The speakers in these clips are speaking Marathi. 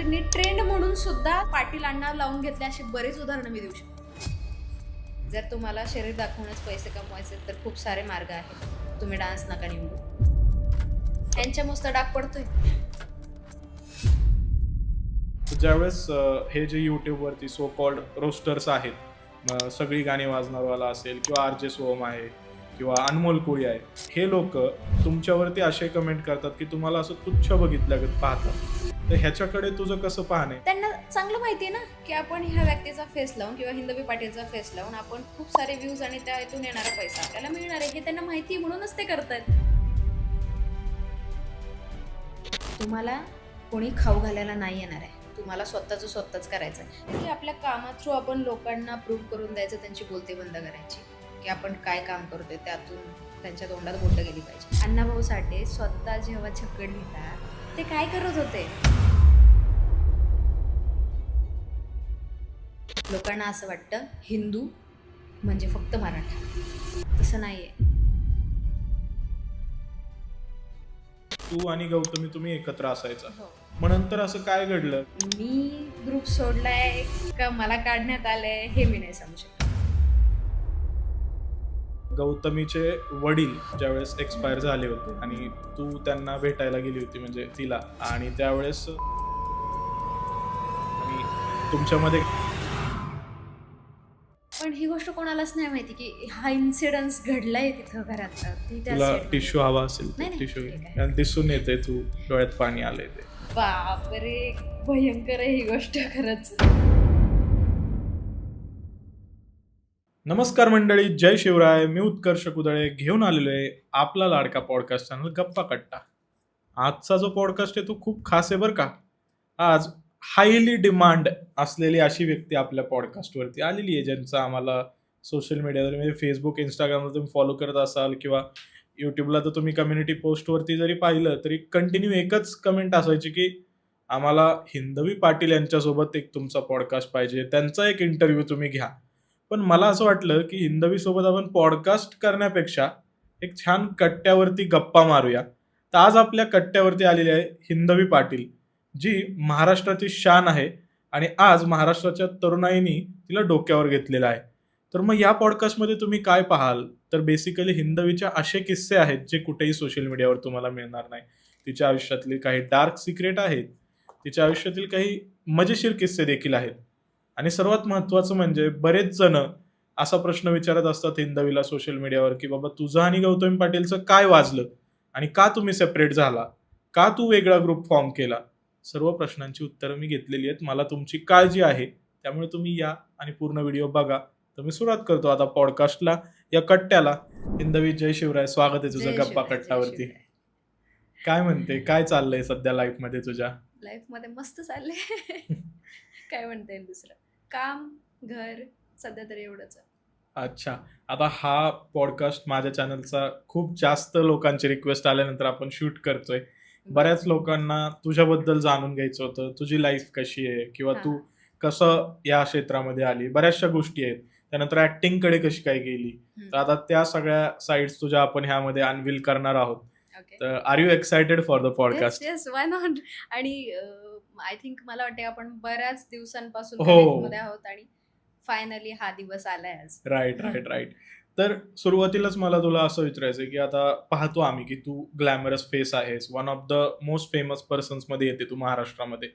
गोष्टींनी ट्रेंड म्हणून सुद्धा पाटील अण्णा लावून घेतले, असे बरेच उदाहरणं मी देऊ शकते. जर तुम्हाला शरीर दाखवूनच पैसे कमवायचे तर खूप सारे मार्ग आहेत. तुम्ही डान्स नका निवडू. यांच्या मस्त डाग पडतोय. ज्यावेळेस हे जे यूट्यूबवरती सो कॉल्ड रोस्टर्स आहेत, सगळी गाणी वाजणारवाला असेल किंवा आर जे सोहम आहे किंवा अनमोल कोळी आहे, हे लोक तुमच्यावरती असे कमेंट करतात की तुम्हाला असं तुच्छ बघितल्यागत पाहतात. तर ह्याच्याकडे तुझं कसं पाहणं आहे? त्यांना चांगलं माहिती आहे ना की आपण ह्या व्यक्तीचा फेस लावून किंवा हिंदवी पाटीलचा फेस लावून आपण खूप सारे व्ह्यूज आणि त्यातून येणारा पैसा आपल्याला मिळणार आहे, हे त्यांना माहिती म्हणूनच ते करतात. तुम्हाला कोणी खाऊ घालायला नाही येणार आहे, तुम्हाला स्वतःच करायचं आहे. की आपल्या कामा थ्रू आपण लोकांना प्रूव्ह करून द्यायचं, त्यांची बोलती बंद करायची की आपण काय काम करतोय, त्यातून त्यांच्या तोंडात बोललं गेली पाहिजे. अण्णाभाऊ साठे स्वतः जेव्हा छक्कड घेतात ते काय करत होते? लोकांना असं वाटतं हिंदू म्हणजे फक्त मराठा, तसं नाहीये. तू आणि गौतमी तुम्ही एकत्र असायचा, हो. मग नंतर असं काय घडलं? मी ग्रुप सोडलाय का मला काढण्यात आलंय हे मी नाही सांगू शकत. गौतमीचे वडील ज्यावेळेस एक्सपायर झाले होते आणि तू त्यांना भेटायला गेली होती, म्हणजे तिला, आणि त्यावेळेस आणि तुमच्यामध्ये पण ही गोष्ट कोणालाच नाही माहिती की हा इन्सिडन्स घडलाय तिथं घरात. तुला टिश्यू हवा असेल नाही, नाही, टिश्यू ठीक आहे. आणि दिसून येते तू डोळ्यात पाणी आलंय ते. बापरे, भयंकर आहे ही गोष्ट खरंच. नमस्कार मंडळी, जय शिवराय. मी उत्कर्ष कुदळे घेऊन आलेलो आहे आपला लाडका पॉडकास्ट चॅनल गप्पा कट्टा. आजचा जो पॉडकास्ट आहे तो खूप खास आहे बरं का. आज हायली डिमांड असलेली अशी व्यक्ती आपल्या पॉडकास्टवरती आलेली आहे, ज्यांचा आम्हाला सोशल मीडियावर म्हणजे फेसबुक, इंस्टाग्रामवर तुम्ही फॉलो करत असाल किंवा यूट्यूबला तर तुम्ही कम्युनिटी पोस्टवरती जरी पाहिलं तरी कंटिन्यू एकच कमेंट असायची की आम्हाला हिंदवी पाटील यांच्यासोबत एक तुमचा पॉडकास्ट पाहिजे, त्यांचा एक इंटरव्ह्यू तुम्ही घ्या. पण मला असं वाटलं की हिंदवी सोबत आपण पॉडकास्ट करण्यापेक्षा एक छान कट्ट्यावरती गप्पा मारूया. तर आज आपल्या कट्ट्यावरती आलेली आहे हिंदवी पाटील, जी महाराष्ट्राची शान आहे आणि आज महाराष्ट्राच्या तरुणाईनी तिला डोक्यावर घेतलेलं आहे. तर मग या पॉडकास्टमध्ये तुम्ही काय पाहाल, तर बेसिकली हिंदवीचे असे किस्से आहेत जे कुठेही सोशल मीडियावर तुम्हाला मिळणार नाही. तिच्या आयुष्यातले काही डार्क सिक्रेट आहेत, तिच्या आयुष्यातील काही मजेशीर किस्से देखील आहेत. आणि सर्वात महत्त्वाचं म्हणजे बरेच जण असा प्रश्न विचारत असतात हिंदवीला सोशल मीडियावर की बाबा तुझं आणि गौतमी पाटीलचं काय वाजलं आणि का तुम्ही सेपरेट झाला, का तू वेगळा ग्रुप फॉर्म केला. सर्व प्रश्नांची उत्तरं मी घेतलेली आहेत. मला तुमची काळजी आहे, त्यामुळे तुम्ही या आणि पूर्ण व्हिडिओ बघा. तर मी सुरुवात करतो आता पॉडकास्टला, या कट्ट्याला. हिंदवी, जय शिवराय. स्वागत आहे तुझं जय गप्पा शिवराय, जय कट्टावरती. शिवराय. काय म्हणते, काय चाललंय सध्या लाईफ मध्ये तुझ्या? लाईफ मध्ये मस्त चाललंय. काय म्हणता येईल दुसरं, काम, घर, सध्या तरी एवढंच आहे. अच्छा, आता हा पॉडकास्ट माझ्या चॅनलचा खूप जास्त लोकांची रिक्वेस्ट आल्यानंतर आपण शूट करतोय. बऱ्याच लोकांना तुझ्याबद्दल जाणून घ्यायचं होतं, तुझी लाईफ कशी आहे किंवा हा. तू कसं या क्षेत्रामध्ये आली. बऱ्याचशा गोष्टी आहेत. त्यानंतर ऍक्टिंग कडे कशी काय गेली. तर आता त्या सगळ्या साइड्स तुझ्या आपण ह्यामध्ये अनवील करणार आहोत. ओके, तर are you excited for the yes podcast? Yes, why not. आणि आय थिंक मला वाटते आपण बऱ्याच दिवसांपासून हो. connect मध्ये आहोत आणि फायनली हा दिवस आलाय आज. राईट. तर सुरुवातीलाच मला तुला असं विचारायचं की आता पाहतो आम्ही की तू ग्लॅमरस फेस आहेस, one of the most famous persons मध्ये येते तू महाराष्ट्रामध्ये.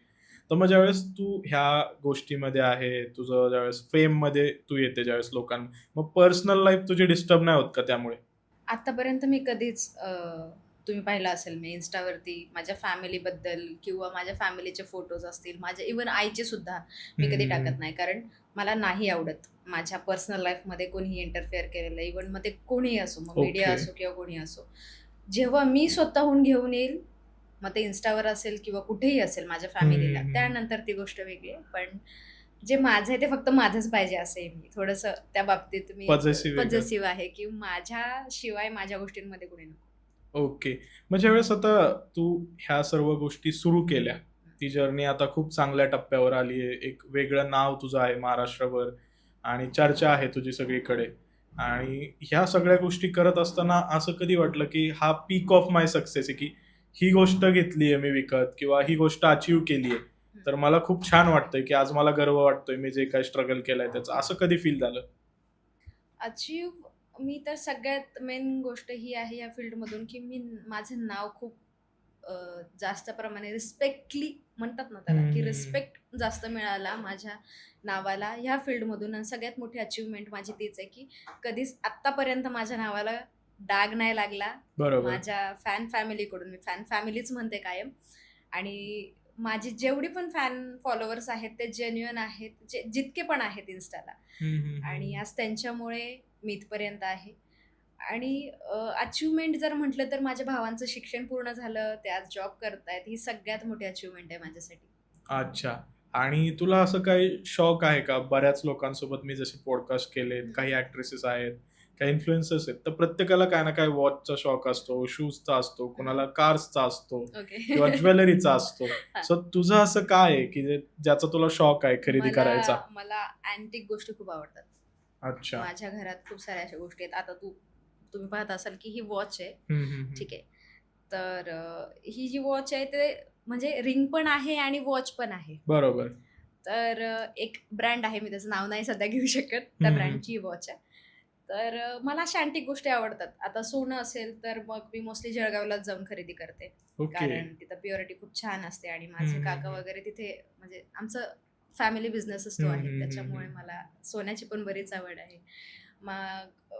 तर मग ज्यावेळेस तू ह्या गोष्टीमध्ये आहे, तुझं ज्यावेळेस फेम मध्ये तू येते, ज्यावेळेस लोकांना, मग पर्सनल लाईफ तुझी डिस्टर्ब नाही होत का त्यामुळे? आतापर्यंत मी कधीच तुम्ही पाहिलं असेल मी इन्स्टावरती माझ्या फॅमिलीबद्दल किंवा माझ्या फॅमिलीचे फोटोज असतील, माझ्या इवन आईचे सुद्धा मी कधी हम्म. टाकत नाही, कारण मला नाही आवडत माझ्या पर्सनल लाईफमध्ये कोणीही इंटरफेअर केलेलं, इवन मग ते कोणीही असो, मग मीडिया Okay. असो किंवा कोणी असो. जेव्हा मी स्वतःहून घेऊन येईल, मग ते इन्स्टावर असेल किंवा कुठेही असेल माझ्या फॅमिलीला, हम्म. त्यानंतर ती गोष्ट वेगळी आहे. पण जे माझं आहे ते फक्त माझंच पाहिजे असं आहे. मी थोडंसं त्या बाबतीत मी Possessive आहे का? पॉझिटिव्ह आहे की माझ्याशिवाय माझ्या गोष्टींमध्ये कोणी नको. ओके. मग ज्यावेळेस आता तू ह्या सर्व गोष्टी सुरू केल्या, ती जर्नी आता खूप चांगल्या टप्प्यावर आली आहे. एक वेगळं नाव तुझं आहे महाराष्ट्रभर आणि चर्चा आहे तुझी सगळीकडे. आणि ह्या सगळ्या गोष्टी करत असताना असं कधी वाटलं की हा पीक ऑफ माय सक्सेस आहे, की ही गोष्ट घेतली आहे मी विकत किंवा ही गोष्ट अचीव्ह केली आहे, तर मला खूप छान वाटतंय की आज मला गर्व वाटतोय मी जे काही स्ट्रगल केलंय त्याचं. असं कधी फील झालं? अचीव्ह मी तर सगळ्यात मेन गोष्ट ही आहे या फील्डमधून की मी माझं नाव खूप जास्त प्रमाणे रिस्पेक्टली म्हणतात ना त्याला की हम्म. रिस्पेक्ट जास्त मिळाला माझ्या नावाला ह्या फील्डमधून. आणि सगळ्यात मोठी अचीवमेंट माझी तीच आहे की कधीच आत्तापर्यंत माझ्या नावाला डाग नाही लागला बरोबर. माझ्या फॅन फॅमिलीकडून. मी फॅन फॅमिलीच म्हणते कायम. आणि माझी जेवढी पण फॅन फॉलोअर्स आहेत ते जेन्युअन आहेत, जितके पण आहेत इन्स्टाला. आणि आज त्यांच्यामुळे मी इथपर्यंत आहे. आणि अचिव्हमेंट जर म्हटलं तर माझ्या भावांचं शिक्षण पूर्ण झालं, ते आज जॉब करतायत. ही सगळ्यात मोठी अचिव्हमेंट आहे माझ्यासाठी. अच्छा. आणि तुला असं काही शौक आहे का? बऱ्याच लोकांसोबत मी जसे पॉडकास्ट केलेत, काही ॲक्ट्रेसेस आहेत, काही इन्फ्लुएन्सर्स आहेत, तर प्रत्येकाला काही ना काही वॉचचा शौक असतो, शूजचा असतो, कोणाला कार्सचा असतो ओके. किंवा ज्वेलरीचा असतो. हा. सो तुझं असं काय आहे की ज्याचा तुला शौक आहे खरेदी करायचा? मला अँटिक गोष्टी खूप आवडतात. अच्छा. माझ्या घरात खूप साऱ्या अशा गोष्टी आहेत. आता तुम्ही पाहत असाल की ही वॉच आहे. ठीक आहे. तर ही जी वॉच आहे ते म्हणजे रिंग पण आहे आणि वॉच पण आहे. बरोबर. तर एक ब्रँड आहे, मी त्याचं नाव नाही सध्या घेऊ शकत, त्या ब्रँडची वॉच आहे. तर मला अशा अँटिक गोष्टी आवडतात. आता सोनं असेल तर मग मी मोस्टली जळगावलाच जाऊन खरेदी करते. ओके. कारण तिथं प्युरिटी खूप छान असते आणि माझे काका वगैरे तिथे म्हणजे आमचं फॅमिली बिझनेसच तो आहे. त्याच्यामुळे मला सोन्याची पण बरीच आवड आहे. मग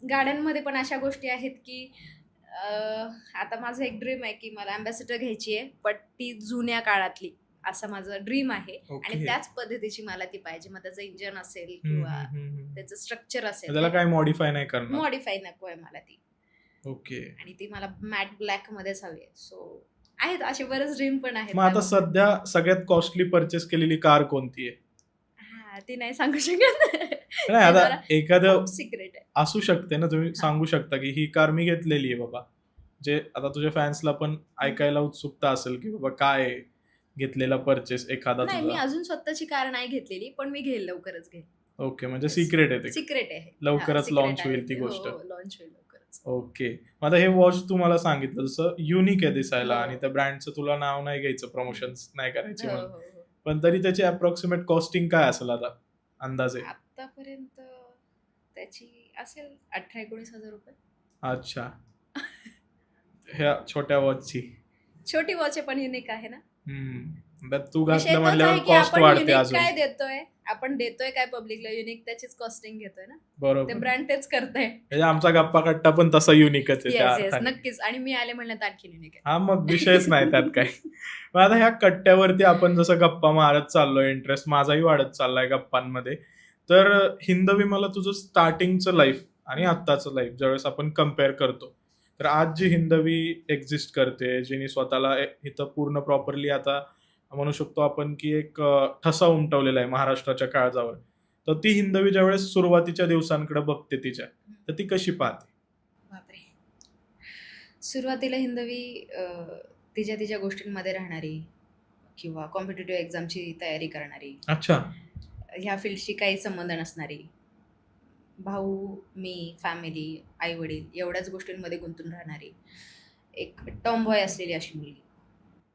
गाड्यांमध्ये पण अशा गोष्टी आहेत की आता माझं एक ड्रीम आहे की मला अँबॅसिडर घ्यायची आहे, बट ती जुन्या काळातली, असं माझं ड्रीम आहे. आणि ओके. त्याच पद्धतीची मला ती पाहिजे. मग त्याचं इंजन असेल किंवा त्याचं स्ट्रक्चर असेल, त्याला काही मॉडिफाय नाही करणार. मॉडिफाय नको आहे मला ती. ओके. आणि ती मला मॅट ब्लॅक मध्येच हवी आहे. सो आहेत असे बरेच ड्रीम पण आहेत. मग आता सध्या सगळ्यात कॉस्टली परचेस केलेली कार कोणती आहे? हा, ती नाही सांगू शकत. नाही, आता एखादं सिक्रेट आहे. असू शकते ना, तुम्ही सांगू शकता की ही कार मी घेतलेली आहे बाबा. जे आता तुझ्या फॅन्सला पण ऐकायला उत्सुकता असेल की बाबा काय घेतलेला परचेस एखादा नाही, मी तुझा. अजून स्वतःची कार नाही घेतलेली, पण मी घेईल, लवकरच घेईल. ओके, म्हणजे सिक्रेट आहे ते. सिक्रेट आहे. लवकरच launch होईल ती गोष्ट. लॉन्च होईल लवकरच. ओके. मग आता हे वॉच तू मला सांगितलं जसं युनिक आहे दिसायला हो. आणि त्या ब्रँडचं तुला नाव नाही घ्यायचं, प्रमोशन्स नाही करायची हो, म्हणून. हो, हो. पण तरी त्याची अप्रॉक्सिमेट कॉस्टिंग काय असेल आता अंदाजे? आतापर्यंत त्याची असेल 18-19 हजार रुपये. अच्छा. ह्या छोट्या वॉचची. छोटी वॉच आहे पण युनिक आहे ना. आता तू विषय घातलं तोच म्हणल्यावर आहे की कॉस्ट आपण वाढते युनिक अजून. काय देतोय, आपण देतोय काय पब्लिकला, युनिक त्याचीच कॉस्टिंग घेतोय ना. ते बरोबर. ब्रँड तेच करतंय. म्हणजे आमचा गप्पा कट्टा पण तसा युनिकच आहे त्या येस अर्थाने. नक्कीच. आणि मी आले म्हणण्यात आणखी युनिक आहे. हा, मग विषयच नाही त्यात काय. मग आता ह्या कट्ट्यावरती आपण जसं गप्पा मारत चाललोय, इंटरेस्ट माझाही वाढत चाललाय गप्पांमध्ये. तर हिंदवी मला तुझं स्टार्टिंगचं लाईफ आणि आत्ताचं लाईफ ज्यावेळेस आपण कम्पेअर करतो, तर आज जी हिंदवी एक्झिस्ट करते, जिने स्वतःला इथं पूर्ण प्रॉपरली आता म्हणू शकतो आपण की एक ठसा उमटवलेला आहे महाराष्ट्राच्या काळजावर. तर ती हिंदवी ज्यावेळेस सुरुवातीच्या दिवसांकडे बघते तिच्या, तर ती कशी पाहते? बापरे. सुरुवातीला हिंदवी तिच्या गोष्टींमध्ये राहणारी किंवा कॉम्पिटेटिव्ह एक्झामची तयारी करणारी, अच्छा. ह्या फील्डशी काही संबंध नसणारी, भाऊ, मी, फॅमिली, आई वडील एवढ्याच गोष्टींमध्ये गुंतून राहणारी एक टॉम बॉय असलेली अशी मुलगी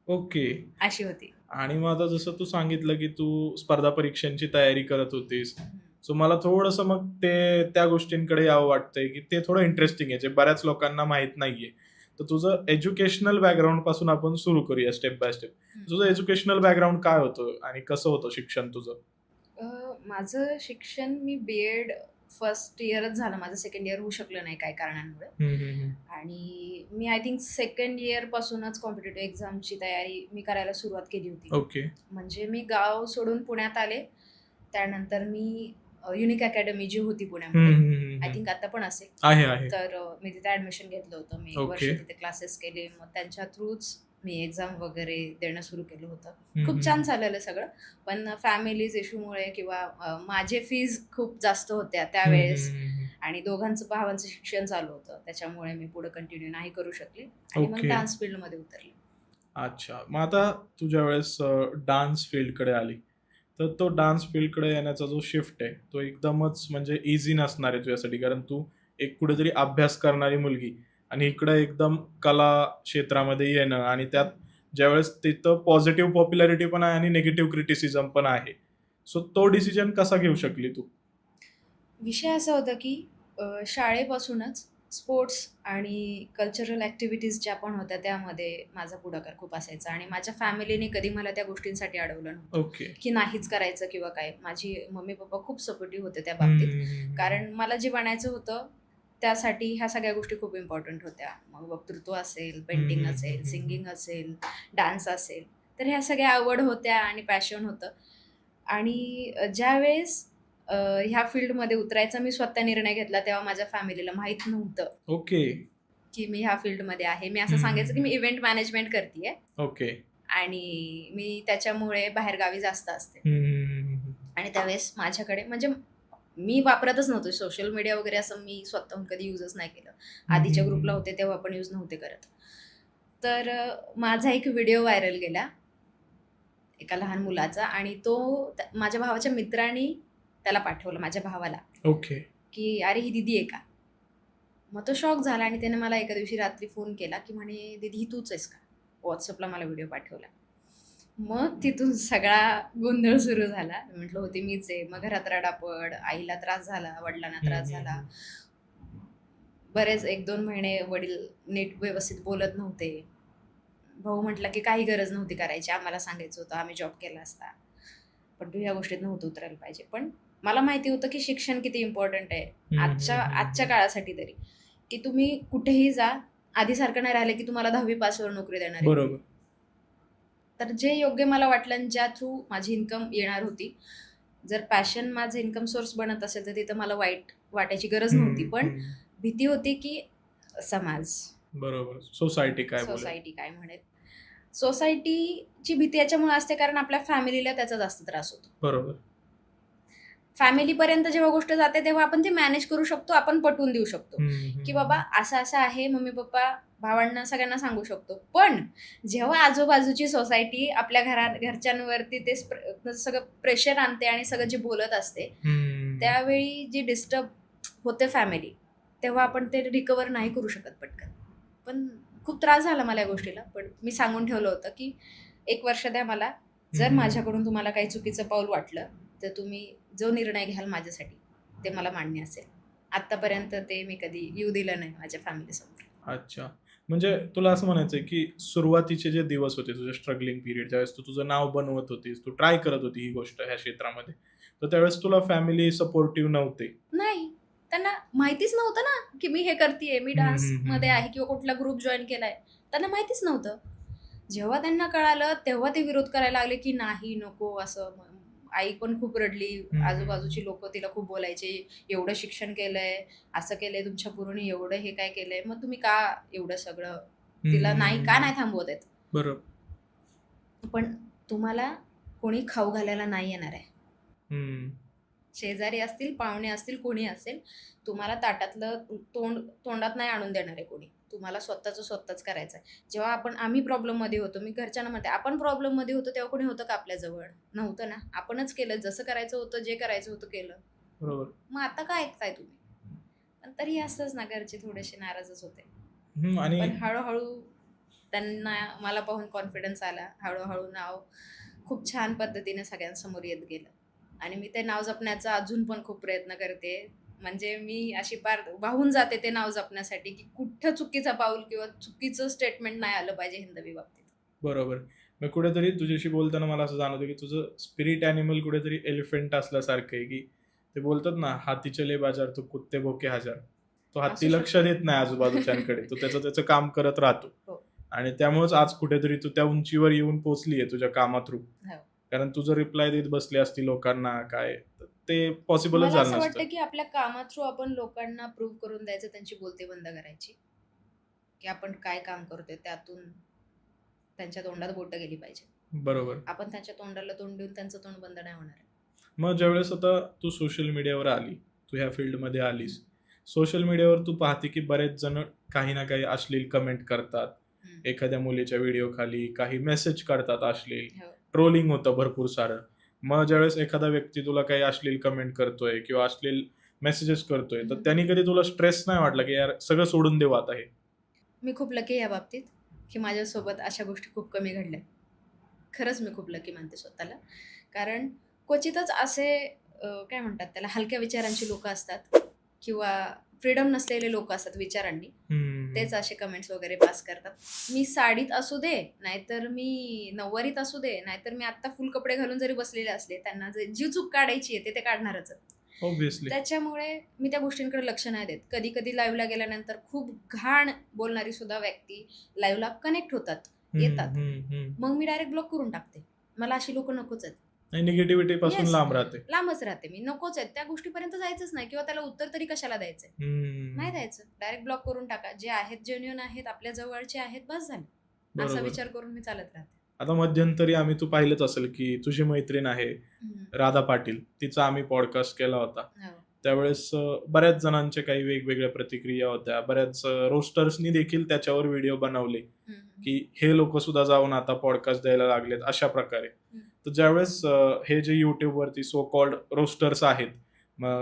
ओके. अशी होती. आणि मग आता जसं तू सांगितलं की तू स्पर्धा परीक्षांची तयारी करत होतीस, सो मला थोडंसं मग ते त्या गोष्टींकडे यावं वाटतंय की ते थोडं इंटरेस्टिंग आहे, जे बऱ्याच लोकांना माहित नाहीये. तर तुझं एज्युकेशनल बॅकग्राऊंड पासून आपण सुरू करूया स्टेप बाय स्टेप. तुझं एज्युकेशनल बॅकग्राऊंड काय होतं आणि कसं होतं शिक्षण तुझं? माझं शिक्षण, मी बीएड फर्स्ट इयरच झालं माझं, सेकंड इयर होऊ शकलं नाही काही कारणांमुळे. आणि मी आय थिंक सेकंड इयर पासूनच कॉम्पिटेटिव्ह एक्झामची तयारी मी करायला सुरुवात केली होती. ओके. म्हणजे मी गाव सोडून पुण्यात आले, त्यानंतर मी युनिक अकॅडमी जी होती पुण्यामध्ये, आय थिंक आता पण असेल, आहे. तर मी तिथे ऍडमिशन घेतलं होतं. मी एक वर्ष Okay. तिथे क्लासेस केले, मग त्यांच्या थ्रूच मी एक्झाम वगैरे देणं सुरू केलं होतं. खूप छान चाललेलं सगळं, पण फॅमिलीज इश्यूमुळे किंवा माझे फीज खूप जास्त होत्या त्यावेळेस आणि दोघांचं भावांचं शिक्षण चालू होतं, त्याच्यामुळे मी पुढे कंटिन्यू नाही करू शकले आणि मग Okay. डान्स फील्डमध्ये उतरले. अच्छा. मग आता तू ज्यावेळेस डान्स फील्डकडे आली, तर तो डान्स फील्डकडे येण्याचा जो शिफ्ट आहे, तो एकदमच म्हणजे इझी नसणार आहे तुझ्यासाठी. कारण तू एक कुठेतरी अभ्यास करणारी मुलगी आणि इकडे एकदम कला क्षेत्रामध्ये येणं आणि त्यात ज्यावेळेस तिथं पॉझिटिव्ह पॉप्युलॅरिटी पण आहे आणि निगेटिव्ह क्रिटिसिझम पण आहे. सो तो डिसिजन कसा घेऊ शकली तू? विषय असा होता की शाळेपासूनच स्पोर्ट्स आणि कल्चरल ॲक्टिव्हिटीज ज्या पण होत्या त्यामध्ये माझा पुढाकार खूप असायचा आणि माझ्या फॅमिलीने कधी मला त्या गोष्टींसाठी अडवलं नव्हतं ओके. की नाहीच करायचं किंवा काय. माझी मम्मी पप्पा खूप सपोर्टिव्ह होते त्या बाबतीत. कारण मला जे बनायचं होतं त्यासाठी ह्या सगळ्या गोष्टी खूप इम्पॉर्टंट होत्या. मग वक्तृत्व असेल, पेंटिंग असेल, सिंगिंग असेल, डान्स असेल, तर ह्या सगळ्या आवड होत्या आणि पॅशन होतं. आणि ज्यावेळेस ह्या फील्डमध्ये उतरायचा मी स्वतः निर्णय घेतला तेव्हा माझ्या फॅमिलीला माहीत नव्हतं ओके. की मी ह्या फील्डमध्ये आहे. मी असं सांगायचं की मी इव्हेंट मॅनेजमेंट करते ओके. आणि मी त्याच्यामुळे बाहेरगावी जास्त असते. आणि त्यावेळेस माझ्याकडे म्हणजे मी वापरतच नव्हते सोशल मीडिया वगैरे, असं मी स्वतःहून कधी यूजच नाही केलं. आधीच्या ग्रुपला होते तेव्हा पण यूज नव्हते करत. तर माझा एक व्हिडिओ व्हायरल गेला एका लहान मुलाचा आणि तो माझ्या भावाच्या मित्रांनी त्याला पाठवलं माझ्या भावाला ओके. की अरे ही दीदी आहे का. मग तो शॉक झाला आणि त्याने मला एका दिवशी रात्री फोन केला की म्हणे दीदी ही तूच आहेस का. व्हॉट्सअपला मला व्हिडिओ पाठवला. मग तिथून सगळा गोंधळ सुरू झाला. म्हटलं होते मीच आहे. मग घरात रडापड, आईला त्रास झाला, वडिलांना त्रास झाला. बरेच 1-2 महिने वडील नीट व्यवस्थित बोलत नव्हते. भाऊ म्हटला की काही गरज नव्हती करायची, आम्हाला सांगायचं होतं, आम्ही जॉब केला असता, पण तू ह्या गोष्टीत नव्हतं उतरायला पाहिजे. पण मला माहिती होतं की शिक्षण किती इम्पॉर्टंट आहे आजच्या काळासाठी तरी, की तुम्ही कुठेही जा, आधीसारखं नाही राहिलं की तुम्हाला 10वी पासवर नोकरी देणार आहे. बरोबर. तर जे योग्य मला वाटलं आणि ज्या थ्रू माझी इन्कम येणार होती, जर पॅशन माझं इन्कम सोर्स बनत असेल तर तिथं मला वाईट वाटायची गरज नव्हती. पण भीती होती की समाज, बरोबर. सोसायटी काय बोलेल. सोसायटी काय म्हणेल. सोसायटीची भीती याच्यामुळे असते कारण आपल्या फॅमिलीला त्याचा जास्त त्रास होतो. बरोबर. फॅमिलीपर्यंत जेव्हा गोष्ट जाते तेव्हा आपण ते मॅनेज करू शकतो, आपण पटवून देऊ शकतो की बाबा असं असं आहे, मम्मी पप्पा भावांना सगळ्यांना सांगू शकतो. पण जेव्हा आजूबाजूची सोसायटी आपल्या घरच्यांवरती ते सगळं प्रेशर आणते आणि सगळं जे बोलत असते, त्यावेळी जी डिस्टर्ब होते फॅमिली, तेव्हा आपण ते रिकवर नाही करू शकत पटकन. पण खूप त्रास झाला मला या गोष्टीला. पण मी सांगून ठेवलं होतं की 1 वर्ष द्या मला, जर माझ्याकडून तुम्हाला काही चुकीचं पाऊल वाटलं तर तुम्ही जो निर्णय घ्याल माझ्यासाठी ते मला मान्य असेल. आतापर्यंत ते मी कधी येऊ दिलं नाही माझ्या फॅमिलीसमोर. अच्छा. म्हणजे तुला असं म्हणायचंय की सुरुवातीचे जे दिवस होते तुझे स्ट्रगलिंग पिरियड, ज्यावेळेस तू तुझं नाव बनवत होतीस, तू ट्राय करत होती ही गोष्ट ह्या क्षेत्रामध्ये, तर त्यावेळेस तुला फॅमिली सपोर्टिव्ह नव्हते. नाही, त्यांना माहितीच नव्हतं ना की मी हे करतेय, मी डान्समध्ये आहे किंवा कुठला ग्रुप जॉईन केलाय. त्यांना माहितीच नव्हतं. जेव्हा त्यांना कळालं तेव्हा ते विरोध करायला लागले की नाही, नको असं. आई पण खूप रडली. आजूबाजूची लोक तिला खूप बोलायचे, एवढं शिक्षण केलंय, असं केलंय तुमच्या पोरीने, एवढं हे काय केलंय, मग तुम्ही का एवढं सगळं तिला का नाही थांबवत आहेत. बरोबर. पण तुम्हाला कोणी खाऊ घालायला नाही येणार आहे. शेजारी असतील, पाहुणे असतील, कोणी असेल, तुम्हाला ताटातलं तोंडात नाही आणून देणार आहे कोणी. तुम्हाला स्वतःच करायचं आहे. जेव्हा आम्ही प्रॉब्लेममध्ये होतो, मी घरच्यांना म्हणते, आपण प्रॉब्लेममध्ये होतो तेव्हा कोणी होतं का आपल्याजवळ? नव्हतं ना. आपणच केलं, जसं करायचं होतं, जे करायचं होतं केलं. बरोबर. मग आता काय ऐकताय तुम्ही? पण तरी असतंच ना, घरचे थोडेसे नाराजच होते. आणि पण हळूहळू त्यांना मला पाहून कॉन्फिडन्स आला. हळूहळू नाव खूप छान पद्धतीने सगळ्यांसमोर येत गेलं आणि मी ते नाव जपण्याचा अजून पण खूप प्रयत्न करते. म्हणजे मी अशी पार वाहून जाते ते नाव जपण्यासाठी की कुठं चुकीचा पाऊल किंवा चुकीचं स्टेटमेंट नाही आलं पाहिजे हिंदवी बाबतीत. बरोबर. मग कुठेतरी तुझ्याशी बोलताना मला असं जाणवतं की तुझं स्पिरिट ॲनिमल कुठेतरी एलिफंट असल्यासारखं आहे, की ते बोलतात ना, हाथी चले बाजार तो कुत्ते भोके हजार. तो हत्ती असू लक्ष शकतं. देत नाही आजूबाजूच्यांकडे, तो त्याचं काम करत राहतो. हो. आणि त्यामुळेच आज कुठेतरी तू त्या उंचीवर येऊन पोहोचली आहे तुझ्या कामा थ्रू. हो. कारण तू जर रिप्लाय देत बसली असती लोकांना काय, तर ते पॉसिबलच मला असं झालं वाटतं नसतं. की आपल्या कामा थ्रू आपण लोकांना प्रूव्ह करून द्यायचं, त्यांची बोलती बंद करायची, की आपण काय काम करतोय त्यातून त्यांच्या तोंडात बोटं गेली पाहिजे. बरोबर. आपण त्यांच्या तोंडाला तोंड देऊन त्यांचं तोंड बंद नाही होणार. मग ज्यावेळेस आता तू सोशल मीडियावर आली, तू ह्या फील्डमध्ये आलीस, सोशल मीडियावर तू पाहते की बरेच जण काही ना काही अश्लील कमेंट करतात. एखाद्या मुलीच्या व्हिडिओ खाली काही मेसेज करतात अश्लील, हो. ट्रोलिंग होतं भरपूर सारं. मग ज्यावेळेस एखादा व्यक्ती तुला काही अश्लील कमेंट करतोय किंवा अश्लील मेसेजेस करतोय, तर त्यांनी कधी तुला स्ट्रेस नाही वाटला की यार सगळं सोडून देऊ आता हे? मी खूप लकी या बाबतीत की माझ्यासोबत अशा गोष्टी खूप कमी घडल्या. खरंच मी खूप लकी मानते स्वतःला. कारण क्वचितच असे काय म्हणतात त्याला, हलक्या विचारांची लोकं असतात किंवा फ्रीडम नसलेले लोकं असतात विचारांनी. तेच असे कमेंट्स वगैरे पास करतात. मी साडीत असू दे, नाहीतर मी नऊवारीत असू दे, नाहीतर मी आत्ता फुल कपडे घालून जरी बसलेले असले, त्यांना जी चूक काढायची आहे ते काढणारच आहेत. ऑब्व्हियसली. त्याच्यामुळे मी त्या गोष्टींकडे लक्ष नाही देत. कधी-कधी लाईव्हला गेल्यानंतर खूप घाण बोलणारी सुद्धा व्यक्ती लाईव्हला कनेक्ट होतात, येतात. मग मी डायरेक्ट ब्लॉक करून टाकते. मला अशी लोकं नकोच आहेत. निगेटिव्हिटी पासून येस, लांब राहते. लांबच राहते मी. नकोच आहेत. त्या गोष्टीपर्यंत जायचंच नाही किंवा त्याला उत्तर तरी कशाला द्यायचंय? नाही द्यायचं. डायरेक्ट ब्लॉक करून टाका. जे आहेत जेन्युइन आहेत, आपल्या जवळचे आहेत, बस झालं. असा बरोबर. विचार करून मी चालत राहते. आता मध्यंतरी तू पाहिलंच असेल की तुझी मैत्रीण आहे राधा पाटील, तिचा आम्ही पॉडकास्ट केला होता. हो. त्यावेळेस बऱ्याच जणांचे काही वेगवेगळ्या प्रतिक्रिया होत्या. बऱ्याच रोस्टर्सनी देखील त्याच्यावर व्हिडिओ बनवले की हे लोक सुद्धा जाऊन आता पॉडकास्ट द्यायला लागलेत अशा प्रकारे. तर ज्यावेळेस हे जे युट्यूबवरती सो कॉल्ड रोस्टर्स आहेत,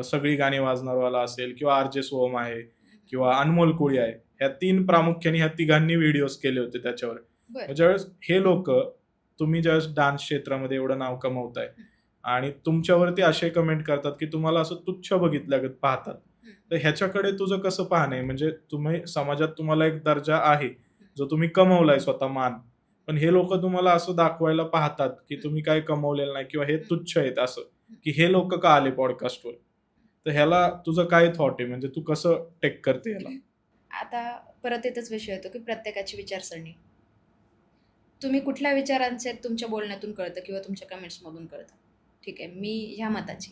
सगळी गाणी वाजणारवाला असेल किंवा आर.जे. सोहम आहे किंवा अनमोल कोळी आहे, ह्या 3 प्रामुख्याने ह्या तिघांनी व्हिडिओज केले होते त्याच्यावर. बरं. ज्यावेळेस हे लोक, तुम्ही ज्यावेळेस डान्स क्षेत्रामध्ये एवढं नाव कमवताय आणि तुमच्यावरती असे कमेंट करतात की तुम्हाला असं तुच्छ बघितल्यागत पाहतात, तर ह्याच्याकडे तुझं कसं पाहणं आहे? म्हणजे तुम्ही समाजात, तुम्हाला एक दर्जा आहे जो तुम्ही कमवलाय स्वतः, मान, पण हे लोक तुम्हाला असं दाखवायला पाहतात की तुम्ही काय कमवलेलं नाही किंवा हे तुच्छ आहेत, असं की हे लोक का आले पॉडकास्टवर? तर ह्याला तुझं काय थॉट आहे? म्हणजे तू कसं टेक करते ह्याला? आता परत येतच विषय येतो की प्रत्येकाची विचारसरणी. तुम्ही कुठल्या विचारांचे आहेत तुमच्या बोलण्यातून कळतं किंवा तुमच्या कमेंट्समधून कळतं. ठीक आहे, मी ह्या मताची.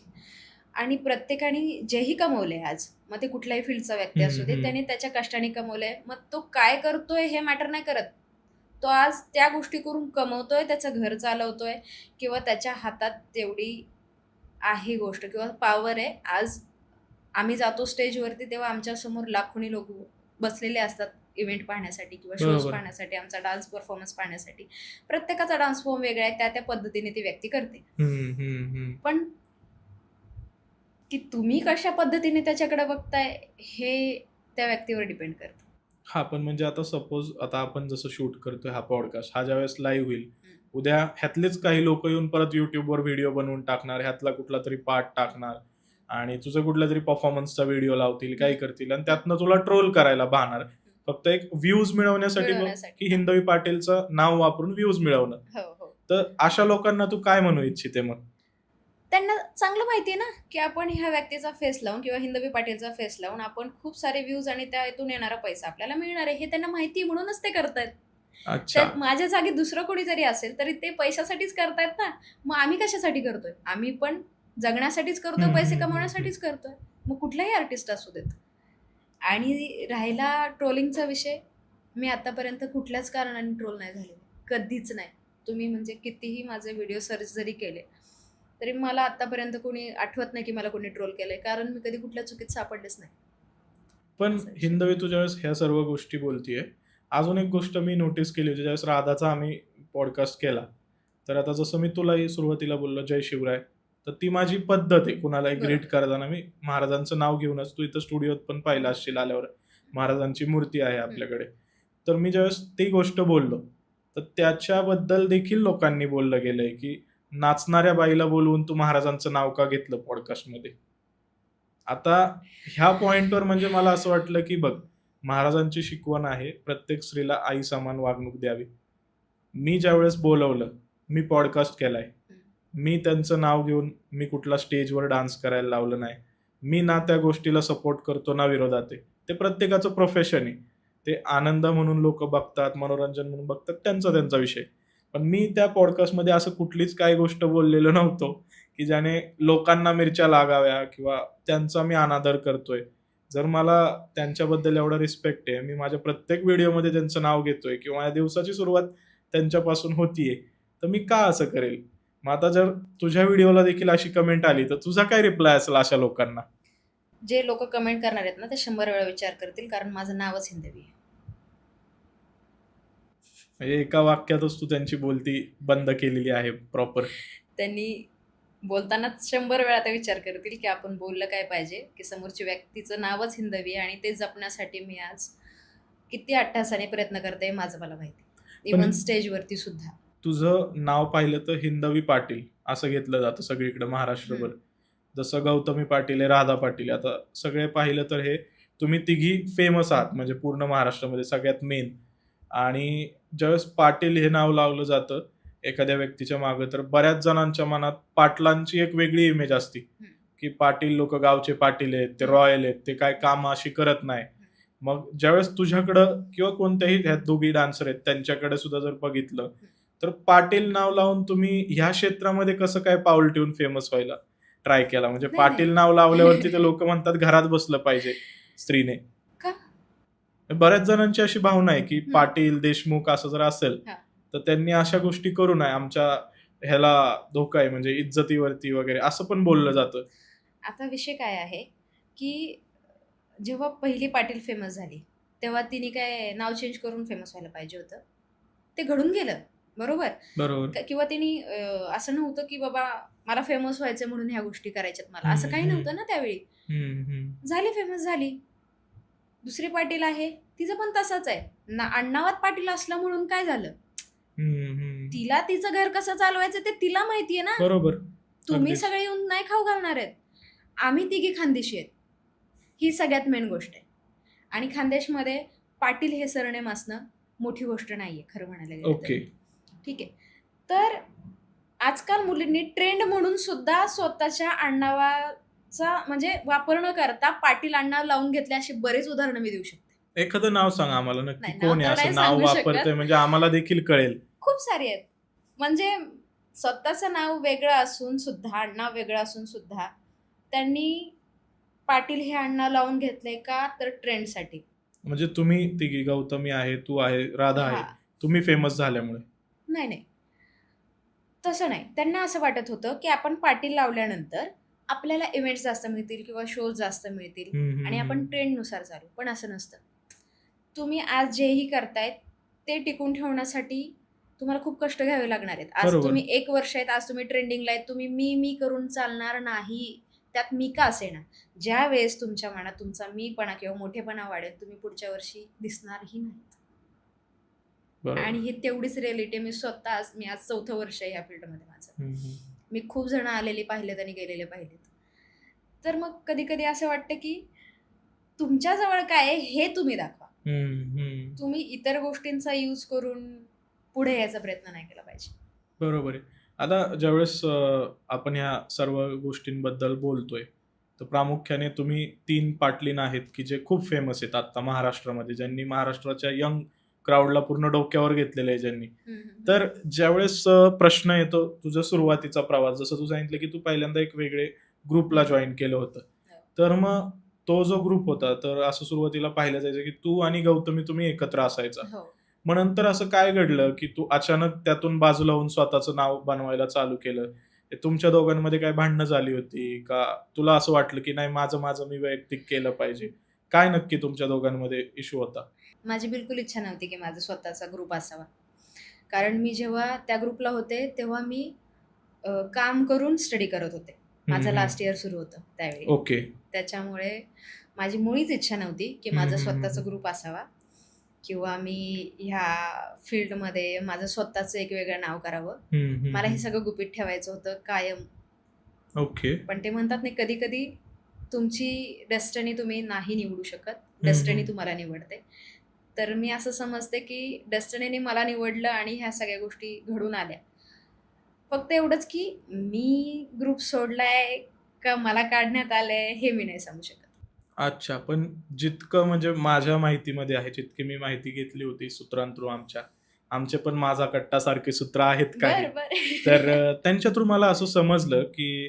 आणि प्रत्येकाने जेही कमवले आज, मग ते कुठल्याही फील्डचा व्यक्ती असू दे, त्याने त्याच्या कष्टाने कमवलंय. मग तो काय करतोय हे मॅटर नाही करत. तो आज त्या गोष्टी करून कमवतोय, त्याचं घर चालवतोय किंवा त्याच्या हातात तेवढी आहे गोष्ट किंवा पॉवर आहे. आज आम्ही जातो स्टेजवरती तेव्हा आमच्यासमोर लाखोनी लोक बसलेले असतात इव्हेंट पाहण्यासाठी किंवा शोज बरोबर. पाहण्यासाठी, आमचा डान्स परफॉर्मन्स पाहण्यासाठी. प्रत्येकाचा डान्स फॉर्म वेगळा आहे, त्या पद्धतीने ती व्यक्ती करते. पण की तुम्ही कशा पद्धतीने त्याच्याकडे बघताय हे त्या व्यक्तीवर डिपेंड करतं. हा, पण म्हणजे आता सपोज आता आपण जसं शूट करतोय हा पॉडकास्ट, हा ज्यावेळेस लाईव्ह होईल, उद्या ह्यातलेच काही लोक येऊन परत युट्यूबवर व्हिडिओ बनवून टाकणार, ह्यातला कुठला तरी पार्ट टाकणार आणि तुझं कुठल्या तरी परफॉर्मन्सचा व्हिडिओ लावतील, काय करतील आणि त्यातनं तुला ट्रोल करायला पाहणार, फक्त एक व्ह्यूज मिळवण्यासाठी की हिंदवी पाटीलचं नाव वापरून व्ह्यूज मिळवणं. हो हो. तर अशा लोकांना तू काय म्हणू इच्छिते? मग त्यांना चांगलं माहिती आहे ना की आपण ह्या व्यक्तीचा फेस लावून किंवा हिंदवी पाटीलचा फेस लावून आपण खूप सारे व्ह्यूज आणि त्यातून येणारा पैसा आपल्याला मिळणार आहे, हे त्यांना माहिती, म्हणूनच ते करतायत. अच्छा, तर माझ्या जागी दुसरं कोणी जरी असेल तरी ते पैशासाठीच करतायत ना. मग आम्ही कशासाठी करतोय? आम्ही पण जगण्यासाठीच करतोय, पैसे कमवण्यासाठीच करतोय. मग कुठलाही आर्टिस्ट असू देत. आणि राहिला ट्रोलिंगचा विषय, मी आतापर्यंत कुठल्याच कारणाने ट्रोल नाही झाले, कधीच नाही. तुम्ही म्हणजे कितीही माझे व्हिडिओ सर्च जरी केले तरी मला आतापर्यंत कोणी आठवत नाही की मला कोणी ट्रोल केलंय, कारण मी कधी कुठल्या चुकीत सापडलेच नाही. पण हिंदवी तू ज्यावेळेस ह्या सर्व गोष्टी बोलतीये, अजून एक गोष्ट मी नोटीस केली होती ज्यावेळेस राधाचा आम्ही पॉडकास्ट केला. तर आता जसं मी तुलाही सुरुवातीला बोललो जय शिवराय, तर ती माझी पद्धत आहे कुणालाही ग्रीट करताना. मी महाराजांचं नाव घेऊनच, तू इथं स्टुडिओत पण पाहिलं असशील आल्यावर, महाराजांची मूर्ती आहे आपल्याकडे. तर मी ज्यावेळेस ती गोष्ट बोललो, तर त्याच्याबद्दल देखील लोकांनी बोललं गेलंय की नाचणाऱ्या बाईला बोलवून तू महाराजांचं नाव का घेतलं पॉडकास्टमध्ये? आता ह्या पॉइंटवर म्हणजे मला असं वाटलं की बघ, महाराजांची शिकवण आहे प्रत्येक स्त्रीला आई समान वागणूक द्यावी. मी ज्यावेळेस बोलवलं, मी पॉडकास्ट केलाय, मी त्यांचं नाव घेऊन मी कुठला स्टेजवर डान्स करायला लावलं नाही. मी ना त्या गोष्टीला सपोर्ट करतो ना विरोधात आहे. ते प्रत्येकाचं प्रोफेशन आहे. ते आनंद म्हणून लोक बघतात, मनोरंजन म्हणून बघतात, त्यांचा विषय. पण मी त्या पॉडकास्टमध्ये असं कुठलीच काही गोष्ट बोललेलो नव्हतो की ज्याने लोकांना मिरच्या लागाव्या किंवा त्यांचा मी अनादर करतोय. जर मला त्यांच्याबद्दल एवढा रिस्पेक्ट आहे, मी माझ्या प्रत्येक व्हिडिओमध्ये त्यांचं नाव घेतोय किंवा या दिवसाची सुरुवात त्यांच्यापासून होतीये, तर मी का असं करेल? मग आता जर तुझ्या व्हिडिओला देखील अशी कमेंट आली तर तुझा काय रिप्लाय असेल अशा लोकांना? जे लोक कमेंट करणार आहेत ना ते 100 वेळा विचार करतील, कारण माझं नावच हिंदवी आहे. म्हणजे एका वाक्यातच तू त्यांची बोलती बंद केलेली आहे प्रॉपर. त्यांनी बोलतानाच 100 वेळा ते विचार करतील की आपण बोललं काय पाहिजे, की समोरची व्यक्तीचं नावच हिंदवी आहे आणि ते जपण्यासाठी मी आज किती अट्टासाने प्रयत्न करते माझं मला माहिती. इव्हन पण स्टेजवरती सुद्धा. तुझं नाव पाहिलं तर हिंदवी पाटील असं घेतलं जातं सगळीकडे महाराष्ट्रभर. हम्म. जसं गौतमी पाटील आहे, राधा पाटील आहे. आता सगळे पाहिलं तर हे तुम्ही तिघी फेमस आहात म्हणजे पूर्ण महाराष्ट्रामध्ये सगळ्यात मेन. आणि ज्यावेळेस पाटील हे नाव लावलं जातं एखाद्या व्यक्तीच्या मागे, तर बऱ्याच जणांच्या मनात पाटलांची एक वेगळी इमेज असते, हम्म. की पाटील लोक गावचे पाटील आहेत, ते हम्म. रॉयल आहेत, ते काय काम अशी करत नाही. मग ज्यावेळेस तुझ्याकडं किंवा कोणत्याही ह्या दोघी डान्सर आहेत त्यांच्याकडे सुद्धा जर बघितलं, तर पाटील नाव लावून तुम्ही ह्या क्षेत्रामध्ये कसं काय पाऊल ठेवून फेमस व्हायला ट्राय केला? म्हणजे नाही पाटील नाव लावल्यावरती ते लोक म्हणतात घरात बसलं पाहिजे स्त्रीने. का? बऱ्याच जणांची अशी भावना आहे की हम्म. पाटील देशमुख असं जर असेल हा. तर त्यांनी अशा गोष्टी करू नये, आमच्या ह्याला धोका आहे, म्हणजे इज्जतीवरती वगैरे असं पण बोललं जातं. आता विषय काय आहे की जेव्हा पहिली पाटील फेमस झाली तेव्हा तिने काय नाव चेंज करून फेमस व्हायला पाहिजे होतं. ते घडून गेलं बरोबर. बरोबर. किंवा तिने असं नव्हतं की बाबा मला फेमस व्हायचं म्हणून ह्या गोष्टी करायच्यात मला, असं काही नव्हतं ना त्यावेळी. झाली फेमस झाली. दुसरी पाटील आहे तिचं पण तसंच आहे ना, आडनावात पाटील असलं म्हणून काय झालं. तिला तिचं घर कसं चालवायचं ते तिला माहितीये ना. बरोबर. तुम्ही अगदीच. सगळे येऊन नाही खाऊ घालणार आहेत. आम्ही तिघी खानदेशी आहेत, ही सगळ्यात मेन गोष्ट आहे. आणि खानदेशमध्ये पाटील हे सरनेम असणं मोठी गोष्ट नाहीये खरं म्हणायला गेलं तर. ओके. ठीक आहे. तर आजकाल मुलींनी ट्रेंड म्हणून सुद्धा स्वतःच्या आडनावाचा म्हणजे वापर न करता पाटील आडनाव लावून घेतले, अशी बरेच उदाहरणं मी देऊ शकते. एखादं नाव सांगा आम्हाला नक्की, नाही, नाव कोण आहे तर असं नाही नाव सांगू शकत. वापरतंय, म्हणजे आम्हाला देखील कळेल. खूप सारी आहेत. म्हणजे स्वतःचं नाव वेगळं असून सुद्धा, आडनाव वेगळं असून सुद्धा त्यांनी पाटील हे आडनाव लावून घेतलंय का, तर ट्रेंडसाठी. म्हणजे तुम्ही तिघी, गौतमी आहे, तू आहे, राधा आहे, हा. तुम्ही फेमस झाल्यामुळे. नाही नाही, तसं नाही. त्यांना असं वाटत होतं की आपण पाटील लावल्यानंतर आपल्याला इव्हेंट्स जास्त मिळतील किंवा शोज जास्त मिळतील आणि आपण ट्रेंडनुसार चालू. पण असं नसतं. तुम्ही आज जेही करतायत ते टिकून ठेवण्यासाठी तुम्हाला खूप कष्ट घ्यावे लागणार आहेत. आज बरोबर. तुम्ही 1 वर्ष आहेत, आज तुम्ही ट्रेंडिंगला आहेत, तुम्ही मी करून चालणार नाही. त्यात मी का असेना. ज्या वेळेस तुमच्या मनात तुमचा मीपणा किंवा मोठेपणा वाढेल, तुम्ही पुढच्या वर्षी दिसणारही नाहीत. बरोबर. आणि ही तेवढीच रिअलिटी. मी स्वतः मी आज 4थं वर्ष आहे ह्या फील्डमध्ये माझं. मी खूप जण आलेले पाहिलेत आणि गेलेले पाहिलेत. तर मग कधी कधी असं वाटतं की तुमच्याजवळ काय आहे हे तुम्ही दाखवा. तुम्ही इतर गोष्टींचा यूज करून पुढे यायचा प्रयत्न नाही केला पाहिजे. बरोबर आहे. आता ज्यावेळेस आपण ह्या सर्व गोष्टींबद्दल बोलतोय, तर प्रामुख्याने तुम्ही 3 पाटलीन आहेत की जे खूप फेमस आहेत आता महाराष्ट्रामध्ये, ज्यांनी महाराष्ट्राच्या यंग क्राऊडला पूर्ण डोक्यावर घेतलेलं आहे ज्यांनी. तर ज्यावेळेस प्रश्न येतो तुझा सुरुवातीचा प्रवास, जसं तू सांगितलं की तू पहिल्यांदा एक वेगळे ग्रुपला जॉईन केलं होतं, तर मग तो जो ग्रुप होता, तर असं सुरुवातीला पाहिलं जायचं की तू आणि गौतमी तुम्ही एकत्र असायचा. हो. मग नंतर असं काय घडलं की तू अचानक त्यातून बाजूला होऊन स्वतःचं नाव बनवायला चालू केलं? हे तुमच्या दोघांमध्ये काय भांडणं झाली होती का? तुला असं वाटलं की नाही, माझं माझं मी वैयक्तिक केलं पाहिजे? काय नक्की तुमच्या दोघांमध्ये इश्यू होता? माझी बिलकुल इच्छा नव्हती की माझा स्वतःचा ग्रुप असावा. कारण मी जेव्हा त्या ग्रुपला होते तेव्हा मी काम करून स्टडी करत होते. माझं लास्ट इयर सुरू होतं त्यावेळी. ओके. त्याच्यामुळे माझी मुळीच इच्छा नव्हती की माझा स्वतःचा ग्रुप असावा किंवा मी ह्या फील्डमध्ये माझं स्वतःचं एक वेगळं नाव करावं. मला हे सगळं गुपित ठेवायचं होतं कायम. ओके. पण ते म्हणतात नाही, कधी कधी तुमची डेस्टिनी तुम्ही नाही निवडू शकत, डेस्टिनी तुम्हाला निवडते. तर मी असं समजते की डेस्टिनीने मला निवडलं आणि ह्या सगळ्या गोष्टी घडून आल्या. फक्त एवढंच की मी ग्रुप सोडलाय का मला काढण्यात आलंय हे मी नाही सांगू शकत. अच्छा. पण जितकं म्हणजे माझ्या माहितीमध्ये आहे, जितकी मी माहिती घेतली होती सूत्रांथ्रू आमचे पण माझा कट्टा सारखे सूत्र आहेत काही. तर त्यांच्या थ्रू मला असं समजलं की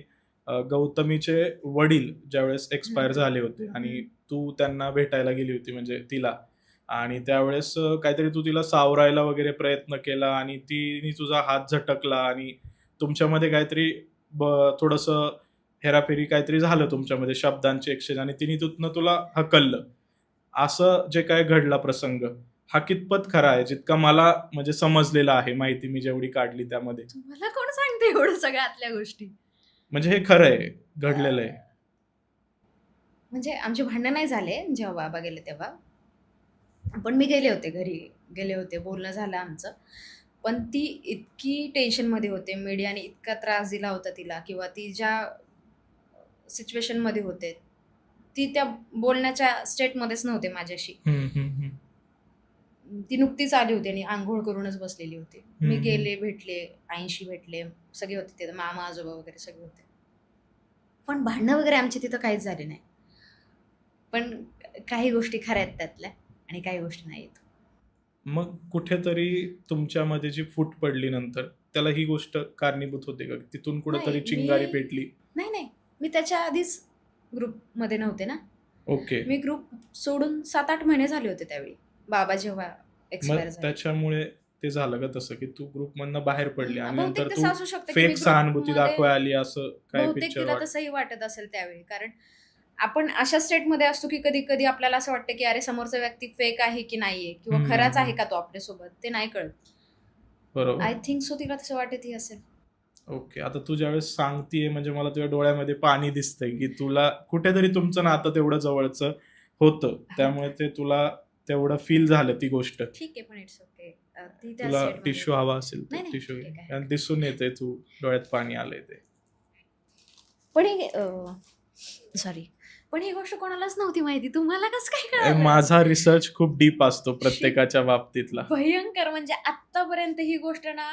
गौतमीचे वडील ज्यावेळेस एक्सपायर झाले होते आणि तू त्यांना भेटायला गेली होती म्हणजे तिला, आणि त्यावेळेस काहीतरी तू तिला सावरायला वगैरे प्रयत्न केला आणि तिने तुझा हात झटकला आणि तुमच्यामध्ये काहीतरी थोडंसं हेराफेरी काहीतरी झालं तुमच्यामध्ये, शब्दांची एक्सचेंज, आणि तिने तुला हकललं. असं जे काय घडला प्रसंग, हा कितपत खरा आहे? जितका मला म्हणजे समजलेला आहे, माहिती मी जेवढी काढली त्यामध्ये. तुम्हाला कोण सांगते एवढं सगळ्या आतल्या गोष्टी? म्हणजे हे खरं आहे, घडलेलं आहे. म्हणजे आमचे भांडण नाही झाले जेव्हा बाबा गेले तेव्हा, पण मी गेले होते घरी गेले होते, बोलणं झालं आमचं. पण ती इतकी टेन्शनमध्ये होते, मीडियाने इतका त्रास दिला होता तिला किंवा ती ज्या सिच्युएशनमध्ये होते, ती त्या बोलण्याच्या स्टेटमध्येच नव्हते माझ्याशी. हम्म, हम्म, हम्म. ती नुकतीच आली होती आणि अंघोळ करूनच बसलेली होती. मी हम्म. गेले, भेटले, आईशी भेटले, सगळे होते तिथं, मामा आजोबा वगैरे सगळे होते. पण भांडणं वगैरे आमची तिथं काहीच झाले नाही. पण काही गोष्टी खऱ्या आहेत त्यातल्या आणि काही गोष्टी नाहीत. मग कुठेतरी तुमच्यामध्ये जी फूट पडली नंतर, त्याला ही गोष्ट कारणीभूत होते का? तिथून कुठेतरी नाही, चिंगारी पेटली? नाही. मी त्याच्या आधीच ग्रुपमध्ये नव्हते ना. ओके. मी ग्रुप सोडून 7-8 महिने झाले होते त्यावेळी. बाबा जेव्हा एक्सपायर मग झाले. त्याच्यामुळे ते झालं का तसं, की तू ग्रुपमधनं बाहेर पडली आणि बहुतेक नंतर तसं तू असू शकतं की मी फेक सहानुभूती ग्रुपमध्ये, दाखवायला आली, असं काय बहुतेक पिक्चर तिला वाटत? तसंही वाटत असेल त्यावेळी. कारण आपण अशा स्टेटमध्ये असतो की कधी-कधी आपल्याला असं वाटतं की अरे समोरचा व्यक्ती फेक आहे की नाहीये किंवा खराच आहे का तो आपल्यासोबत, ते नाही कळत. बरोबर. आय थिंक सो तिला तसं वाटतही असेल. ओके. आता तू ज्यावेळेस सांगतीये म्हणजे मला तुझ्या डोळ्यामध्ये पाणी दिसतंय, की तुला कुठेतरी तुमचं नातं तेवढं जवळचं होतं. त्यामुळे ते तुला तेवढं फील झालं ती गोष्ट. ठीक आहे, पण इट्स ओके. ती त्या तुला स्टेटमध्ये टिश्यू हवा असेल तर नाही, टिश्यू ठीक घे. आहे, काय कारण दिसून येते तू डोळ्यात पाणी आलंय ते. पण सॉरी, पण ही गोष्ट कोणालाच नव्हती माहिती. तुम्हाला कसं काय कळालं? माझा रिसर्च खूप डीप असतो प्रत्येकाच्या बाबतीतला. भयंकर. म्हणजे आत्तापर्यंत ही गोष्ट ना,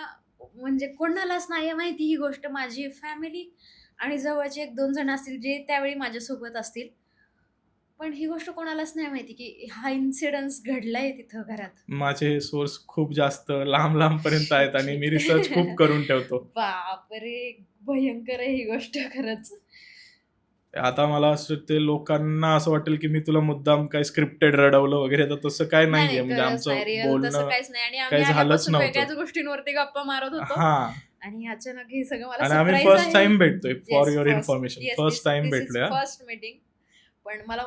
म्हणजे कोणालाच नाही माहिती ही गोष्ट. माझी फॅमिली आणि जवळचे 1-2 जण असतील जे त्यावेळी माझ्यासोबत असतील. पण ही गोष्ट कोणालाच नाही माहिती की हा इन्सिडन्स घडलाय तिथं घरात. माझे सोर्स खूप जास्त लांब पर्यंत आहेत आणि मी रिसर्च खूप करून ठेवतो. बापरे! भयंकर आहे ही गोष्ट खरंच. आता मला असं ते लोकांना असं वाटेल की मी तुला मुद्दाम काय स्क्रिप्टेड रडवलं वगैरे, तर तसं काय नाहीये. म्हणजे खरंच आमचं नाही, रिअल तसं बोलणं काहीच नाही. आणि आम्ही काही झालंच आल्यापासून नव्हतं. वेगळ्याच गोष्टींवरती गप्पा मारत होतो. हा. आणि अचानक हे सगळं मला आणि आम्ही सरप्राईज फर्स्ट आहे. टाइम भेटतोय, for yes, your first. Information. Yes, first time this is भेटलोय. First meeting. पण मला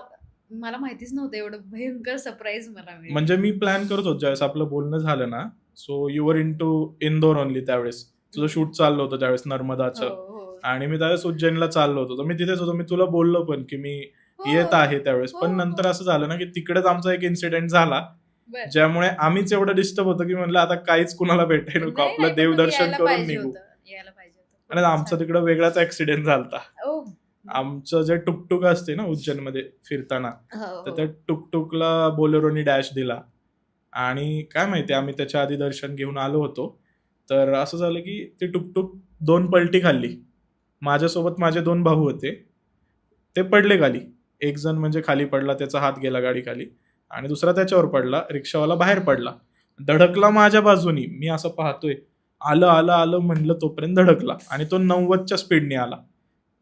मला माहितीच नव्हतं एवढं भयंकर सरप्राईज मला मिळेल. म्हणजे मी प्लॅन करत होतो ज्यावेळेस आपलं बोलणं झालं ना, so you were into Indore only त्यावेळेस. तुझं शूट चाललं होतं त्यावेळेस हो, नर्मदाचं. हो. आणि मी त्यावेळेस उज्जैनला चाललो होतो. तर मी तिथेच होतो. मी तुला बोललो पण की मी हो, येत आहे त्यावेळेस. पण हो. नंतर असं झालं ना, की तिकडेच आमचा एक इन्सिडेंट झाला. बरं. ज्यामुळे आम्हीच एवढं डिस्टर्ब होतो, की म्हणलं आता काहीच कुणाला भेटायला नको. नाही, आपलं पण तुम्ही देवदर्शन यायला करून पाहिजे निघू. होतं. यायला पाहिजे होतं. आणि आमचा तिकडं वेगळाच ऍक्सिडेंट झालता. ओह! आमचं जे टुकटुक असते ना उज्जैनमध्ये फिरताना, हो, तर त्या टुकटुकला बोलेरोनी डॅश दिला. आणि काय माहिती आम्ही त्याच्या आधी दर्शन घेऊन आलो होतो. तर असं झालं की ती टुकटुक 2 पलटी खाल्ली. माझ्यासोबत माझे 2 भाऊ होते. ते पडले खाली. एक जण म्हणजे खाली पडला, त्याचा हात गेला गाडीखाली आणि दुसरा त्याच्यावर पडला. रिक्षावाला बाहेर पडला. धडकला माझ्या बाजूनी. मी असं पाहतोय. आलं म्हणलं तोपर्यंत धडकला आणि तो 90च्या स्पीडने आला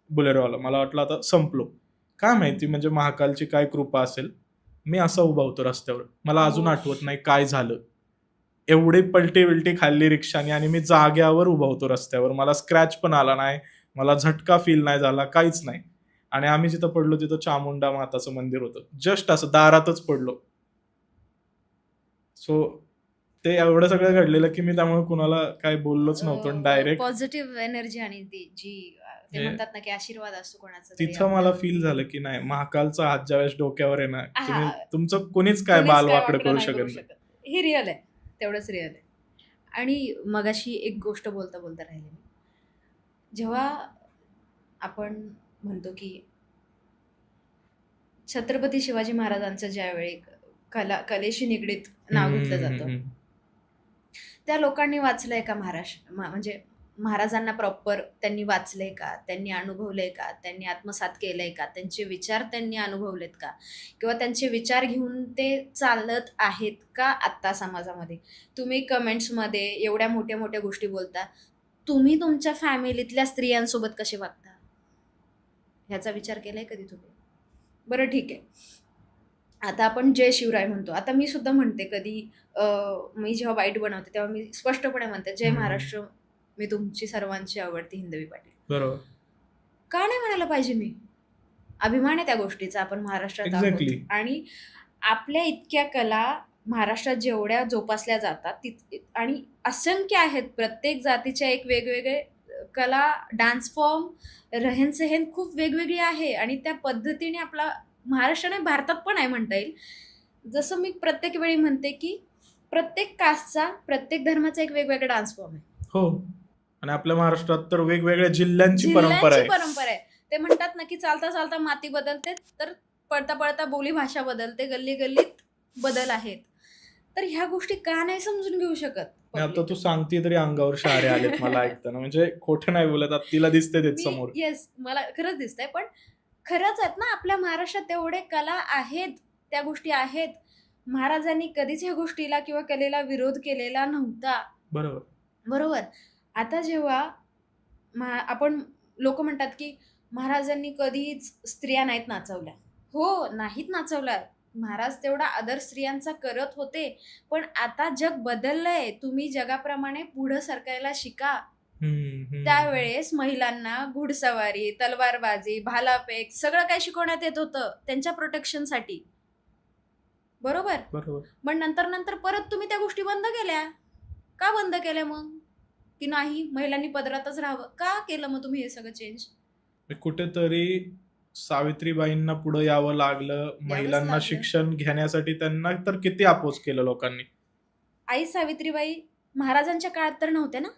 बुलेरोवाला. मला वाटलं आता संपलो. काय माहिती म्हणजे महाकालची काय कृपा असेल. मी असा उभा होतो रस्त्यावर. मला अजून आठवत नाही काय झालं. एवढी पलटी खाल्ली रिक्षाने आणि मी जाग्यावर उभा होतो रस्त्यावर. मला स्क्रॅच पण आला नाही. मला झटका फील नाही झाला. काहीच नाही. आणि आम्ही जिथं पडलो तिथं चामुंडा माताचं मंदिर होतं. जस्ट असं दारातच पडलो. सो ते एवढं सगळं घडलेलं की मी त्यामुळे कुणाला काय बोललोच नव्हतो. डायरेक्ट पॉझिटिव्ह एनर्जी आणि ती जी ते हे- म्हणतात ना की आशीर्वाद असतो कोणाचा तरी तिथं मला आपल्यावर. फील झालं की नाही, महाकालचा हात ज्यावेळेस डोक्यावर आहे ना, तुम्ही हा. तुमचं कोणीच काय कोणीच काय बालवाकडं वाकडं करू नाही शकत नाही. हे रिअल आहे. तेवढंच रिअल आहे. आणि मगाशी एक गोष्ट बोलता राहिले मी. जेव्हा आपण म्हणतो की छत्रपती शिवाजी महाराजांचं ज्यावेळी कलेशी निगडीत नाव घेतलं जातं, हम्म. त्या लोकांनी वाचलंय का म्हणजे महाराजांना प्रॉपर त्यांनी वाचलंय का, त्यांनी अनुभवलंय का, त्यांनी आत्मसात केलंय का, त्यांचे विचार त्यांनी अनुभवलेत का, किंवा त्यांचे विचार घेऊन ते चालत आहेत का आत्ता समाजामध्ये? तुम्ही कमेंट्समध्ये एवढ्या मोठ्या मोठ्या गोष्टी बोलता. तुम्ही तुमच्या फॅमिलीतल्या स्त्रियांसोबत कसे वागता ह्याचा विचार केलाय कधी तुम्ही? बरं, ठीक आहे. आता आपण जय शिवराय म्हणतो. आता मी सुद्धा म्हणते कधी मी जेव्हा वाईट बनवते तेव्हा मी स्पष्टपणे म्हणते जय महाराष्ट्र, मी तुमची सर्वांची आवडती हिंदवी पाटील. बरोबर. का नाही म्हणायला पाहिजे मी? अभिमान आहे त्या गोष्टीचा. आपण महाराष्ट्रात आहोत Exactly. आणि आपल्या इतक्या कला महाराष्ट्रात जेवढ्या जोपासल्या जातात आणि असंख्य आहेत. प्रत्येक जातीच्या एक वेगवेगळे कला, डान्स फॉर्म, रहन-सहन खूप वेगवेगळी आहे आणि त्या पद्धतीने आपला महाराष्ट्र नाही, भारतात पण आहे म्हणता येईल. जसं मी प्रत्येक वेळी म्हणते की प्रत्येक कास्टचा, प्रत्येक धर्माचा एक वेगवेगळा डान्स फॉर्म आहे. हो. आणि आपल्या महाराष्ट्रात तर वेगवेगळ्या जिल्ह्यांची परंपरा जिल्ह्यांची आहे. परंपरा आहे. ते म्हणतात ना, की चालता चालता माती बदलते, तर पळता पळता बोली भाषा बदलते, गल्ली गल्लीत बदल आहेत. तर ह्या गोष्टी का नाही समजून घेऊ शकत आणि आता public? तू सांगते तरी अंगावर शहारे आलेत मला ऐकताना. म्हणजे खोटं नाही बोलत, आता तिला दिसते तेच समोर. येस, मला खरंच दिसतंय. पण खरंच आहेत ना, आपल्या महाराष्ट्रात तेवढे कला आहेत, त्या गोष्टी आहेत. महाराजांनी कधीच ह्या गोष्टीला किंवा कलेला विरोध केलेला नव्हता. बरोबर. बरोबर. आता जेव्हा आपण लोक म्हणतात की महाराजांनी कधीच स्त्रिया नाहीत नाचवल्या. हो, नाहीत नाचवल्या. महाराज तेवढा आदर स्त्रियांचा करत होते. पण आता जग बदललंय. तुम्ही जगाप्रमाणे पुढं सरकायला शिका. त्यावेळेस महिलांना घुडसवारी, तलवारबाजी, भालाफेक सगळं काही शिकवण्यात येत होतं त्यांच्या प्रोटेक्शनसाठी. बरोबर. बरोबर. मग नंतर परत तुम्ही त्या गोष्टी बंद केल्या. का बंद केल्या मग? की नाही महिलांनी पदरातच राहावं. का केलं मग तुम्ही हे सगळं चेंज? कुठेतरी सावित्रीबाईंना पुढे यावं लागलं, महिलांना लागलं. शिक्षण घेण्यासाठी. त्यांना तर किती अपोज केलं लोकांनी. आई सावित्रीबाई महाराजांच्या काळात तर नव्हत्या ना,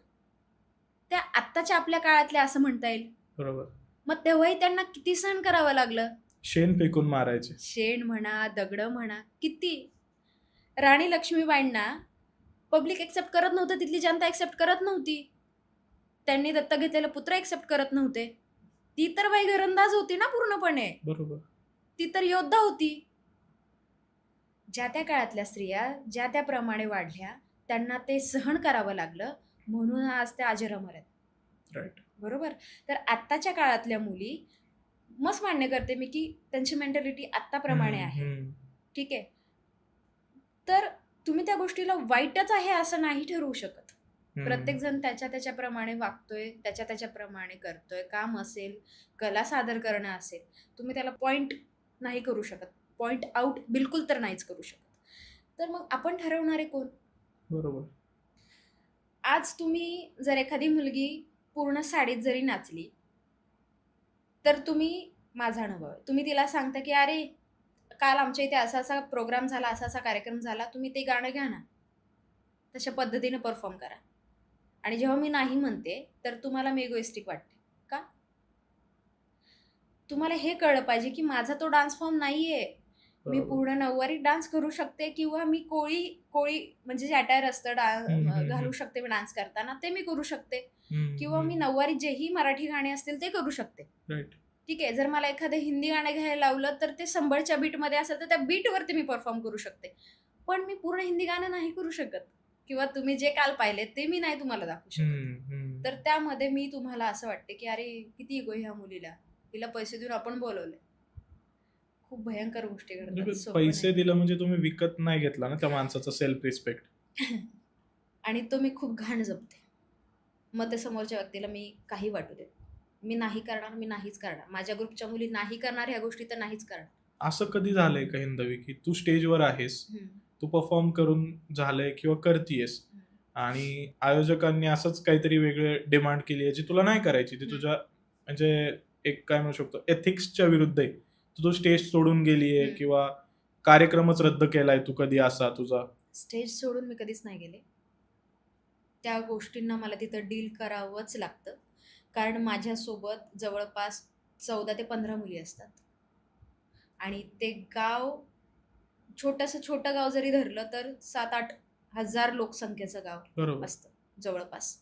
त्या आत्ताच्या आपल्या काळातल्या असं म्हणता येईल. बरोबर. मग तेव्हाही त्यांना किती सहन करावं लागलं. शेण फेकून मारायचे. शेण म्हणा, दगड म्हणा, किती. राणी लक्ष्मीबाईंना पब्लिक एक्सेप्ट करत नव्हतं, तिथली जनता एक्सेप्ट करत नव्हती. त्यांनी दत्तक घेतलेले पुत्र एक्सेप्ट करत नव्हते. ती तर बाई घरंदाज होती ना पूर्णपणे. बरोबर. ती तर योद्धा होती. ज्या त्या काळातल्या स्त्रिया ज्या त्याप्रमाणे वाढल्या, त्यांना ते सहन करावं लागलं, म्हणून आज त्या अजरामर आहेत. राईट. बरोबर. तर आत्ताच्या काळातल्या मुली, मस्त मान्य करते मी की त्यांची मेंटॅलिटी आत्ताप्रमाणे आहे. ठीक आहे. तर तुम्ही त्या गोष्टीला वाईटच आहे असं नाही ठरवू शकत. प्रत्येक जण त्याच्या त्याच्याप्रमाणे वागतोय, त्याच्या त्याच्याप्रमाणे करतोय. काम असेल, कला सादर करणं असेल, तुम्ही त्याला पॉइंट नाही करू शकत. पॉइंट आउट बिलकुल तर नाहीच करू शकत. तर मग आपण ठरवणारे कोण? बरोबर. आज तुम्ही जर एखादी मुलगी पूर्ण साडीत जरी नाचली, तर तुम्ही, माझा अनुभव आहे, तुम्ही तिला सांगता की अरे काल आमच्या इथे असा असा प्रोग्राम झाला, असा असा कार्यक्रम झाला, तुम्ही ते गाणं घ्या ना, तशा पद्धतीने परफॉर्म करा. आणि जेव्हा मी नाही म्हणते तर तुम्हाला मी इगोइस्टिक वाटते का? तुम्हाला हे कळलं पाहिजे की माझा तो डान्स फॉर्म नाहीये. मी बरोबर. पूर्ण नऊवारी डान्स करू शकते, किंवा मी कोळी म्हणजे जे अटायर असतं घालू शकते मी डान्स करताना, ते मी करू शकते. किंवा मी नऊवारी जेही मराठी गाणे असतील ते करू शकते. राईट. ठीक आहे. जर मला एखादं हिंदी गाणं घ्यायला लावलं तर ते संबळच्या बीटमध्ये असेल तर त्या बीटवरती मी परफॉर्म करू शकते. पण मी पूर्ण हिंदी गाणं नाही करू शकत, किंवा तुम्ही जे काल पाहिले ते मी नाही तुम्हाला दाखवू शकत. तर त्यामध्ये मी तुम्हाला असं वाटते की अरे किती इगो ह्या मुलीला, तिला पैसे देऊन आपण बोलवले. खूप भयंकर गोष्टी घडतात. सोपं पैसे नाही. दिलं म्हणजे तुम्ही विकत नाही घेतला ना त्या माणसाचा सेल्फ रिस्पेक्ट. आणि तो मी खूप घाण जपते. मग ते समोरच्या व्यक्तीला मी काही वाटू देत, मी नाही करणार, मी नाहीच करणार. माझ्या ग्रुपच्या मुली नाही करणार ह्या गोष्टी तर नाहीच करणार. असं कधी झालंय का हिंदवी की तू स्टेजवर आहेस, तू परफॉर्म करून झालंय किंवा करतीयस, आणि आयोजकांनी असंच काहीतरी वेगळे डिमांड केली आहे जी तुला नाही करायची, ती तुझ्या म्हणजे एक काय म्हणू शकतो एथिक्सच्या विरुद्ध आहे, तू स्टेज सोडून गेलीये किंवा कार्यक्रमच रद्द केलाय तू, कधी असा तुझा? स्टेज सोडून मी कधीच नाही गेले. त्या गोष्टींना मला तिथं डील करावंच लागतं, कारण माझ्यासोबत जवळपास 14 ते 15 मुली असतात. आणि ते गाव छोटं गाव जरी धरलं तर 7-8 हजार लोकसंख्येचं गाव बरोबर. असतं जवळपास.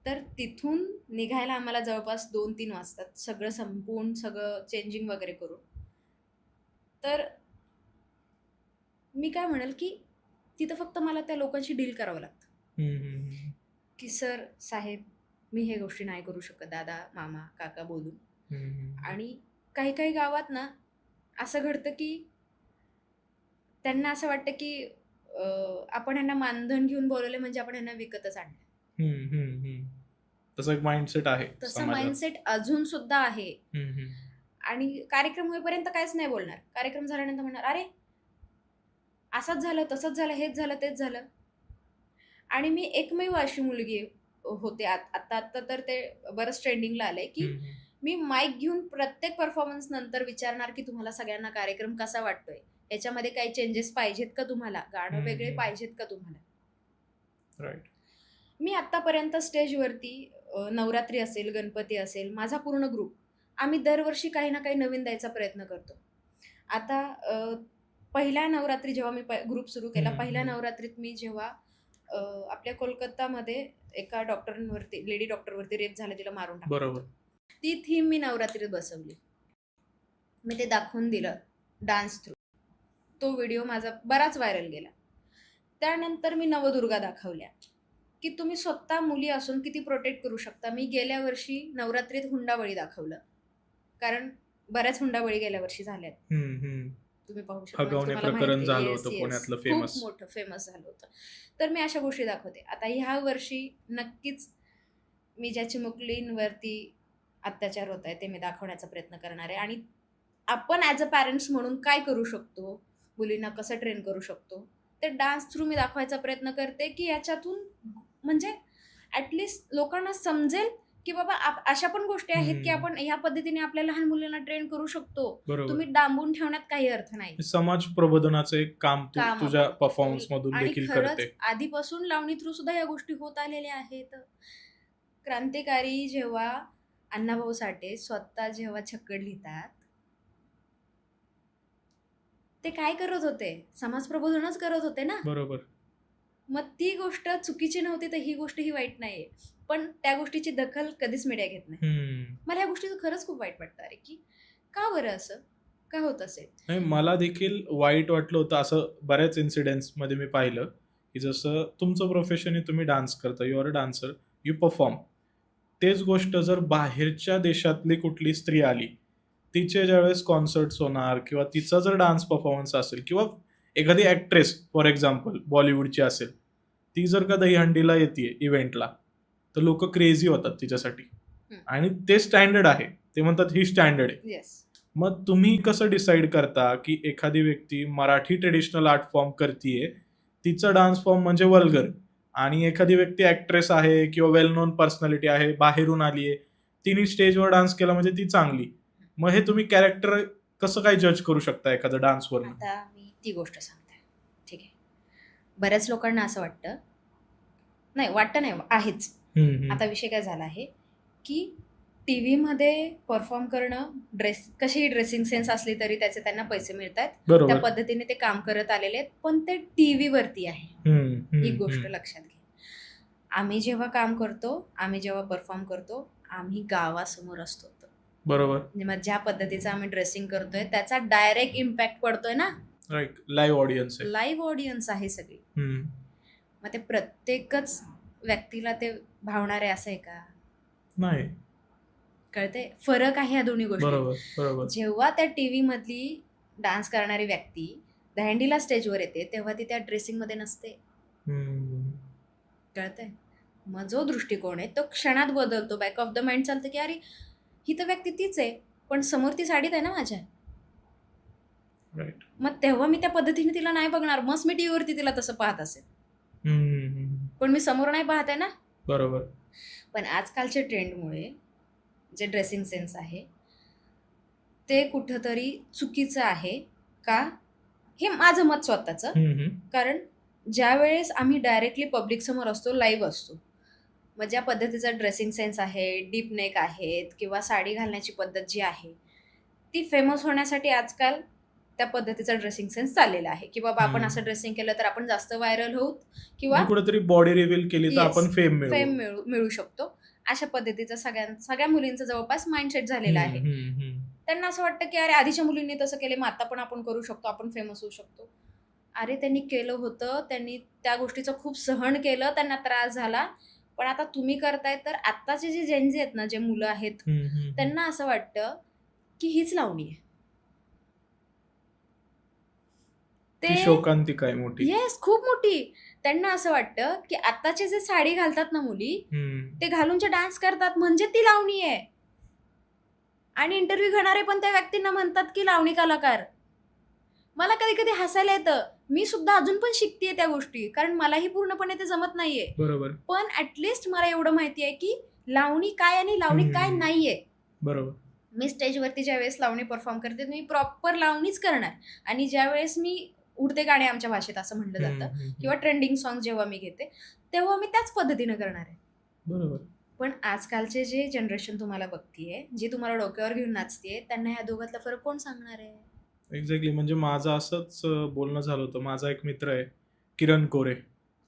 तर तिथून निघायला आम्हाला जवळपास 2-3 वाजतात, सगळं संपवून, सगळं चेंजिंग वगैरे करून. तर मी काय म्हणेल की तिथं फक्त मला त्या लोकांशी डील करावं लागतं, की सर साहेब मी हे गोष्टी नाही करू शकत, दादा मामा काका बोलून. आणि काही गावात ना असं घडतं की त्यांना असं वाटतं की आपण ह्यांना मानधन घेऊन बोलवले म्हणजे आपण ह्यांना विकतच आणलं. तसं एक माइंडसेट आहे तसं समाजात. माइंडसेट अजून सुद्धा आहे. आणि कार्यक्रम होईपर्यंत काहीच नाही बोलणार. कार्यक्रम झाल्यानंतर म्हणणार अरे असंच झालं, तसंच झालं, हेच झालं, तेच झालं. आणि मी एकमेव अशी मुलगी होते आता तर ते बरंच ट्रेंडिंगला आलंय की मी माईक घेऊन प्रत्येक परफॉर्मन्स नंतर विचारणार की तुम्हाला सगळ्यांना कार्यक्रम कसा वाटतोय, याच्यामध्ये काही चेंजेस पाहिजेत का तुम्हाला, गाणं वेगळे हम्म. पाहिजेत का तुम्हाला. राईट. मी आत्तापर्यंत स्टेजवरती नवरात्री असेल, गणपती असेल, माझा पूर्ण ग्रुप आम्ही दरवर्षी काही ना काही नवीन द्यायचा प्रयत्न करतो. आता पहिल्या नवरात्री जेव्हा मी ग्रुप सुरू केला, पहिल्या नवरात्रीत मी जेव्हा आपल्या कोलकातामध्ये एका डॉक्टरांवरती, लेडी डॉक्टरवरती रेप झाला, तिला मारून टाकलं बरोबर. होतं. ती थीम मी नवरात्रीत बसवली. मी ते दाखवून दिलं डान्स थ्रू. तो व्हिडिओ माझा बराच व्हायरल गेला. त्यानंतर मी नवदुर्गा दाखवल्या, की तुम्ही स्वतः मुली असून किती प्रोटेक्ट करू शकता. मी गेल्या वर्षी नवरात्रीत हुंडाबळी दाखवलं, कारण बऱ्याच हुंडाबळी गेल्या वर्षी झाल्यात. तुम्ही पाहू शकता, म्हणजे हगवणे तुम्हाला प्रकरण माहिती झालं आहे. होतं Yes, पुण्यातलं खूप फेमस. मोठं फेमस झालं होतं. तर मी अशा गोष्टी दाखवते. आता ह्या वर्षी नक्कीच मी ज्या चिमुकलींवरती अत्याचार होत आहे ते मी दाखवण्याचा प्रयत्न करणार आहे. आणि आपण ॲज अ पॅरेंट्स म्हणून काय करू शकतो, मुलींना कसं ट्रेन करू शकतो, ते डान्स थ्रू मी दाखवायचा प्रयत्न करते, की याच्यातून म्हणजे ॲटलिस्ट लोकांना समजेल की बाबा अशा पण गोष्टी आहेत की आपण ह्या पद्धतीने आपल्या लहान मुलांना ट्रेन करू शकतो. बरोबर. तुम्ही डांबून ठेवण्यात काही अर्थ नाही. समाज प्रबोधनाचं एक काम तू काम तुझ्या आपण परफॉर्मन्स मधून आणि देखील खरंच करते. आधीपासून लावणी थ्रू सुद्धा या गोष्टी होत आलेल्या आहेत. क्रांतिकारी जेव्हा अण्णाभाऊ साठे स्वतः जेव्हा छक्कड लिहितात, ते काय करत होते, समाज प्रबोधनच करत होते ना. बरोबर. मग ती गोष्ट चुकीची नव्हती, तर ही गोष्ट ही वाईट नाहीये. पण त्या गोष्टीची दखल कधीच मीडिया घेत नाही. मला या गोष्टीचं खरंच खूप वाईट वाटतं, अरे की का बरं असं का होत असेल. नाही, मला देखील वाईट वाटलं होतं. असं बऱ्याच इन्सिडेंट्स मध्ये मी पाहिलं की जसं तुमचं प्रोफेशन आहे, तुम्ही डान्स करता, you are a dancer, you perform. तेच गोष्ट जर बाहेरच्या देशातली कुठली स्त्री आली, तिचे ज्यावेळेस कॉन्सर्ट्स होणार किंवा तिचा जर डान्स परफॉर्मन्स असेल किंवा एखादी ऍक्ट्रेस फॉर एक्झाम्पल बॉलिवूडची असेल, ती जर का दहीहंडीला येते इव्हेंटला, तर लोक क्रेझी होतात तिच्यासाठी. आणि ते स्टँडर्ड आहे, ते म्हणतात ही स्टँडर्ड आहे. येस. मग तुम्ही कसं डिसाईड करता की एखादी व्यक्ती मराठी ट्रेडिशनल आर्ट फॉर्म करतीये, तिचा डान्स फॉर्म म्हणजे वल्गर, आणि एखादी व्यक्ती ऍक्ट्रेस आहे किंवा वेल नोन पर्सनॅलिटी आहे, बाहेरून आली आहे, तिने स्टेजवर डान्स केला म्हणजे ती चांगली. मग हे तुम्ही कॅरेक्टर कसं काय जज करू शकता एखादं डान्सवर? आता मी ती गोष्ट सांगते. ठीक आहे, बऱ्याच लोकांना असं वाटतं नाही आहेच. आता विषय काय झाला आहे की टीव्हीमध्ये परफॉर्म करणं, कशी ड्रेसिंग सेन्स असली तरी त्याचे त्यांना पैसे मिळतात, त्या बरोबर. पद्धतीने ते काम करत आलेले आहेत, पण ते टीव्हीवरती आहे. ही गोष्ट लक्षात घे. आम्ही जेव्हा काम करतो, आम्ही जेव्हा परफॉर्म करतो, आम्ही गावासमोर असतो. बरोबर. म्हणजे मग ज्या पद्धतीचं आम्ही ड्रेसिंग करतोय त्याचा डायरेक्ट इम्पॅक्ट पडतोय ना. राईट. लाईव्ह ऑडियन्स आहे. लाईव्ह ऑडियन्स आहे सगळी. मग ते प्रत्येकच व्यक्तीला ते भावणार आहे असं आहे का? नाही. कळते फरक आहे या दोन्ही गोष्टी. बरोबर. बरोबर. जेव्हा त्या टीव्ही मधली डान्स करणारी व्यक्ती दहंडीला स्टेजवर येते, तेव्हा ती त्या ड्रेसिंग मध्ये नसते. कळतंय? मग जो दृष्टिकोन आहे तो क्षणात बदलतो. बॅक ऑफ द माइंड चालतं की अरे ही तर व्यक्ती तीच आहे, पण समोर ती साडीत आहे ना माझ्या. राईट. मग तेव्हा मी त्या पद्धतीने तिला नाही बघणार. मग मी टीव्हीवरती तिला तसं पाहत असेल, पण मी समोर नाही पाहत आहे ना. बरोबर. पण आजकालच्या ट्रेंडमुळे जे ड्रेसिंग सेन्स आहे ते कुठंतरी चुकीचं आहे का, हे माझं मत स्वतःचं. कारण ज्या वेळेस आम्ही डायरेक्टली पब्लिक समोर असतो, लाईव्ह असतो, मग ज्या पद्धतीचा ड्रेसिंग सेन्स आहे, डीप नेक आहेत किंवा साडी घालण्याची पद्धत जी आहे ती फेमस होण्यासाठी आजकाल त्या पद्धतीचा ड्रेसिंग सेन्स चाललेला आहे की बाबा आपण असं ड्रेसिंग केलं तर आपण जास्त व्हायरल होऊ किंवा कुठेतरी बॉडी रिव्हील केली तर आपण फेम मिळू शकतो. अशा पद्धतीचा सगळ्या मुलींचा जवळपास माइंडसेट झालेला आहे. त्यांना असं वाटतं की अरे आधीच्या मुलींनी तसं केलं, मग आता पण आपण करू शकतो, आपण फेमस होऊ शकतो. अरे त्यांनी केलं होतं, त्यांनी त्या गोष्टीचं खूप सहन केलं, त्यांना त्रास झाला, पण आता तुम्ही करताय. तर आत्ताचे जे जेनझी आहेत ना, जे मुलं आहेत, त्यांना असं वाटतं की हीच लावणी आहे. ती शोकांतिका आहे मोठी. येस, खूप मोठी. त्यांना असं वाटतं की आत्ताचे जे साडी घालतात ना मुली, ते घालून जे डान्स करतात म्हणजे ती लावणी आहे. आणि इंटरव्ह्यू घेणारे पण त्या व्यक्तींना म्हणतात की लावणी कलाकार. मला कधी कधी हसायला येतं. मी सुद्धा अजून पण शिकतेय त्या गोष्टी, कारण मलाही पूर्णपणे ते जमत नाहीये. बरोबर. पण ऍटलिस्ट मला एवढं माहिती आहे की लावणी काय आणि लावणी काय नाहीये. बरोबर. मी स्टेजवरती ज्यावेळेस लावणी परफॉर्म करते मी प्रॉपर लावणीच करणार. आणि ज्यावेळेस मी उडते गाणे आमच्या भाषेत असं म्हणलं जातं किंवा ट्रेंडिंग सॉन्ग जेव्हा मी घेते तेव्हा मी त्याच पद्धतीनं करणार आहे. बरोबर. पण आजकालचे जे जनरेशन तुम्हाला बघतीये, जी तुम्हाला डोक्यावर घेऊन नाचतीये, त्यांना ह्या दोघातला फरक कोण सांगणार आहे? एक्झॅक्टली. म्हणजे माझं असंच बोलणं झालं होतं. माझा एक मित्र आहे, किरण कोरे.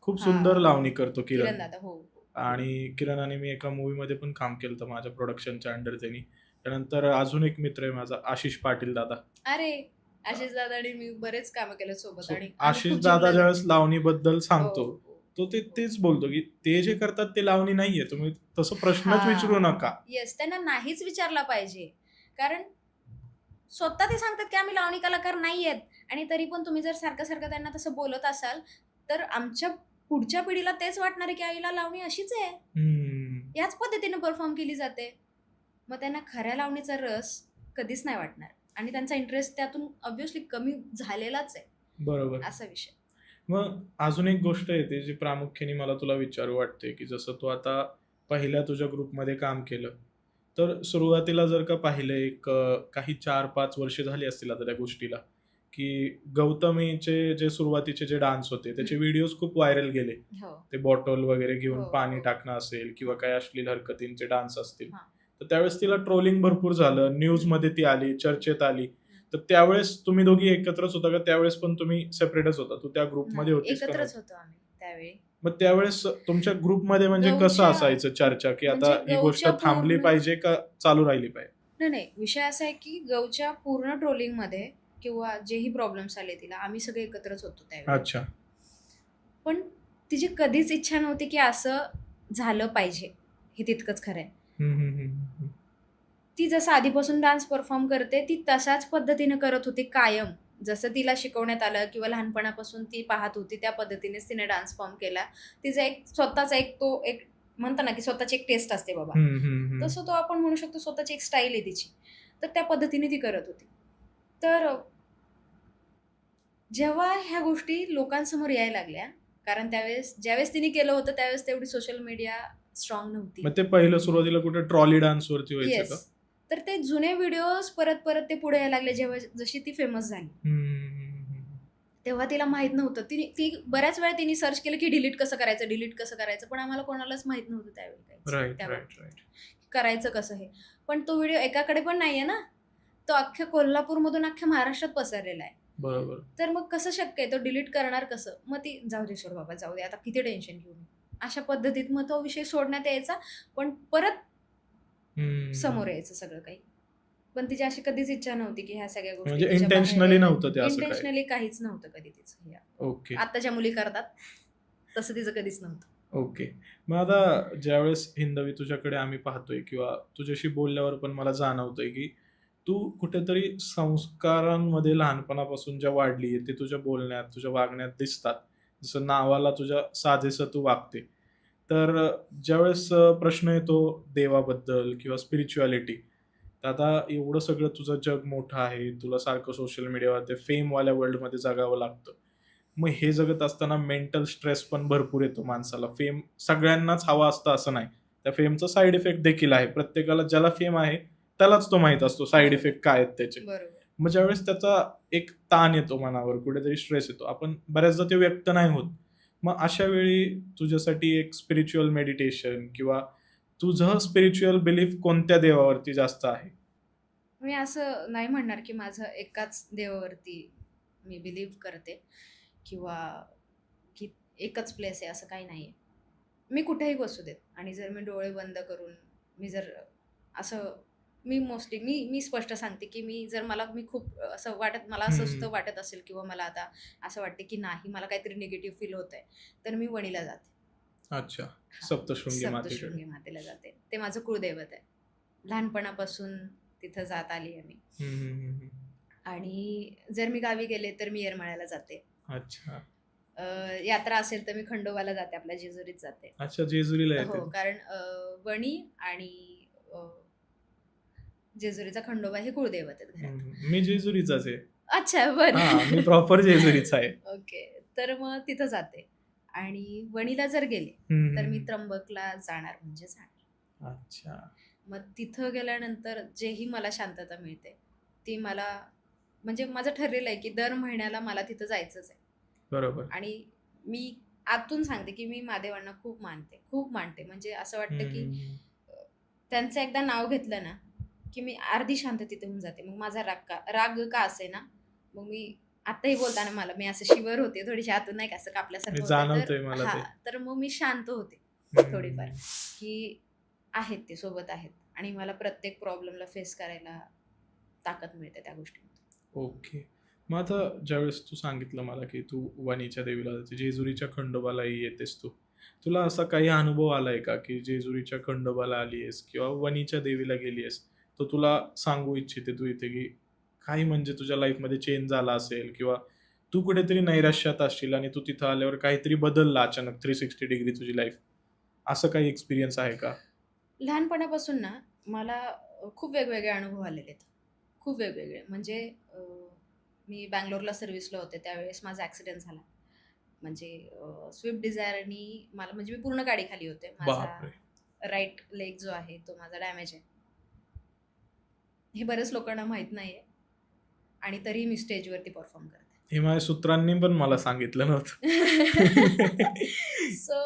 खूप हा, सुंदर लावणी करतो किरण किरण. दादा. हो हो. आणि किरण आणि मी एका मूवीमध्ये पण काम केलं होतं माझ्या प्रोडक्शनच्या अंडर त्यांनी. त्यानंतर अजून एक मित्र आहे माझा, आशिष पाटील दादा. अरे, आशिष दादा आणि मी बरेच कामं केलं सोबत सो आणि आम्ही आशिष खूप दादा जिंकलो. ज्यावेळेस लावणीबद्दल हो सांगतो, हो तो तेच बोलतो, की ते जे करतात ते लावणी नाहीये. तुम्ही तसं प्रश्नच विचारू हा, नका. येस, त्यांना नाहीच विचारला पाहिजे. कारण स्वतः ते सांगतात की आम्ही लावणी कलाकार नाही आहेत. आणि तरी पण तुम्ही जर सारखं सारखं त्यांना तसं बोलत असाल तर आमच्या पुढच्या पिढीला तेच वाटणार आहे की आईला लावणी अशीच आहे, हम्म. याच पद्धतीने परफॉर्म केली जाते. मग त्यांना खऱ्या लावणीचा रस कधीच नाही वाटणार आणि त्यांचा इंटरेस्ट त्यातून ऑब्व्हियसली कमी झालेलाच आहे. बरोबर. असा विषय. मग अजून एक गोष्ट येते जी प्रामुख्याने मला तुला विचारू वाटते, की जसं तू आता पहिल्या तुझ्या ग्रुपमध्ये काम केलं, तर सुरुवातीला जर का पाहिलं एक काही 4-5 वर्ष झाली असतील आता त्या गोष्टीला, की गौतमीचे जे सुरुवातीचे जे डान्स होते त्याचे व्हिडिओज खूप व्हायरल गेले. हो ते बॉटल वगैरे घेऊन हो पाणी हो. टाकणं असेल किंवा काही अश्लील हरकतींचे डान्स असतील. हा. तर त्यावेळेस तिला ट्रोलिंग भरपूर झालं, न्यूजमध्ये ती आली, चर्चेत आली. तर त्यावेळेस तुम्ही दोघी एकत्रच होता का? त्यावेळेस पण तुम्ही सेपरेटच होता? तू त्या ग्रुपमध्ये नाही, होतीस का एकत्रच नव्हती? होतो आम्ही त्यावेळी. मग त्यावेळेस तुमच्या ग्रुपमध्ये म्हणजे कसं गौच्या असायचं चर्चा, की आता म्हणजे ही गोष्ट गौच्या थांबली पूर्ण पाहिजे का चालू राहिली पाहिजे? नाही नाही, विषय असा आहे की गौच्या पूर्ण ट्रोलिंगमध्ये किंवा जेही प्रॉब्लेम्स आले तिला आम्ही सगळे एकत्रच होतो त्यावेळी. अच्छा. पण तिची कधीच इच्छा नव्हती की असं झालं पाहिजे. हे तितकंच खरं आहे. हम्म, हम्म, हम्म, हम्म. ती जसं आधीपासून डान्स परफॉर्म करते ती तशाच पद्धतीने करत होती कायम. जसं तिला शिकवण्यात आलं किंवा लहानपणापासून ती पाहत होती त्या पद्धतीनेच तिने डान्स फॉर्म केला. तिचा एक स्वतःचा एक म्हणतो ना की स्वतःची एक टेस्ट असते बाबा. हम्म, हम्म, हम्म. तसं तो आपण म्हणू शकतो स्वतःची एक स्टाईल आहे तिची. तर त्या पद्धतीने ती करत होती. तर जेव्हा ह्या गोष्टी लोकांसमोर यायला लागल्या, कारण ज्यावेळेस तिने केलं होतं त्यावेळेस तेवढी सोशल मीडिया स्ट्रॉंग नव्हती. मग ते पहिलं सुरुवातीला कुठे ट्रॉली डान्स वरती व्हायचं का? येस. तर ते जुने व्हिडिओज परत परत ते पुढे यायला लागले जेव्हा जशी ती फेमस झाली. तेव्हा तिला माहित नव्हतं. ती बऱ्याच वेळा तिने सर्च केलं की डिलीट कसं करायचं, पण आम्हाला कोणालाच माहित नव्हतं त्यावेळी काहीच. राईट त्यावेळी राईट राईट. करायचं कसं हे. पण तो व्हिडिओ एकाकडे पण नाहीये ना, तो अख्ख्या कोल्हापूरमधून अख्ख्या महाराष्ट्रात पसरलेला आहे. बरोबर. तर मग कसं शक्य आहे, तो डिलीट करणार कसं? मग ती जाऊ दे सोड बाबा, जाऊ दे आता किती टेन्शन घेऊन, अशा पद्धतीत मग तो विषय सोडण्यात यायचा. पण परत समोर यायचं सगळं काही. पण तिची अशी कधीच इच्छा नव्हती की ह्या सगळ्या गोष्टी म्हणजे तिच्या बाहेर इंटेन्शनली यायला. नव्हतं ते असं काय? इंटेन्शनली काहीच नव्हतं कधी तिचं. ओके आताच्या मुली करतात तसं तिचं कधीच नव्हतं. ओके. मग आता ज्यावेळेस हिंदवी तुझ्याकडे आम्ही पाहतोय किंवा तुझ्याशी बोलल्यावर पण मला जाणवतंय, की तू कुठेतरी संस्कारांमध्ये लहानपणापासून ज्या वाढली ते तुझ्या बोलण्यात, तुझ्या वागण्यात दिसतात. जसं नावाला तुझ्या साजेसं तू वागते. तर ज्यावेळेस प्रश्न येतो देवाबद्दल किंवा स्पिरिच्युअलिटी, तर आता एवढं सगळं तुझं जग मोठं आहे, तुला सारखं सोशल मीडियावर ते फेमवाल्या वर्ल्डमध्ये जगावं लागतं. मग हे जगत असताना मेंटल स्ट्रेस पण भरपूर येतो माणसाला. फेम सगळ्यांनाच हवा असतं असं नाही. त्या फेमचा साईड इफेक्ट देखील आहे. प्रत्येकाला ज्याला फेम आहे त्यालाच तो माहित असतो साईड इफेक्ट काय आहेत त्याचे. बरोबर. मग ज्यावेळेस त्याचा एक ताण येतो मनावर, कुठेतरी स्ट्रेस येतो, आपण बऱ्याचदा ते व्यक्त नाही होत. मग अशा वेळी तुझ्यासाठी एक स्पिरिच्युअल मेडिटेशन किंवा तुझं स्पिरिच्युअल बिलीफ कोणत्या देवावरती जास्त आहे? मी असं नाही म्हणणार की माझं एकाच देवावरती मी बिलीव्ह करते किंवा की एकच प्लेस आहे असं काही नाहीये. मी कुठेही बसू देत आणि जर मी डोळे बंद करून मी जर असं मोस्टली मी स्पष्ट सांगते की मी खूप असं मला अस्वस्थ वाटत असेल किंवा मला आता असं वाटते की नाही मला काहीतरी निगेटिव्ह फील होत आहे, तर मी वणीला जाते. अच्छा. सप्तशृंगी मातेकडे. सप्तशृंगी मातेला जाते. ते माझं कुळदैवत आहे. लहानपणापासून तिथं जात आली आहे मी. आणि जर मी गावी गेले तर मी येरमाळ्याला जाते. अच्छा. यात्रा असेल तर मी खंडोबाला जाते, आपल्या जेजुरीत जाते. अच्छा, जेजुरीला हो, येते. कारण वणी आणि जेजुरीचा खंडोबा हे कुळदैवत आहेत घरात. मी जेजुरीचाच आहे. अच्छा, बरं. मी प्रॉपर जेजुरीचा आहे. ओके. तर मग तिथं जाते. आणि वणीला जर गेले तर मी त्र्यंबकला जाणार म्हणजे जाणार. अच्छा. मग तिथं गेल्यानंतर जेही मला शांतता मिळते ती मला म्हणजे माझं ठरलेलं आहे की दर महिन्याला मला तिथं जायचंच आहे. बरोबर. आणि मी आतून सांगते की मी महादेवांना खूप मानते, खूप मानते. म्हणजे असं वाटतं की हम्म. त्यांचं एकदा नाव घेतलं ना की मी अर्धी शांत तिथे होऊन जाते. मग माझा राग का असे ना, मग मी आताही बोलताना मी असं शिवर होते थोडीशी आतून, नाही का असं मी कापल्यासारखं होतंय. तर जाणवतंय मला ते. तर मग मी शांत होते थोडीफार, हम्म. की आहेत ते सोबत आहेत आणि मला प्रत्येक प्रॉब्लेमला फेस करायला ताकद मिळते त्या गोष्टींतून. ओके. मग आता ज्यावेळेस तू सांगितलं मला, की तू वणीच्या देवीला जाते, जेजुरीच्या खंडोबालाही येतेस तू. तुला असा काही अनुभव आलाय का, की जेजुरीच्या खंडोबाला आली आहेस किंवा वणीच्या देवीला गेली आहेस, तर तुला सांगू इच्छिते तू इथे, की काही म्हणजे तुझ्या लाईफमध्ये चेंज झाला असेल किंवा तू कुठेतरी नैराश्यात असशील आणि तू तिथं आल्यावर काहीतरी बदललं अचानक 360 डिग्री तुझी लाईफ. असं काही एक्सपिरियन्स आहे का? लहानपणापासून ना मला खूप वेगवेगळे अनुभव आलेले आहेत. खूप वेगवेगळे म्हणजे मी बँगलोरला सर्व्हिसला होते त्यावेळेस माझा ॲक्सिडेंट झाला. म्हणजे स्विफ्ट डिझायरनी मला, म्हणजे मी पूर्ण गाडी खाली होते. माझा बापरे! राईट लेग जो आहे तो माझा डॅमेज आहे. हे बऱ्याच लोकांना माहीत नाही आहे आणि तरीही मी स्टेजवरती परफॉर्म करते. हे माझ्या सूत्रांनी पण मला सांगितलं नव्हतं. सो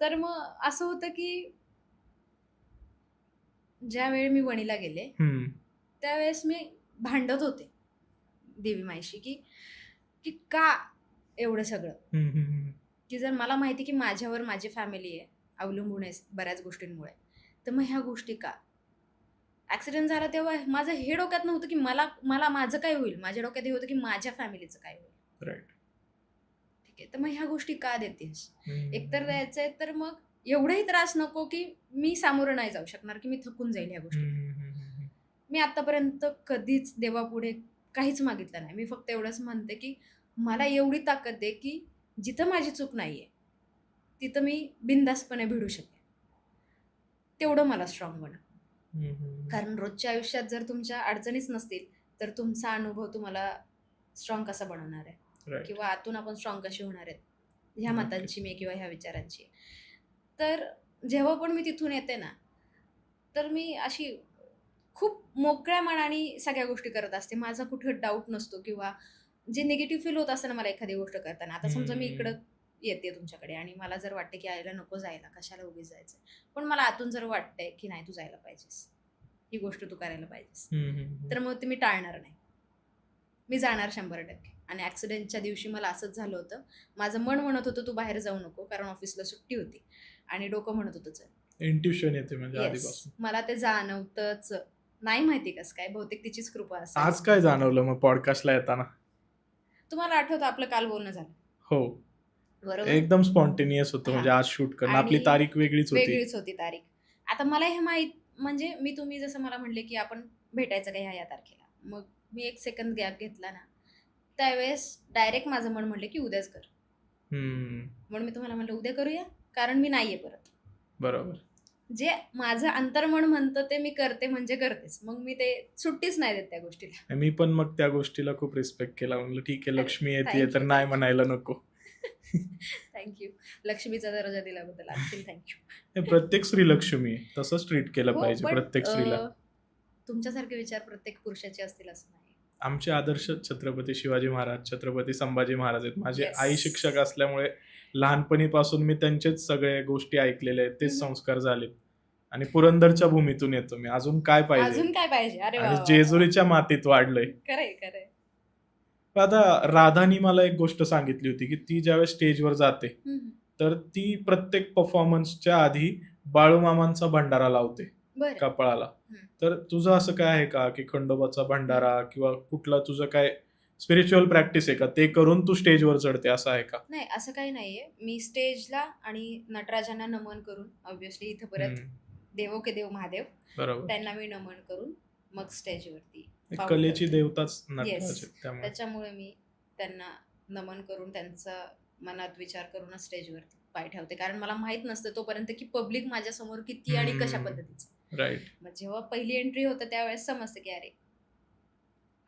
तर मग असं होतं की ज्यावेळी मी वणीला गेले हं. त्यावेळेस मी भांडत होते देवी माईशी की की का एवढं सगळं, हं, हं, हं. की जर मला माहिती की माझ्यावर माझी फॅमिली आहे अवलंबून आहे बऱ्याच गोष्टींमुळे, तर मग ह्या गोष्टी का. ॲक्सिडेंट झाला तेव्हा माझं हे डोक्यात नव्हतं की मला मला माझं काय होईल, माझ्या डोक्यात हे होतं की माझ्या फॅमिलीचं काय होईल. राइट. ठीक आहे, तर मग ह्या गोष्टी का देतेस. एकतर हं. द्यायचंय तर मग एवढाही त्रास नको की मी सामोरं नाही जाऊ शकणार, की मी थकून जाईल ह्या हं, गोष्टी. हं, हं, हं, हं. मी आतापर्यंत कधीच देवापुढे काहीच मागितलं नाही. मी फक्त एवढंच म्हणते, की मला एवढी ताकद दे, की जिथं माझी चूक नाहीये, तिथं मी बिनधास्तपणे भिडू शकेन. तेवढं मला स्ट्राँग बनव. हं, हं, हं. कारण रोजच्या आयुष्यात जर तुमच्या अडचणीच नसतील, तर तुमचा अनुभव तुम्हाला स्ट्राँग कसा बनवणार आहे? राइट. किंवा आतून आपण स्ट्राँग कसे होणार आहेत? ह्या नक्कीच. मतांची मी किंवा ह्या विचारांची. तर जेव्हा पण मी तिथून येते ना, तर मी अशी खूप मोकळ्या मनाने सगळ्या गोष्टी करत असते. माझा कुठे डाऊट नसतो किंवा जे निगेटिव्ह फील होत असतं ना मला एखादी गोष्ट करताना. आता समजा मी हं. इकडं येते तुमच्याकडे आणि मला जर वाटतं की आईला नको जायला, कशाला उगीच जायचं. पण मला आतून जर वाटतंय की नाही तू जायला पाहिजेस. ही गोष्ट तू करायला पाहिजेस. हं, हं, हं. तर मग ते मी टाळणार नाही. मी जाणार 100%. आणि ॲक्सिडेंटच्या दिवशी मला असंच झालं होतं. माझं मन म्हणत होतं, "तू बाहेर जाऊ नको." कारण ऑफिसला सुट्टी होती आणि डोकं म्हणत होतं, "चल." इंट्युशन येते म्हणजे येस. आधीपासून. मला ते जाणवतंच. नाही माहिती कसं काय, बहुतेक तिचीच कृपा असावी. आज काय जाणवलं मग पॉडकास्टला येताना? तुम्हाला आठवतं आपलं काल बोलणं झालं, हो. बरोबर? एकदम स्पॉन्टेनियस होतं म्हणजे हां. आज शूट करणं. आपली आणि तारीख वेगळीच होती. वेगळीच होती तारीख. आता मला हे माहीत, म्हणजे तुम्ही जसं मला म्हटले, की आपण भेटायचं का ह्या-ह्या तारखेला. मग मी 1 सेकंद गॅप घेतला ना, त्यावेळेस डायरेक्ट माझं मन म्हटलं, की उद्याच कर. हं. म्हणून मी तुम्हाला म्हटलं, "उद्या करूया?" कारण मी नाहीये परत. बरोबर. जे माझं अंतर्मन म्हणतं ते मी करते म्हणजे करतेच. मग मी ते सुट्टीच नाही देत त्या गोष्टीला. मी पण मग त्या गोष्टीला खूप रिस्पेक्ट केला. म्हणलं ठीक आहे अरे, लक्ष्मी येतीये थँक तर यू, नाही थँक यू. म्हणायला नको. Thank you. लक्ष्मीचा दर्जा दिल्याबद्दल आणखीन थँक यू. हे प्रत्येक स्त्री लक्ष्मी आहे. तसंच ट्रीट केलं हो, पाहिजे पण प्रत्येक स्त्रीला. तुमच्यासारखे विचार प्रत्येक पुरुषाचे असतील असं नाही. आमचे आदर्श छत्रपती शिवाजी महाराज, छत्रपती संभाजी महाराज आहेत. माझे येस. आई शिक्षक असल्यामुळे लहानपणीपासून मी त्यांचेच सगळे गोष्टी ऐकलेल्या आहेत. तेच हं, हं. संस्कार झालेत. आणि पुरंदरच्या भूमीतून येतो मी. अजून काय पाहिजे? अजून काय पाहिजे? अरे वाह! आणि वाह! वाह! जेजुरीच्या मातीत वाढलोय. खरंय, खरंय. पण आता राधानी मला एक गोष्ट सांगितली होती, की ती ज्यावेळेस स्टेजवर जाते, हं, हं. तर ती प्रत्येक परफॉर्मन्सच्या आधी बाळूमामांचा भंडारा लावते बरं. कपाळाला. हं. तर तुझं असं काय आहे का, की खंडोबाचा भंडारा किंवा कुठला तुझं काय स्पिरिच्युअल प्रॅक्टिस आहे का? ते करून तू स्टेजवर चढते असं आहे का? नाही, असं काही नाहीये. मी स्टेजला आणि नटराजांना नमन करून, ऑब्व्हियसली इथं परत हं. देवो के देव महादेव, बरोबर. त्यांना मी नमन करून मग स्टेजवरती एक पाऊल कलेची ठेवते. देवताच नटराज येस. आहेत त्यामुळे. त्याच्यामुळे मी त्यांना नमन करून त्यांचा मनात विचार करूनच स्टेजवरती पाय ठेवते. कारण मला माहीत नसतं तोपर्यंत की पब्लिक माझ्यासमोर किती आणि कशा पद्धतीचं. राइट. मग जेव्हा पहिली एंट्री होते त्यावेळेस समजतं की अरे,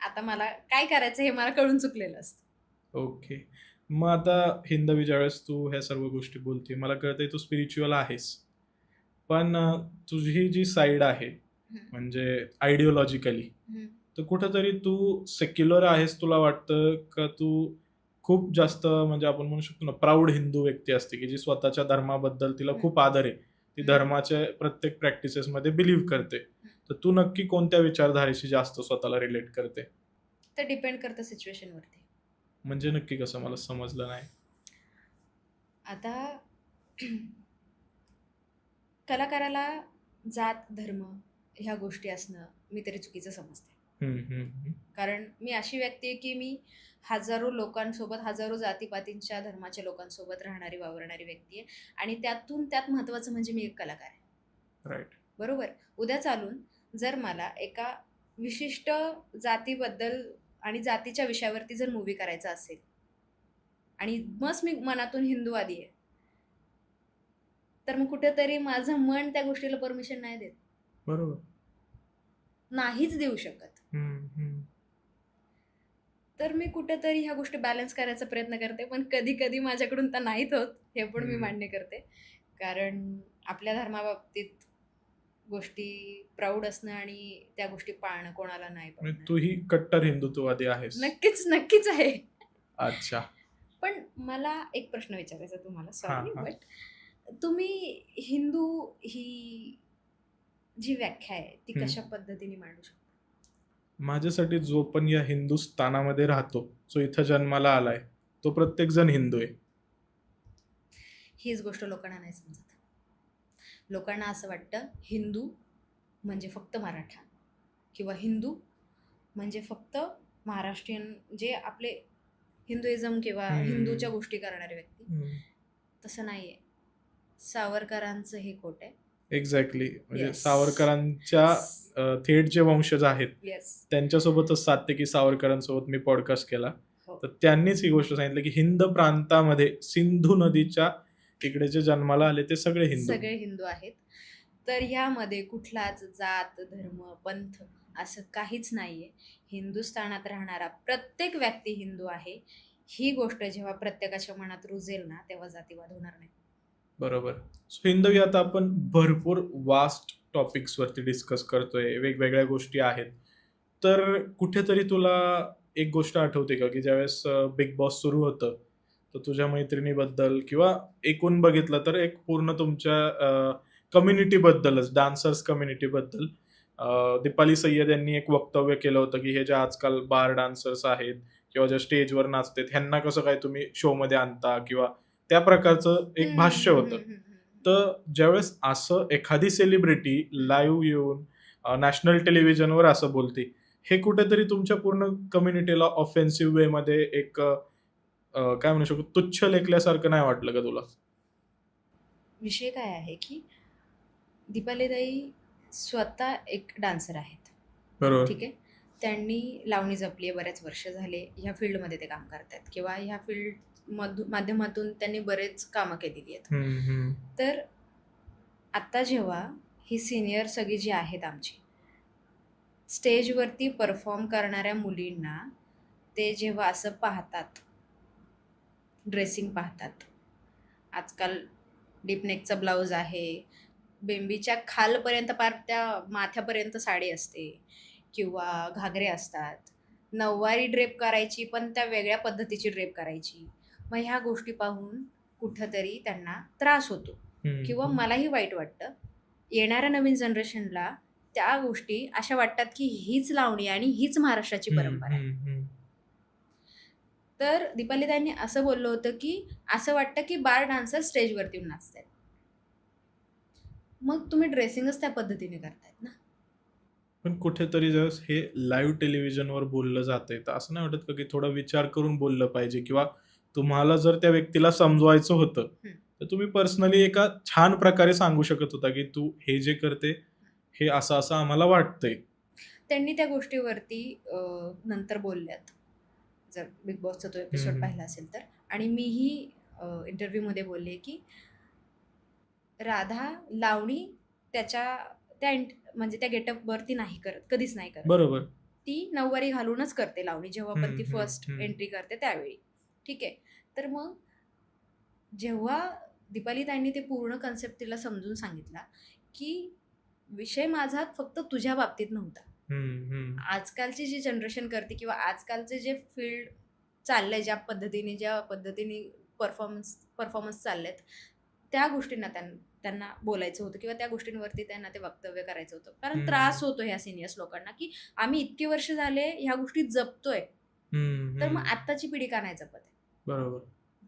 आता मला काय करायचं हे मला कळून चुकलेलं असतं. ओके. मग आता हिंदवी ज्यावेळेस तू ह्या सर्व गोष्टी बोलते, मला कळतंय तू स्पिरिच्युअल आहेस. पण तुझी जी साईड आहे हम्म, म्हणजे आयडिओलॉजिकली, हम्म. तर कुठेतरी तू सेक्युलर आहेस. तुला वाटतं का तू खूप जास्त म्हणजे आपण म्हणू शकतो ना प्राऊड हिंदू व्यक्ती असते की जी स्वतःच्या धर्माबद्दल तिला खूप आदर आहे, ती हम्म. धर्माच्या प्रत्येक प्रॅक्टिसेसमध्ये बिलीव्ह करते. तर तू नक्की कोणत्या विचारधारेशी जास्त स्वतःला रिलेट करते? तर डिपेंड करतं सिच्युएशनवरती. म्हणजे नक्की कसं मला समजलं नाही. आता कलाकाराला जात धर्म ह्या गोष्टी असणं मी तरी चुकीचं समजते. हम्म, हम्म, हम्म. कारण मी अशी व्यक्ती आहे की मी हजारो लोकांसोबत, हजारो जातीपातींच्या धर्माच्या लोकांसोबत राहणारी, वावरणारी व्यक्ती आहे. आणि त्यात महत्त्वाचं म्हणजे मी एक कलाकार आहे. राईट. बरोबर. उद्या चालून जर मला एका विशिष्ट जातीबद्दल आणि जातीच्या विषयावरती जर मूवी करायचा असेल आणि मग मी मनातून हिंदूवादी आहे, तर मग कुठेतरी माझं मन त्या गोष्टीला परमिशन नाही देत, बरोबर. नाहीच देऊ शकत. हम्म, हम्म. तर मी कुठेतरी ह्या गोष्टी बॅलन्स करायचा प्रयत्न करते, पण कधी कधी माझ्याकडून तर नाहीत होत, हे पण मी मान्य करते. कारण आपल्या धर्माबाबतीत गोष्टी प्राऊड असणं आणि त्या गोष्टी पाळणं कोणाला नाही म्हणजे पडणार. तूही कट्टर हिंदुत्ववादी आहेस. नक्कीच नक्कीच आहे. अच्छा. पण मला एक प्रश्न विचारायचा तुम्हाला, हा, सॉरी, हा. बट तुम्ही हिंदू ही जी व्याख्या आहे ती कशा पद्धतीने मांडू शकता? माझ्यासाठी जो पण या हिंदुस्थानामध्ये राहतो, जो इथं जन्माला आलाय, तो प्रत्येक जण हिंदू आहे. हीच गोष्ट लोकांना नाही समजत. लोकांना असं वाटतं हिंदू म्हणजे फक्त मराठा, किंवा हिंदू म्हणजे फक्त महाराष्ट्रीयन, जे आपले हिंदुइझम किंवा हिंदूच्या गोष्टी करणारे व्यक्ती. तसं नाहीये. सावरकरांचं हे कोट आहे. एक्झॅक्टली. म्हणजे Yes. सावरकरांच्या थेट जे वंशज आहेत येस. त्यांच्यासोबतच साध्य की सावरकरांसोबत मी पॉडकास्ट केला. हो. तर त्यांनीच ही गोष्ट सांगितली की हिंद प्रांतामध्ये सिंधू नदीच्या इकडे जे जन्माला आले ते सगळे हिंदू. सगळे हिंदू आहेत. तर ह्यामध्ये कुठलाच जात, धर्म, पंथ असं काहीच नाहीये. हिंदुस्थानात राहणारा प्रत्येक व्यक्ती हिंदू आहे. ही गोष्ट जेव्हा प्रत्येकाच्या मनात रुजेल ना, तेव्हा जातीवाद होणार नाही. बरोबर. सो हिंदवी आता आपण भरपूर वास्ट टॉपिक्स वरती डिस्कस करतोय, वेगवेगळ्या गोष्टी आहेत. तर कुठेतरी तुला एक गोष्ट आठवते का की ज्यावेळेस बिग बॉस सुरू होतं, तर तुझ्या मैत्रिणीबद्दल किंवा एकूण बघितलं तर एक पूर्ण तुमच्या कम्युनिटीबद्दलच, डान्सर्स कम्युनिटीबद्दल दीपाली सय्यद यांनी एक वक्तव्य केलं होतं की हे जे आजकाल बार डान्सर्स आहेत किंवा ज्या स्टेजवर नाचतात ह्यांना कसं काय तुम्ही शोमध्ये आणता, किंवा त्या प्रकारचं एक भाष्य होतं. तर ज्यावेळेस असं एखादी सेलिब्रिटी लाईव्ह येऊन नॅशनल टेलिव्हिजनवर असं बोलते, हे कुठेतरी तुमच्या पूर्ण कम्युनिटीला ऑफेन्सिव्ह वे मध्ये एक काय म्हणू शकतो, तुच्छ लेखल्यासारखं नाही वाटलं का तुला? विषय काय आहे की दीपालीताई स्वतः एक डान्सर आहेत. बरोबर. ठीक आहे. त्यांनी लावणी जपली आहे, बरेच वर्ष झाले ह्या फील्डमध्ये ते काम करतात, किंवा ह्या फील्ड माध्यमातून त्यांनी बरेच कामं केलेली आहेत. तर आत्ता जेव्हा ही सिनियर सगळी जी आहेत आमची, स्टेजवरती परफॉर्म करणाऱ्या मुलींना ते जेव्हा असं पाहतात, ड्रेसिंग पाहतात, आजकाल डीपनेकचा ब्लाऊज आहे, बेंबीच्या खालपर्यंत पार त्या माथ्यापर्यंत साडी असते, किंवा घागरे असतात, नऊवारी ड्रेप करायची पण त्या वेगळ्या पद्धतीची ड्रेप करायची. मग ह्या गोष्टी पाहून कुठंतरी त्यांना त्रास होतो, किंवा मलाही वाईट वाटतं. येणाऱ्या नवीन जनरेशनला त्या गोष्टी अशा वाटतात की हीच लावणी आणि हीच महाराष्ट्राची परंपरा आहे. तर दीपालीताईंनी असं बोललं होतं की असं वाटतं की बार डान्सर स्टेजवरती येऊन नाचतात. मग तुम्ही ड्रेसिंगच त्या पद्धतीने करतायत ना. पण कुठेतरी जर हे लाईव्ह टेलिव्हिजनवर बोललं जातंय, तर असं नाही वाटत का की थोडा विचार करून बोललं पाहिजे, किंवा तुम्हाला जर त्या व्यक्तीला समजवायचं होतं तर तुम्ही पर्सनली एका छान प्रकारे सांगू शकत होता की तू हे जे करते हे असं असं आम्हाला वाटतंय. त्यांनी त्या गोष्टीवरती नंतर बोलल्यात, जर बिग बॉसचा तो एपिसोड पाहिला असेल तर. आणि मीही इंटरव्ह्यूमध्ये बोलले की राधा लावणी त्या म्हणजे त्या गेटअपवरती नाही करत, कधीच नाही करत. बरोबर. ती नऊवारी घालूनच करते लावणी, जेव्हा पण ती फर्स्ट एंट्री करते त्यावेळी. ठीक आहे. तर मग जेव्हा दीपालीताईंनी ते पूर्ण कन्सेप्ट तिला समजून सांगितला की विषय माझा फक्त तुझ्या बाबतीत नव्हता. आजकालची जी जनरेशन करते किंवा आजकालचे जे फील्ड चाललंय, ज्या पद्धतीने परफॉर्मन्स चाललेत, त्या गोष्टींना त्यांना बोलायचं होतं किंवा त्या गोष्टींवरती त्यांना ते वक्तव्य करायचं होतं. कारण त्रास होतो ह्या सिनियर्स लोकांना, की आम्ही इतके वर्ष झाले ह्या गोष्टी जपतोय, तर मग आत्ताची पिढी का नाही जपत आहे? बरोबर.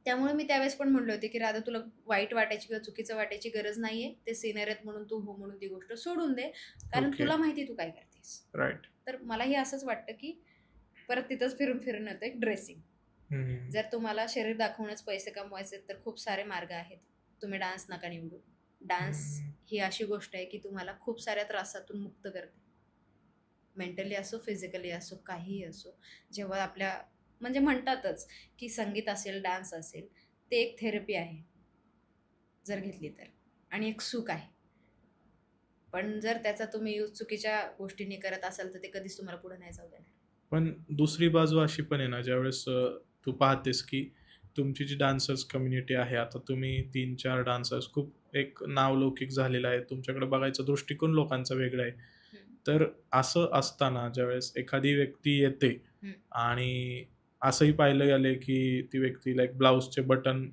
त्यामुळे मी त्यावेळेस पण म्हणले होते, की राधा तुला वाईट वाटायची किंवा चुकीचं वाटायची गरज नाहीये. ते सिनियर आहेत म्हणून तू हो म्हणून ती गोष्ट सोडून दे. कारण ओके. तुला माहिती तू काय करतेस. राईट. तर मलाही असंच वाटतं, की परत तिथंच फिरून येतं एक ड्रेसिंग. जर तुम्हाला शरीर दाखवूनच पैसे कमवायचे तर खूप सारे मार्ग आहेत. तुम्ही डान्स नका निवडू. डान्स ही अशी गोष्ट आहे, की तुम्हाला खूप साऱ्या त्रासातून मुक्त करते. मेंटली असो, फिजिकली असो, काहीही असो. जेव्हा आपल्या म्हणजे म्हणतातच, की संगीत असेल, डान्स असेल, ते एक थेरपी आहे, जर घेतली तर. आणि एक सुख आहे. पण जर त्याचा तुम्ही यूज चुकीच्या गोष्टींनी करत असाल, तर ते कधीच तुम्हाला पुढे नाही जाऊ देणार. पण दुसरी बाजू अशी पण आहे ना, ज्यावेळेस तू पाहतेस की तुमची जी डान्सर्स कम्युनिटी आहे, आता तुम्ही 3-4 डान्सर्स खूप एक नावलौकिक झालेला आहे. तुमच्याकडे बघायचा दृष्टिकोन लोकांचा वेगळा आहे. तर असं असताना ज्यावेळेस एखादी व्यक्ती येते आणि असंही पाहिलं गेलंय की ती व्यक्ती लाईक ब्लाउजचे बटन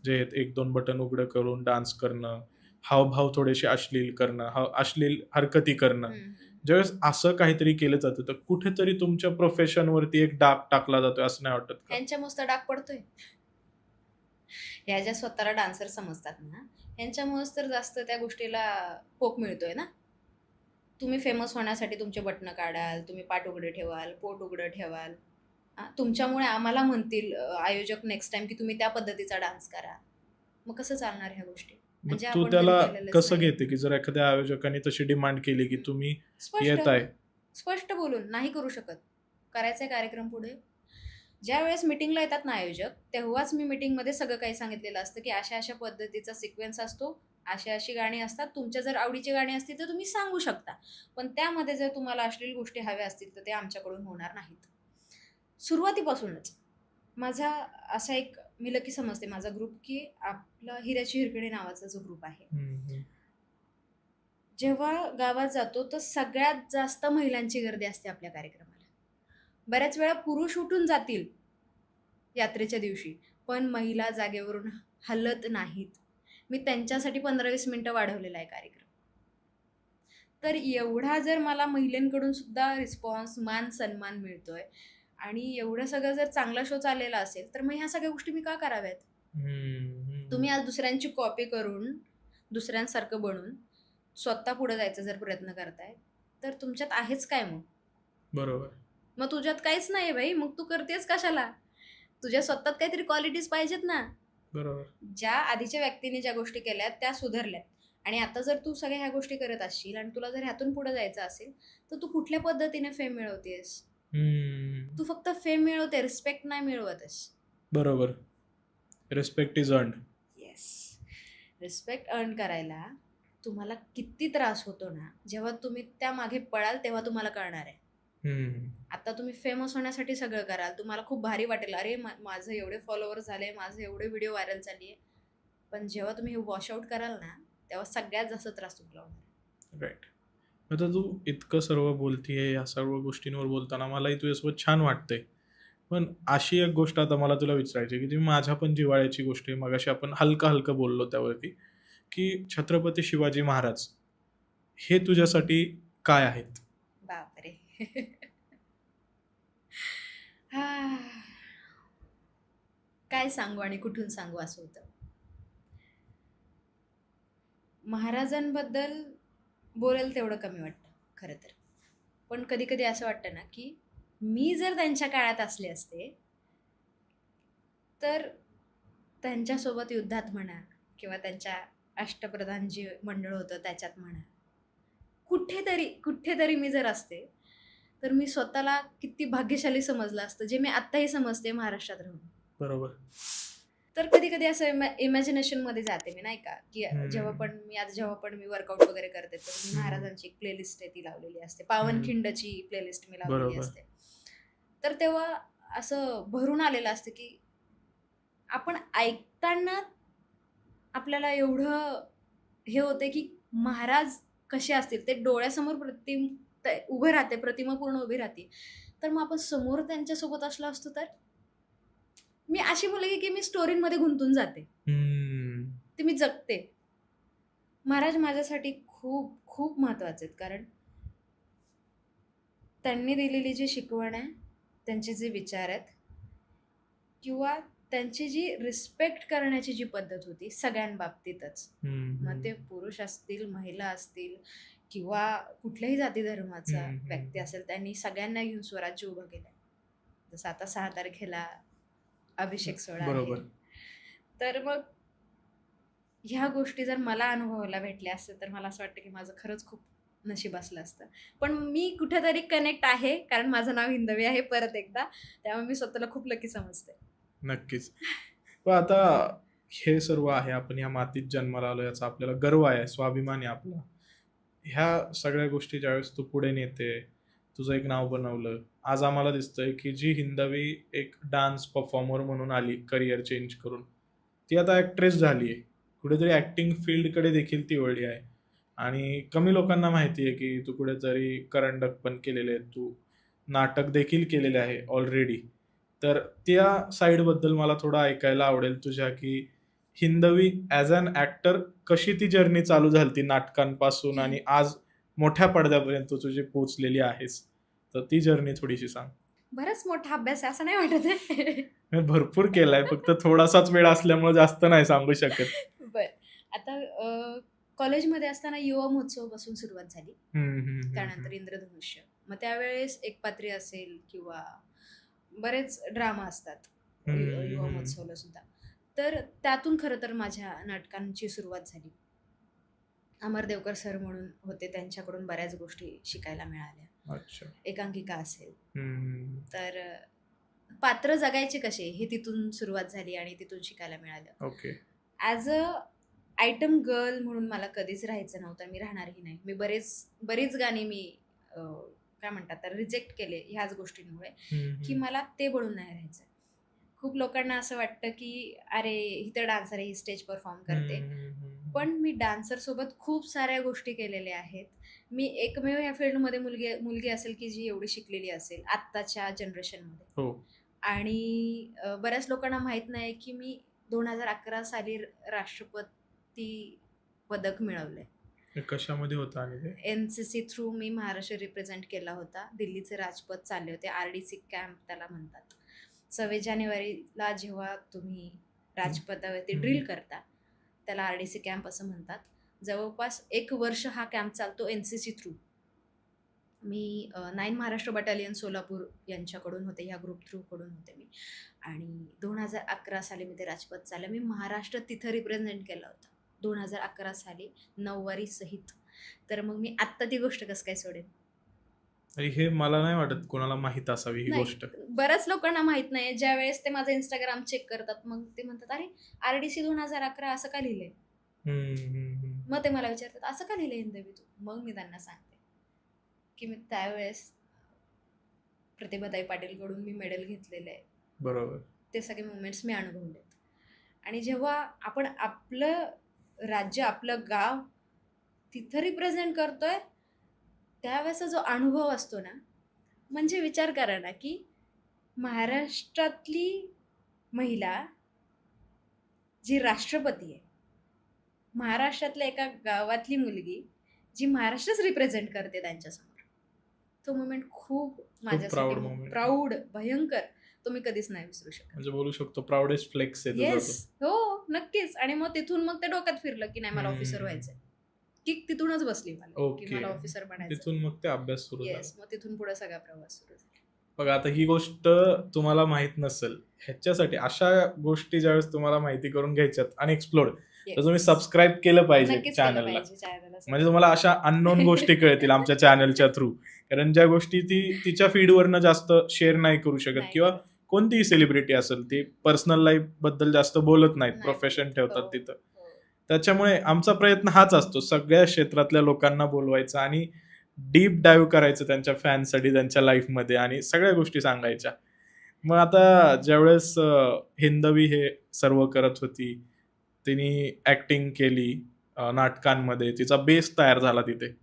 जे आहेत 1-2 बटन उघडं करून डान्स करणं, हावभाव थोडेसे अश्लील करणं, अश्लील हरकती करणं. ज्यावेळेस असं काहीतरी केलं जातं, तर कुठेतरी तुमच्या प्रोफेशनवरती एक डाग टाकला जातोय असं नाही वाटत का? ह्यांच्यामुळेच तर डाग पडतोय. ह्या ज्या स्वतःला डान्सर समजतात ना, ह्यांच्यामुळेच तर जास्त त्या गोष्टीला पोक मिळतोय ना. तुम्ही फेमस होण्यासाठी तुमचे बटणं काढाल, तुम्ही पाठ उघडे ठेवाल, पोट उघडं ठेवाल. तुमच्यामुळे आम्हाला म्हणतील आयोजक नेक्स्ट टाइम, की तुम्ही त्या पद्धतीचा डान्स करा. मग कसं चालणार ह्या गोष्टी? मग म्हणजे तू आपण कधी त्याला केलेलंच कसं नाही. घेते, की जर एखाद्या आयोजकाने तशी डिमांड केली, की तुम्ही येताय स्पष्ट बोलून नाही करू शकत. करायचा कार्यक्रम पुढे. ज्यावेळेस मीटिंगला येतात ना आयोजक, तेव्हाच मी मीटिंगमध्ये सगळं काही सांगितलेलं असतं, की अशा पद्धतीचा सिक्वेन्स असतो, अशी गाणी असतात. तुमच्या जर आवडीची गाणी असतील तर तुम्ही सांगू शकता. पण त्यामध्ये जर तुम्हाला अश्लील गोष्टी हव्या असतील तर ते आमच्याकडून होणार नाहीत. सुरुवातीपासूनच माझा असा एक मी लकी समजते माझा ग्रुप, की आपला हिऱ्याची हिरकणी नावाचा जो ग्रुप आहे, जेव्हा गावात जातो तर सगळ्यात जास्त महिलांची गर्दी असते आपल्या कार्यक्रमाला. बऱ्याच वेळा पुरुष उठून जातील यात्रेच्या दिवशी, पण महिला जागेवरून हलत नाहीत. मी त्यांच्यासाठी 15-20 मिनिटं वाढवलेला आहे कार्यक्रम. तर एवढा जर मला महिलांकडून सुद्धा रिस्पॉन्स, मान सन्मान मिळतोय आणि एवढं सगळं जर चांगला शो चाललेला असेल, तर मग ह्या सगळ्या गोष्टी मी का कराव्यात? तुम्ही आज दुसऱ्यांची कॉपी करून, दुसऱ्यांसारखं बनून स्वतः पुढे जायचा जर प्रयत्न करताय, तर तुमच्यात आहेच काय मग? बरोबर. मग तुझ्यात काहीच नाही भाई, मग तू करतेस कशाला? तुझ्या स्वतःत काहीतरी क्वालिटीज पाहिजेत ना. बरोबर. ज्या आधीच्या व्यक्तीने ज्या गोष्टी केल्यात त्या सुधारल्यात आणि आता जर तू सगळ्या ह्या गोष्टी करत असशील आणि तुला जर ह्यातून पुढे जायचं असेल, तर तू कुठल्या पद्धतीने फेम मिळवतेस? तू फक्त फेम मिळवते, रिस्पेक्ट नाही मिळवतेस. बरोबर. Respect is earned. Yes. Respect earn करायला तुम्हाला किती त्रास होतो ना, जेव्हा तुम्ही त्या मागे पळाल तेव्हा तुम्हाला कळणार आहे. आता तुम्ही फेमस होण्यासाठी सगळं कराल, तुम्हाला खूप भारी वाटेल, अरे माझं एवढे फॉलोअर्स झाले, माझे एवढे व्हिडिओ व्हायरल झाली आहे. पण जेव्हा तुम्ही वॉश आउट कराल ना, तेव्हा सगळ्यात जास्त त्रास तुम्हाला होणार. राईट. आता तू इतकं सर्व बोलतीये, या सर्व गोष्टींवर बोलताना मलाही तुझ्यासोबत छान वाटतंय. पण अशी एक गोष्ट आता मला तुला विचारायची आहे, की ती माझ्या पण जिव्हाळ्याची गोष्ट आहे. मगाशी आपण हलकं बोललो त्यावरती, की छत्रपती शिवाजी महाराज हे तुझ्यासाठी काय आहेत? बापरे. हा. काय सांगू आणि कुठून सांगू असं होतं. महाराजांबद्दल बोलायला तेवढं कमी वाटतं खरं तर. पण कधी कधी असं वाटतं ना, की मी जर त्यांच्या काळात असले असते, तर त्यांच्यासोबत युद्धात म्हणा किंवा त्यांच्या अष्टप्रधान जे मंडळ होतं त्याच्यात म्हणा, कुठेतरी मी जर असते, तर मी स्वतःला किती भाग्यशाली समजलं असतं, जे मी आत्ताही समजते महाराष्ट्रात राहून. बरोबर. तर कधी असं इमॅजिनेशनमध्ये जाते मी, नाही का, की जेव्हा पण मी वर्कआउट वगैरे करते, तर मी महाराजांची एक प्लेलिस्ट आहे ती लावलेली असते. पावनखिंडची प्लेलिस्ट मी लावलेली असते. तर तेव्हा असं भरून आलेलं असतं, की आपण ऐकताना आपल्याला एवढं हे होते, की महाराज कसे असतील ते डोळ्यासमोर उभे राहते, प्रतिमा पूर्ण उभी राहते. तर मग आपण समोर त्यांच्यासोबत असलो असतो तर? मी अशी मुलगी की मी स्टोरीमध्ये गुंतून जाते. हम्म. ते मी जगते. महाराज माझ्यासाठी खूप खूप महत्वाचे आहेत, कारण त्यांनी दिलेली जी शिकवण आहे, त्यांचे जे विचार आहेत, किंवा त्यांची जी रिस्पेक्ट करण्याची जी पद्धत होती सगळ्यांबाबतीतच, मग ते पुरुष असतील, महिला असतील, किंवा कुठल्याही जाती धर्माचा व्यक्ती असेल, त्यांनी सगळ्यांना घेऊन स्वराज्य उभं केलंय. जसं आता 6 तारखेला अभिषेक सोहळा आहे. बरोबर. तर मग ह्या गोष्टी जर मला अनुभवायला भेटल्या असत्या तर मला असं वाटतं की माझं खरंच खूप नशीब असलं असतं. पण मी कुठेतरी कनेक्ट आहे, कारण माझं नाव हिंदवी आहे परत एकदा, त्यामुळे मी स्वतःला खूप लकी समजते. नक्कीच. पण आता हे सर्व आहे, आपण या मातीत जन्माला आलो याचा आपल्याला गर्व आहे, स्वाभिमान आहे आपला. ह्या सगळ्या गोष्टी ज्यावेळेस तू पुढे नेते, तुझं एक नाव बनवलं. आज आम्हाला दिसतंय की जी हिंदवी एक डान्स परफॉर्मर म्हणून आली करिअर चेंज करून, ती आता ॲक्ट्रेस झाली आहे. कुठेतरी ॲक्टिंग फील्डकडे देखील ती वळली आहे. आणि कमी लोकांना माहिती आहे की तू कुठेतरी करंडक पण केलेले आहेत, तू नाटक देखील केलेले आहे ऑलरेडी. तर त्या साईडबद्दल मला थोडं ऐकायला आवडेल तुझ्या, की हिंदवी ॲज अॅन ॲक्टर कशी ती जर्नी चालू झाली नाटकांपासून आणि आज मोठ्या पडद्यापर्यंत तू तुझी पोहोचलेली आहेस. तर ती जर्नी थोडीशी सांग. बराच मोठा अभ्यास आहे असं नाही वाटत आहे? मी भरपूर केलाय, फक्त थोडासाच वेळ असल्यामुळे जास्त नाही सांगू शकत. बर, आता कॉलेजमध्ये असताना युवा महोत्सव पासून सुरुवात झाली, त्यानंतर इंद्रधनुष्य, मग त्यावेळेस एकपात्री असेल किंवा बरेच ड्रामा असतात युवा महोत्सवला सुद्धा. तर त्यातून खरं तर माझ्या नाटकांची सुरुवात झाली. अमर देवकर सर म्हणून होते, त्यांच्याकडून बऱ्याच गोष्टी शिकायला मिळाल्या. अच्छा. एकांकिका असेल, तर पात्र जगायचे कसे हे तिथून सुरुवात झाली आणि तिथून शिकायला मिळालं. Okay. As a item girl म्हणून मला कधीच राहायचं नव्हतं, मी राहणारही नाही. मी बरीच गाणी मी काय म्हणतात तर रिजेक्ट केले ह्याच गोष्टींमुळे, की मला ते बनून नाही राहायचं. खूप लोकांना असं वाटतं की अरे ही तर डान्सर आहे, ही स्टेज परफॉर्म करते, पण मी डान्सर सोबत खूप साऱ्या गोष्टी केलेल्या आहेत. मी एकमेव ह्या फील्डमध्ये मुलगी असेल की जी एवढी शिकलेली असेल आत्ताच्या जनरेशनमध्ये. हो. आणि बऱ्याच लोकांना माहीत नाही की मी 2011 साली राष्ट्रपती पदक मिळवलंय. हे कशामध्ये होतं आणि ते? NCC थ्रू मी महाराष्ट्र रिप्रेझेंट केला होता. दिल्लीचे राजपथ चालले होते, RDC कॅम्प त्याला म्हणतात. 26 जानेवारीला जेव्हा तुम्ही राजपथावरती ड्रिल करता त्याला RDC कॅम्प असं म्हणतात. जवळपास 1 वर्ष हा कॅम्प चालतो NCC थ्रू. मी 9 महाराष्ट्र बटालियन सोलापूर यांच्याकडून होते, ह्या ग्रुप थ्रूकडून होते मी. आणि 2011 साली मी ते राजपथ चाललं. मी महाराष्ट्र तिथं रिप्रेझेंट केला होता 2011 साली, 9 वारी सहित. तर मग मी आत्ता ती गोष्ट कसं काय सोडेन? आणि हे मला नाही वाटत कोणाला माहित असावी ही गोष्ट. बऱ्याच लोकांना माहित नाही. ज्या वेळेस ते माझं इंस्टाग्राम चेक करतात, मग ते म्हणतात अरे RDC 2011 असं का लिहिलंय? मग ते मला विचारतात असं का लिहिलंय हिंदवी तू? मग मी त्यांना सांगते की मी त्यावेळेस प्रतिभाताई पाटीलकडून मी मेडल घेतलेलं आहे. बरोबर. ते सगळे मुवमेंट्स मी अनुभवलेत. आणि जेव्हा आपण आपलं राज्य, आपलं गाव तिथं रिप्रेझेंट करतोय, त्यावेळेचा जो अनुभव असतो ना, म्हणजे विचार करा ना की महाराष्ट्रातली महिला जी राष्ट्रपती आहे, महाराष्ट्रातल्या एका गावातली मुलगी जी महाराष्ट्रच रिप्रेझेंट करते त्यांच्यासमोर, तो मोमेंट खूप माझ्यासाठी प्राऊड, भयंकर, तो मी कधीच नाही विसरू शकत. म्हणजे बोलू शकतो प्राऊडेस्ट फ्लेक्स आहे. येस, हो नक्कीच. आणि मग तिथून मग ते डोक्यात फिरलं की नाही मला ऑफिसर व्हायचंय. किक तिथूनच बसली मला की मला ऑफिसर बनायचं. तिथून मग ते अभ्यास सुरू झाला. येस, मग तिथून पुढे सगळा प्रवास सुरू झाला. बघा, आता ही गोष्ट तुम्हाला माहित नसेल, ह्याच्यासाठी अशा गोष्टी ज्यावेळेस तुम्हाला माहिती करून घ्यायच्यात आणि एक्सप्लोर, तर तुम्ही सबस्क्राईब केलं पाहिजे चॅनलला. म्हणजे तुम्हाला अशा अननोन गोष्टी कळतील आमच्या चॅनलच्या थ्रू. कारण ज्या गोष्टी ती तिच्या फीडवरनं जास्त शेअर नाही करू शकत, किंवा कोणतीही सेलिब्रिटी असेल ती पर्सनल लाईफ बद्दल जास्त बोलत नाहीत, प्रोफेशन ठेवतात तिथं. त्याच्यामुळे आमचा प्रयत्न हाच असतो, सगळ्या क्षेत्रातल्या लोकांना बोलवायचा आणि डीप डाईव्ह करायचं त्यांच्या फॅनसाठी, त्यांच्या लाईफमध्ये, आणि सगळ्या गोष्टी सांगायच्या. मग आता ज्यावेळेस हिंदवी हे सर्व करत होती, तिने ॲक्टिंग केली, नाटकांमध्ये तिचा बेस तयार झाला तिथे.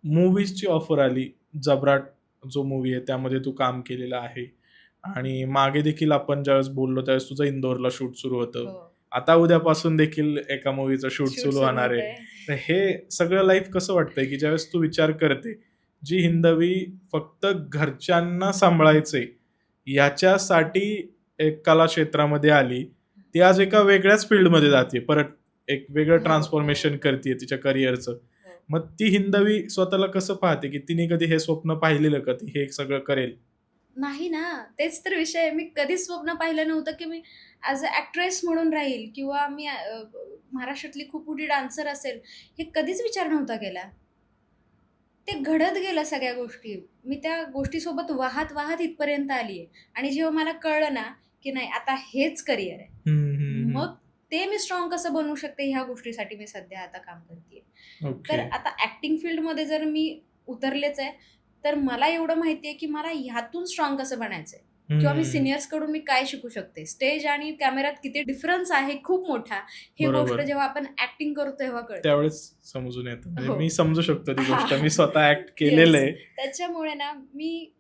मूव्हीजची ऑफर आली. जबराट जो मूव्ही आहे त्यामध्ये तू काम केलेलं आहे आणि मागे देखील आपण ज्यावेळेस बोललो त्यावेळेस तुझं इंदोरला शूट सुरू होतं. हो. आता उद्यापासून देखील एका मूव्हीचं शूट शूट सुरू सुरू होणार आहे. होतंय. तर हे सगळं लाईफ कसं वाटतंय, की ज्यावेळेस तू विचार करते, जी हिंदवी फक्त घरच्यांना सांभाळायचंय याच्यासाठी एक कला क्षेत्रामध्ये आली, ती आज एका वेगळ्याच फील्डमध्ये जाते. परत एक वेगळं हो, ट्रान्सफॉर्मेशन हो. करते तिच्या करिअरचं. हो. मग ती हिंदवी स्वतःला कसं पाहते, की तिने कधी हे स्वप्न पाहिलेलं का ती हे सगळं करेल? नाही ना, तेच तर विषय आहे. मी कधीच स्वप्न पाहिलं नव्हतं, की मी ॲज अ ॲक्ट्रेस म्हणून राहील किंवा मी महाराष्ट्रातली खूप मोठी डान्सर असेल. हे कधीच विचार नव्हता केला. ते घडत गेलं सगळ्या गोष्टी. मी त्या गोष्टीसोबत वाहत इथपर्यंत आली आहे आणि जेव्हा मला कळलं ना, की नाही आता हेच करिअर आहे. हं, हं, हं. मग ते मी स्ट्रॉंग कसं बनवू शकते ह्या गोष्टीसाठी मी सध्या आता काम करते. तर ओके. आता ॲक्टिंग फील्डमध्ये जर मी उतरलेच आहे, तर मला एवढं माहिती आहे, की मला ह्यातून स्ट्रॉंग कसं बनायचं आहे किंवा मी हं. सिनियर्सकडून मी काय शिकू शकते. स्टेज आणि कॅमेऱ्यात किती डिफरन्स आहे खूप मोठा. ही गोष्ट बरोबर. जेव्हा आपण ॲक्टिंग करतो तेव्हा कळते. त्यावेळेस समजून येतं. म्हणजे हो. मी समजू शकतो ती गोष्ट. हां. मी स्वतः ॲक्ट केलेलं आहे. त्याच्यामुळे ना मी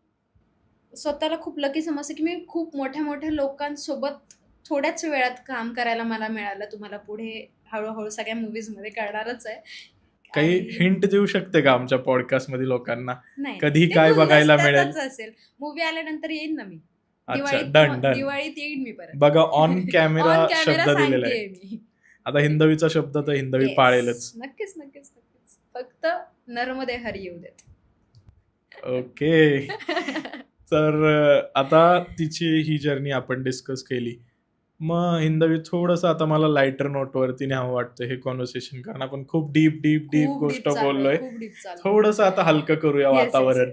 स्वतःला खूप लकी समजते, की मी खूप मोठ्या लोकांसोबत थोड्याच वेळात काम करायला मला मिळालं. तुम्हाला पुढे हळू सगळ्या मूव्हीजमध्ये कळणारच आहे. काही आणि हिंट देऊ शकते का आमच्या पॉडकास्टमध्ये लोकांना? नाही, कधी ते काय बघायला मिळेल? गुलदस्त्यातच असेल. मूव्ही आल्यानंतर येईन ना मी. अच्छा, डन. दिवाळीत येईन मी परत. बघा ऑन कॅमेरा ऑन कॅमेरा शब्द दिलेला आहे. सांगतेय मी. आता हिंदवीचा शब्द तर हिंदवी Yes. पाळेलच. नक्कीच. फक्त नरमध्ये हरी येऊ देत. ओके. तर आता तिची ही जर्नी आपण डिस्कस केली. मग हिंदवी थोडंसं आता मला लाईटर नोटवरती न्यावं वाटतं हे कॉन्व्हर्सेशन, कारण आपण खूप डीप खूप गोष्ट deep चाललोय, बोललोय. खूप deep चाललोय. थोडंसं आता हलकं करूया Yes. वातावरण.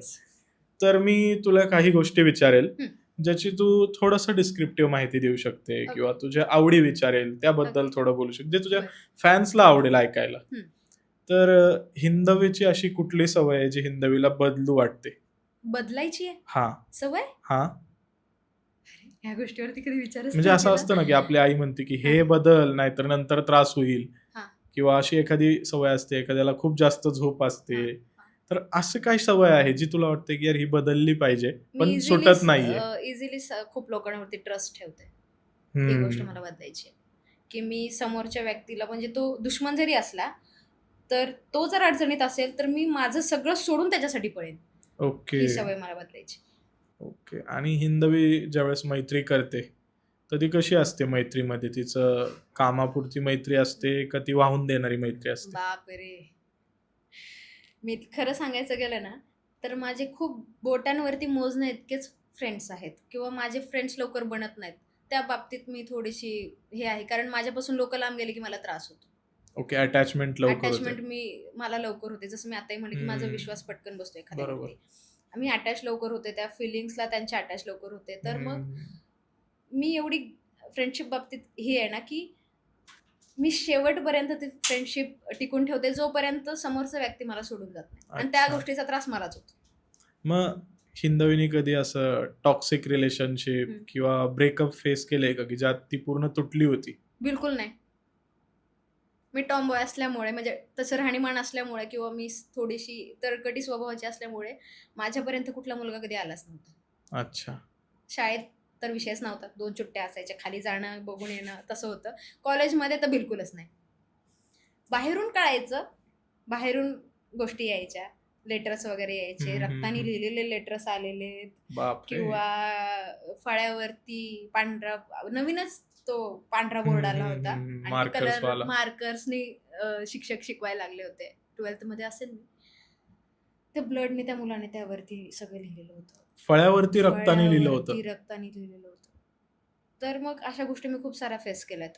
तर मी तुला काही गोष्टी विचारेल हं. ज्याची तू थोडंसं डिस्क्रिप्टिव्ह माहिती देऊ शकते Okay. किंवा तुझ्या आवडी विचारेल त्याबद्दल Okay. थोडं बोलू शकते, जे तुझ्या बरं. फॅन्सला आवडेल ऐकायला. हं. तर हिंदवीची अशी कुठली सवय आहे जी हिंदवीला बदलू वाटते? बदलायची आहे हां, सवय? हां. ह्या गोष्टीवरती कधी विचारच म्हणजे नाही असं केला. असतं ना, की आपली आई म्हणते, की हे हां. बदल नाहीतर नंतर त्रास होईल हां. किंवा अशी एखादी सवय असते, एखाद्याला खूप जास्त झोप असते. हां. तर असं काय सवय आहे जी तुला वाटते, की यार ही बदलली पाहिजे, मी पण इझिली सुटत नाहीये? खूप लोकांवरती ट्रस्ट ठेवते. ही गोष्ट हं. मला बदलायची आहे. की मी समोरच्या व्यक्तीला म्हणजे तो दुश्मन जरी असला, तर तो जर अडचणीत असेल, तर मी माझं सगळं सोडून त्याच्यासाठी पळेन. ओके, ही सवय मला बदलायची. ओके. आणि हिंदवी ज्यावेळेस मैत्री करते, तर ती कशी असते मैत्रीमध्ये? तिचं कामापुरती मैत्री असते का ती वाहून देणारी मैत्री असते? बापरे! मी खरं सांगायचं गेलं ना, तर माझे खूप बोटांवरती मोजण्या इतकेच फ्रेंड्स आहेत किंवा माझे फ्रेंड्स लवकर बनत नाहीत. त्या बाबतीत मी थोडीशी हे आहे, कारण माझ्यापासून लोकं लांब गेले की मला त्रास होतो. ओके, अटॅचमेंट लवकर होते. अटॅचमेंट मला लवकर होते. जसं मी आताही म्हणले की माझा हं. विश्वास पटकन बसतो बरोबर. एखाद्यावरती. मी अटॅच लवकर होते. त्या फिलिंग्सला त्यांच्या अटॅच लवकर होते. तर मग हं. मी एवढी फ्रेंडशिप बाबतीत ही आहे ना, की मी शेवटपर्यंत ती फ्रेंडशिप टिकून ठेवते, जोपर्यंत समोरचा व्यक्ती मला सोडून जात नाही आणि त्या अच्छा. गोष्टीचा त्रास मलाच होतो. मग हिंदवीने कधी असं टॉक्सिक रिलेशनशिप हं. किंवा ब्रेकअप फेस केलंय का, की ज्यात ती पूर्ण तुटली होती? बिलकुल नाही. मी टॉमबॉय असल्यामुळे म्हणजे तसं राहणीमान असल्यामुळे किंवा मी थोडीशी तरकटी स्वभावाची असल्यामुळे माझ्यापर्यंत कुठला मुलगा कधी आलाच नव्हता. अच्छा. शाळेत तर विषयच नव्हता. 2 सुट्ट्या असायच्या. खाली जाणं, बघून येणं तसं होतं. कॉलेजमध्ये तर बिलकुलच नाही. बाहेरून कळायचं, बाहेरून गोष्टी यायच्या, लेटर्स वगैरे यायचे, हं, हं, रक्ताने हं. लिहिलेले लेटर्स आलेले बापरे! किंवा फळ्यावरती पांढरा नवीनच तो पांढरा हं, बोर्ड आला हं, होता हं, हं. आणि मार्कर्सवाला. मार्कर्सनी शिक्षक शिकवायला लागले होते. 12th मध्ये असेल मी. ते ब्लडने त्या मुलाने त्यावरती सगळं लिहिलेलं होतं. फळ्यावरती रक्ताने लिहिलं फळ्यावरती होतं. रक्ताने लिहिलेलं होतं. तर मग अशा गोष्टी मी खूप साऱ्या फेस केल्यात.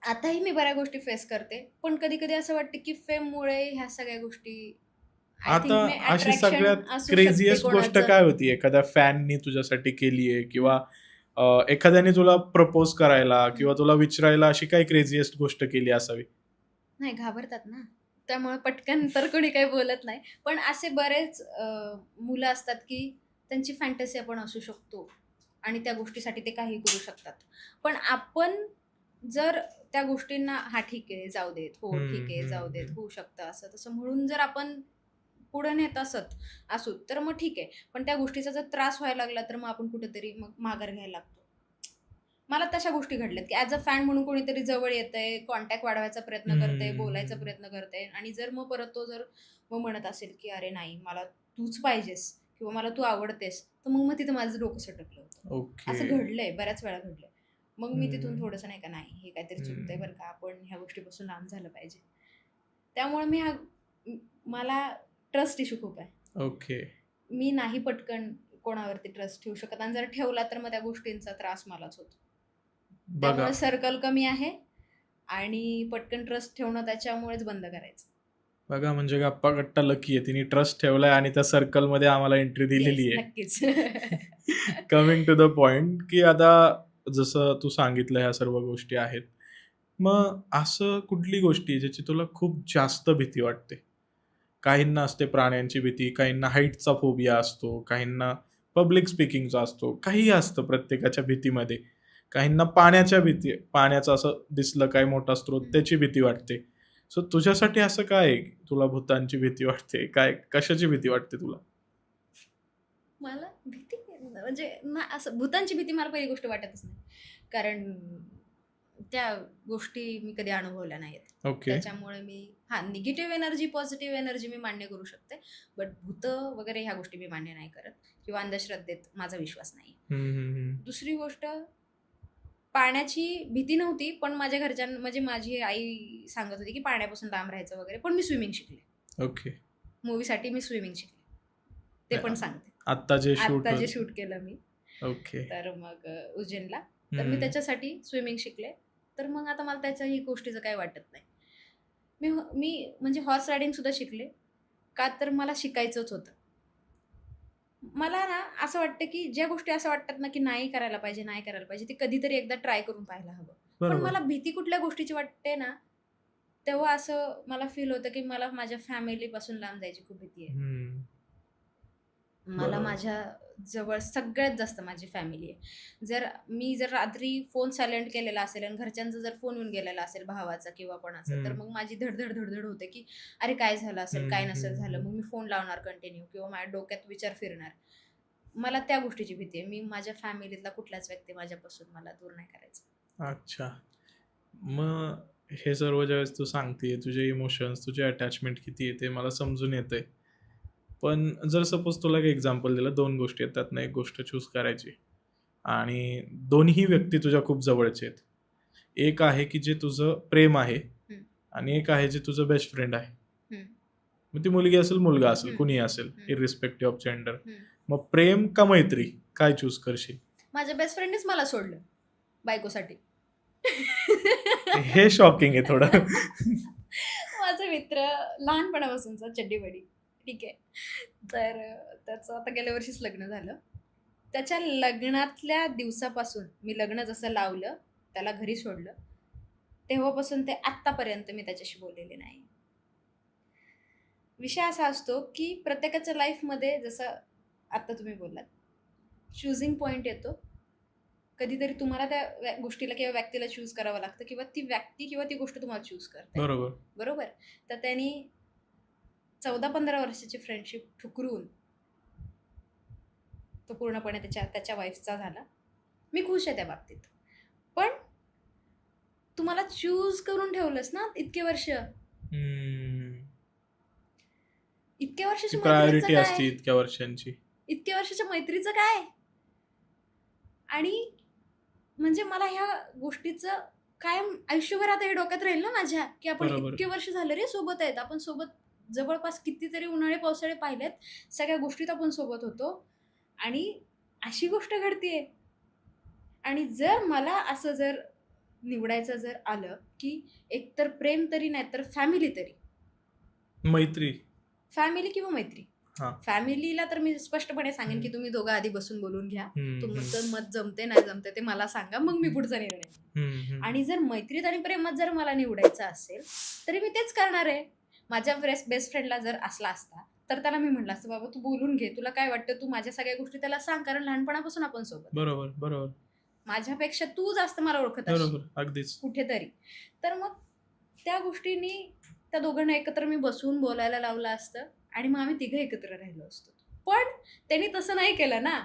आताही मी बऱ्याच गोष्टी फेस करते. पण कधी-कधी असं वाटतं, की फेममुळे ह्या सगळ्या गोष्टी आय आता थिंक मे अशी अट्रॅक्शन सगळ्यात असू शकते क्रेझिएस्ट गोष्ट कोणाचं. काय होती एखाद्या फॅननी तुझ्यासाठी केलीये किंवा एखाद्याने तुला प्रपोज करायला किंवा तुला विचारायला अशी काय क्रेझिएस्ट गोष्ट केली असावी? नाही घाबरतात ना. त्यामुळे पटकन तर कोणी काही बोलत नाही. पण असे बरेच मुलं असतात, की त्यांची फॅन्टसी आपण असू शकतो आणि त्या गोष्टीसाठी ते काहीही करू शकतात. पण आपण जर त्या गोष्टींना हा ठीक आहे जाऊ देत, हो ठीक आहे जाऊ देत, होऊ शकतं असं तसं म्हणून जर आपण पुढे नेत असू तर मग ठीक आहे. पण त्या गोष्टीचा जर त्रास व्हायला लागला तर मग आपण कुठेतरी मग माघार घ्यायला लागतो. मला तशा गोष्टी घडल्यात की ॲज अ फॅन म्हणून कोणीतरी जवळ येतंय, कॉन्टॅक्ट वाढवायचा प्रयत्न करतंय, बोलायचा प्रयत्न करतंय आणि जर मग परत तो जर मग म्हणत असेल की अरे नाही मला तूच पाहिजेस किंवा मला तू आवडतेस, तर मग तिथं माझं डोकं सटकलं होतं. असं ओके. घडलंय, बऱ्याच वेळा घडलंय. मग मी तिथून थोडंसं नाही का नाही हे काहीतरी चुकतंय बरं का, आपण ह्या गोष्टीपासून लांब झालं पाहिजे. त्यामुळे मला ट्रस्ट इश्यू खूप आहे. ओके. मी नाही पटकन कोणावरती ट्रस्ट ठेवू शकत आणि जर ठेवला तर मग त्या गोष्टींचा त्रास मलाच होतो. बघा त्यामुळे सर्कल कमी आहे आणि पटकन ट्रस्ट ठेवणं त्याच्यामुळेच बंद करायचं. बघा म्हणजे गप्पा गट्टा लकी आहे, तिने ट्रस्ट ठेवलाय आणि त्या सर्कलमध्ये आम्हाला एंट्री दिलेली आहे. नक्कीच. कमिंग टू द पॉइंट की आता जसं तू सांगितलं ह्या सर्व गोष्टी आहेत, मग असं कुठली गोष्टी आहे ज्याची तुला खूप जास्त भीती वाटते? काहींना असते प्राण्यांची भीती, काहींना हाईटचा फोबिया असतो, काहींना पब्लिक स्पीकिंगचा असतो, काहीही असतं प्रत्येकाच्या भीतीमध्ये. काहींना पाण्याच्या भीती, पाण्याचं असं दिसलं काय मोठा स्रोत त्याची भीती वाटते. सो तुझ्यासाठी असं काय आहे? तुला भूतांची भीती वाटते, काय कशाची भीती वाटते तुला? मला भीती म्हणजे असं भूतांची भीती मला पहिली गोष्ट वाटतच नाही, कारण त्या गोष्टी मी कधी अनुभवल्या नाहीत. ओके. त्याच्यामुळे मी निगेटिव्ह एनर्जी पॉझिटिव्ह एनर्जी मी मान्य करू शकते, बट भूत वगैरे ह्या गोष्टी मी मान्य नाही करत किंवा अंधश्रद्धेत माझा विश्वास नाही. दुसरी गोष्ट, पाण्याची भीती नव्हती, पण माझ्या म्हणजे माझी आई सांगत होती की पाण्यापासून लांब राहायचं वगैरे, पण मी स्विमिंग शिकले. ओके. मूवीसाठी मी स्विमिंग शिकले, ते पण सांगते. आत्ता जे आता जे शूट केलं मी, ओके. तर मग उज्जैनला, तर मी त्याच्यासाठी स्विमिंग शिकले. तर मग आता मला त्याच्याही गोष्टीचं काही वाटत नाही. मी म्हणजे हॉर्स रायडिंग सुद्धा शिकले, का तर मला शिकायचंच होतं. मला ना असं वाटतं की ज्या गोष्टी असं वाटतात ना की नाही करायला पाहिजे, ते कधीतरी एकदा ट्राय करून पाहायला हवं. पण मला भीती कुठल्या गोष्टीची वाटते ना, तेव्हा असं मला फील होतं की मला माझ्या फॅमिलीपासून लांब जायची खूप भीती आहे. मला माझ्या जवळ सगळ्यात जास्त माझी फॅमिली आहे. जर रात्री फोन सायलेंट केलेला असेल आणि घरच्यांचा जर फोन येऊन गेलेला असेल भावाचा किंवा कोणाचा, तर मग माझी धडधड होते की अरे काय झालं असेल, काय नसेल झालं. मग मी फोन लावणार कंटिन्यू किंवा माझ्या डोक्यात विचार फिरणार. मला त्या गोष्टीची भीती आहे. मी माझ्या फॅमिलीतला कुठलाच व्यक्ती माझ्यापासून मला दूर नाही करायचा. अच्छा. मग हे सर्व ज्यावेळेस तू सांगते, तुझे इमोशन्स, तुझे अटॅचमेंट किती आहे ते मला समजून येतंय. पण जर सपोज तुला एक एक्झाम्पल दिलं, 2 गोष्टी आहेत, त्यातनं एक गोष्ट चूज करायची आणि दोन्ही व्यक्ती तुझ्या खूप जवळचे आहेत. एक आहे की जे तुझं प्रेम आहे आणि एक आहे जे तुझं बेस्ट फ्रेंड आहे. मग ती मुलगी असेल, मुलगा असेल, कुणीही असेल, इररिस्पेक्टिव्ह ऑफ जेंडर. मग प्रेम का मैत्री, काय चूज करशील? माझ्या बेस्ट फ्रेंडनेच मला सोडलं बायकोसाठी. हे शॉकिंग आहे थोडं. माझा मित्र लहानपणापासूनचा चड्डीबडी, ठीक आहे. तर त्याचं आता गेल्या वर्षीच लग्न झालं. त्याच्या लग्नातल्या दिवसापासून मी लग्न जसं लावलं, त्याला घरी सोडलं, तेव्हापासून ते आत्तापर्यंत मी त्याच्याशी बोललेले नाही. विषय असा असतो की प्रत्येकाच्या लाईफमध्ये, जसं आत्ता तुम्ही बोललात, चुजिंग पॉईंट येतो. कधीतरी तुम्हाला त्या गोष्टीला किंवा व्यक्तीला चूज करावं लागतं किंवा ती व्यक्ती किंवा ती गोष्ट तुम्हाला चूज करते. बरोबर. तर त्यांनी 14-15 वर्षाची फ्रेंडशिप ठुकरून तो पूर्णपणे त्याच्या वाईफचा झाला. मी खुश आहे त्या बाबतीत. पण तुम्हाला चूज करून ठेवलंस ना इतके वर्ष, इतक्या वर्षाची प्रायोरिटी असते इतक्या वर्षाच्या मैत्रीचं काय? आणि म्हणजे मला ह्या गोष्टीचं कायम आयुष्यभर आता हे डोक्यात राहील ना माझ्या, की आपण इतके वर्ष झाले रे सोबत आहेत, आपण सोबत जवळपास कितीतरी उन्हाळे पावसाळे पाहिलेत, सगळ्या गोष्टीत आपण सोबत होतो आणि अशी गोष्ट घडतीये. आणि जर मला असं जर निवडायचं जर आलं की एकतर प्रेम तरी नाही तर फॅमिली तरी, फॅमिली किंवा मैत्री. फॅमिलीला तर मी स्पष्टपणे सांगेन की तुम्ही दोघं आधी बसून बोलून घ्या, तुमचं मत जमते नाही जमते ते मला सांगा, मग मी पुढचा निर्णय. आणि जर मैत्रीत आणि प्रेमात जर मला निवडायचं असेल तरी मी तेच करणार आहे. माझ्या बेस्ट फ्रेंडला जर असला असता तर त्याला मी म्हटलं असतं, बाबा तू बोलून घे, तुला काय वाटतं, तू माझ्या सगळ्या गोष्टी त्याला सांग, कारण लहानपणापासून आपण सोबत. बरोबर. माझ्यापेक्षा तू जास्त मला ओळखत असशील बरोबर, अगदीच. कुठेतरी. तर मग त्या गोष्टींनी त्या दोघांना एकत्र मी बसवून बोलायला लावलं असतं आणि मग आम्ही तिघं एकत्र राहिलो असतो. पण त्यांनी तसं नाही केलं ना.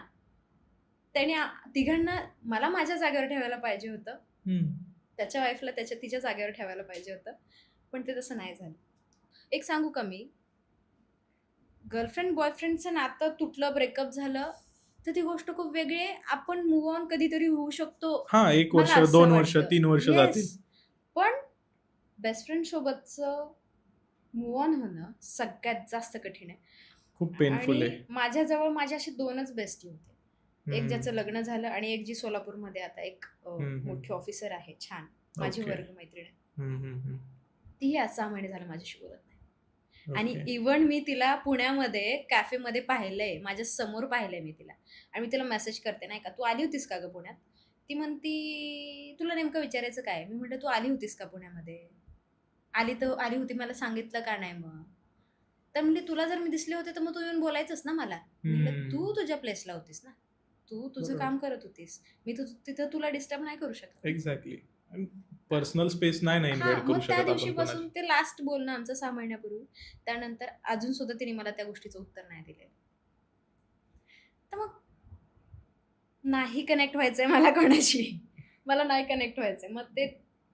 त्याने तिघांना मला माझ्या जागेवर ठेवायला पाहिजे होतं. हम्म. त्याच्या वाईफला तिच्या जागेवर ठेवायला पाहिजे होतं. पण ते तसं नाही झालं. एक सांगू का मी? गर्लफ्रेंड बॉयफ्रेंडचं नातं तुटलं, ब्रेकअप झालं, तर ती गोष्ट खूप वेगळी आहे. आपण मूव्ह ऑन कधीतरी होऊ शकतो. हा, 1 वर्ष, मला असं 2 वर्ष, वाटतं. 3 वर्ष जातील. येस. पण बेस्ट फ्रेंड सोबतचं मूव्ह ऑन होणं सगळ्यात जास्त कठीण आहे. खूप पेनफुल आहे. आणि माझ्याजवळ माझे असे 2च बेस्टी होते. एक हम्म. ज्याचं लग्न झालं आणि एक जी सोलापूरमध्ये आता एक हम्म. मोठी ऑफिसर आहे, छान, माझी ओके. वर्ग मैत्रीण आहे. हम्म, हम्म, हम्म. तीही आज 6 महिने झालं माझ्याशी बोलत नाही. आणि ओके. इव्हन मी तिला पुण्यामध्ये कॅफेमध्ये पाहिलंय, माझ्या समोर पाहिलंय मी तिला. आणि मी तिला मेसेज करते नाही का, तू आली होतीस का ग पुण्यात? ती म्हणती, तुला नेमकं विचारायचं काय? मी म्हटलं, तू आली होतीस का पुण्यामध्ये? आली होती, मला सांगितलं का नाही मग? तर म्हणली, तुला जर मी दिसले होते तर मग तू येऊन बोलायचंच ना मला. म्हटलं, तू तुझ्या प्लेसला होतीस ना, तू तुझं बरोबर. काम करत होतीस. मी तिथं तुला डिस्टर्ब नाही करू शकत. एक्झॅक्टली. पर्सनल स्पेस नाही हा, इन्व्हाइट करू मग त्या शकत आपण दिवशीपासून कोणाची. ते लास्ट बोलणं आमचं 6 महिन्यापूर्वी. त्यानंतर अजून सुद्धा तिने मला त्या गोष्टीचं उत्तर नाही दिलेलं. तर मग नाही कनेक्ट व्हायचंय मला कोणाशी. मला नाही कनेक्ट व्हायचंय. मग ते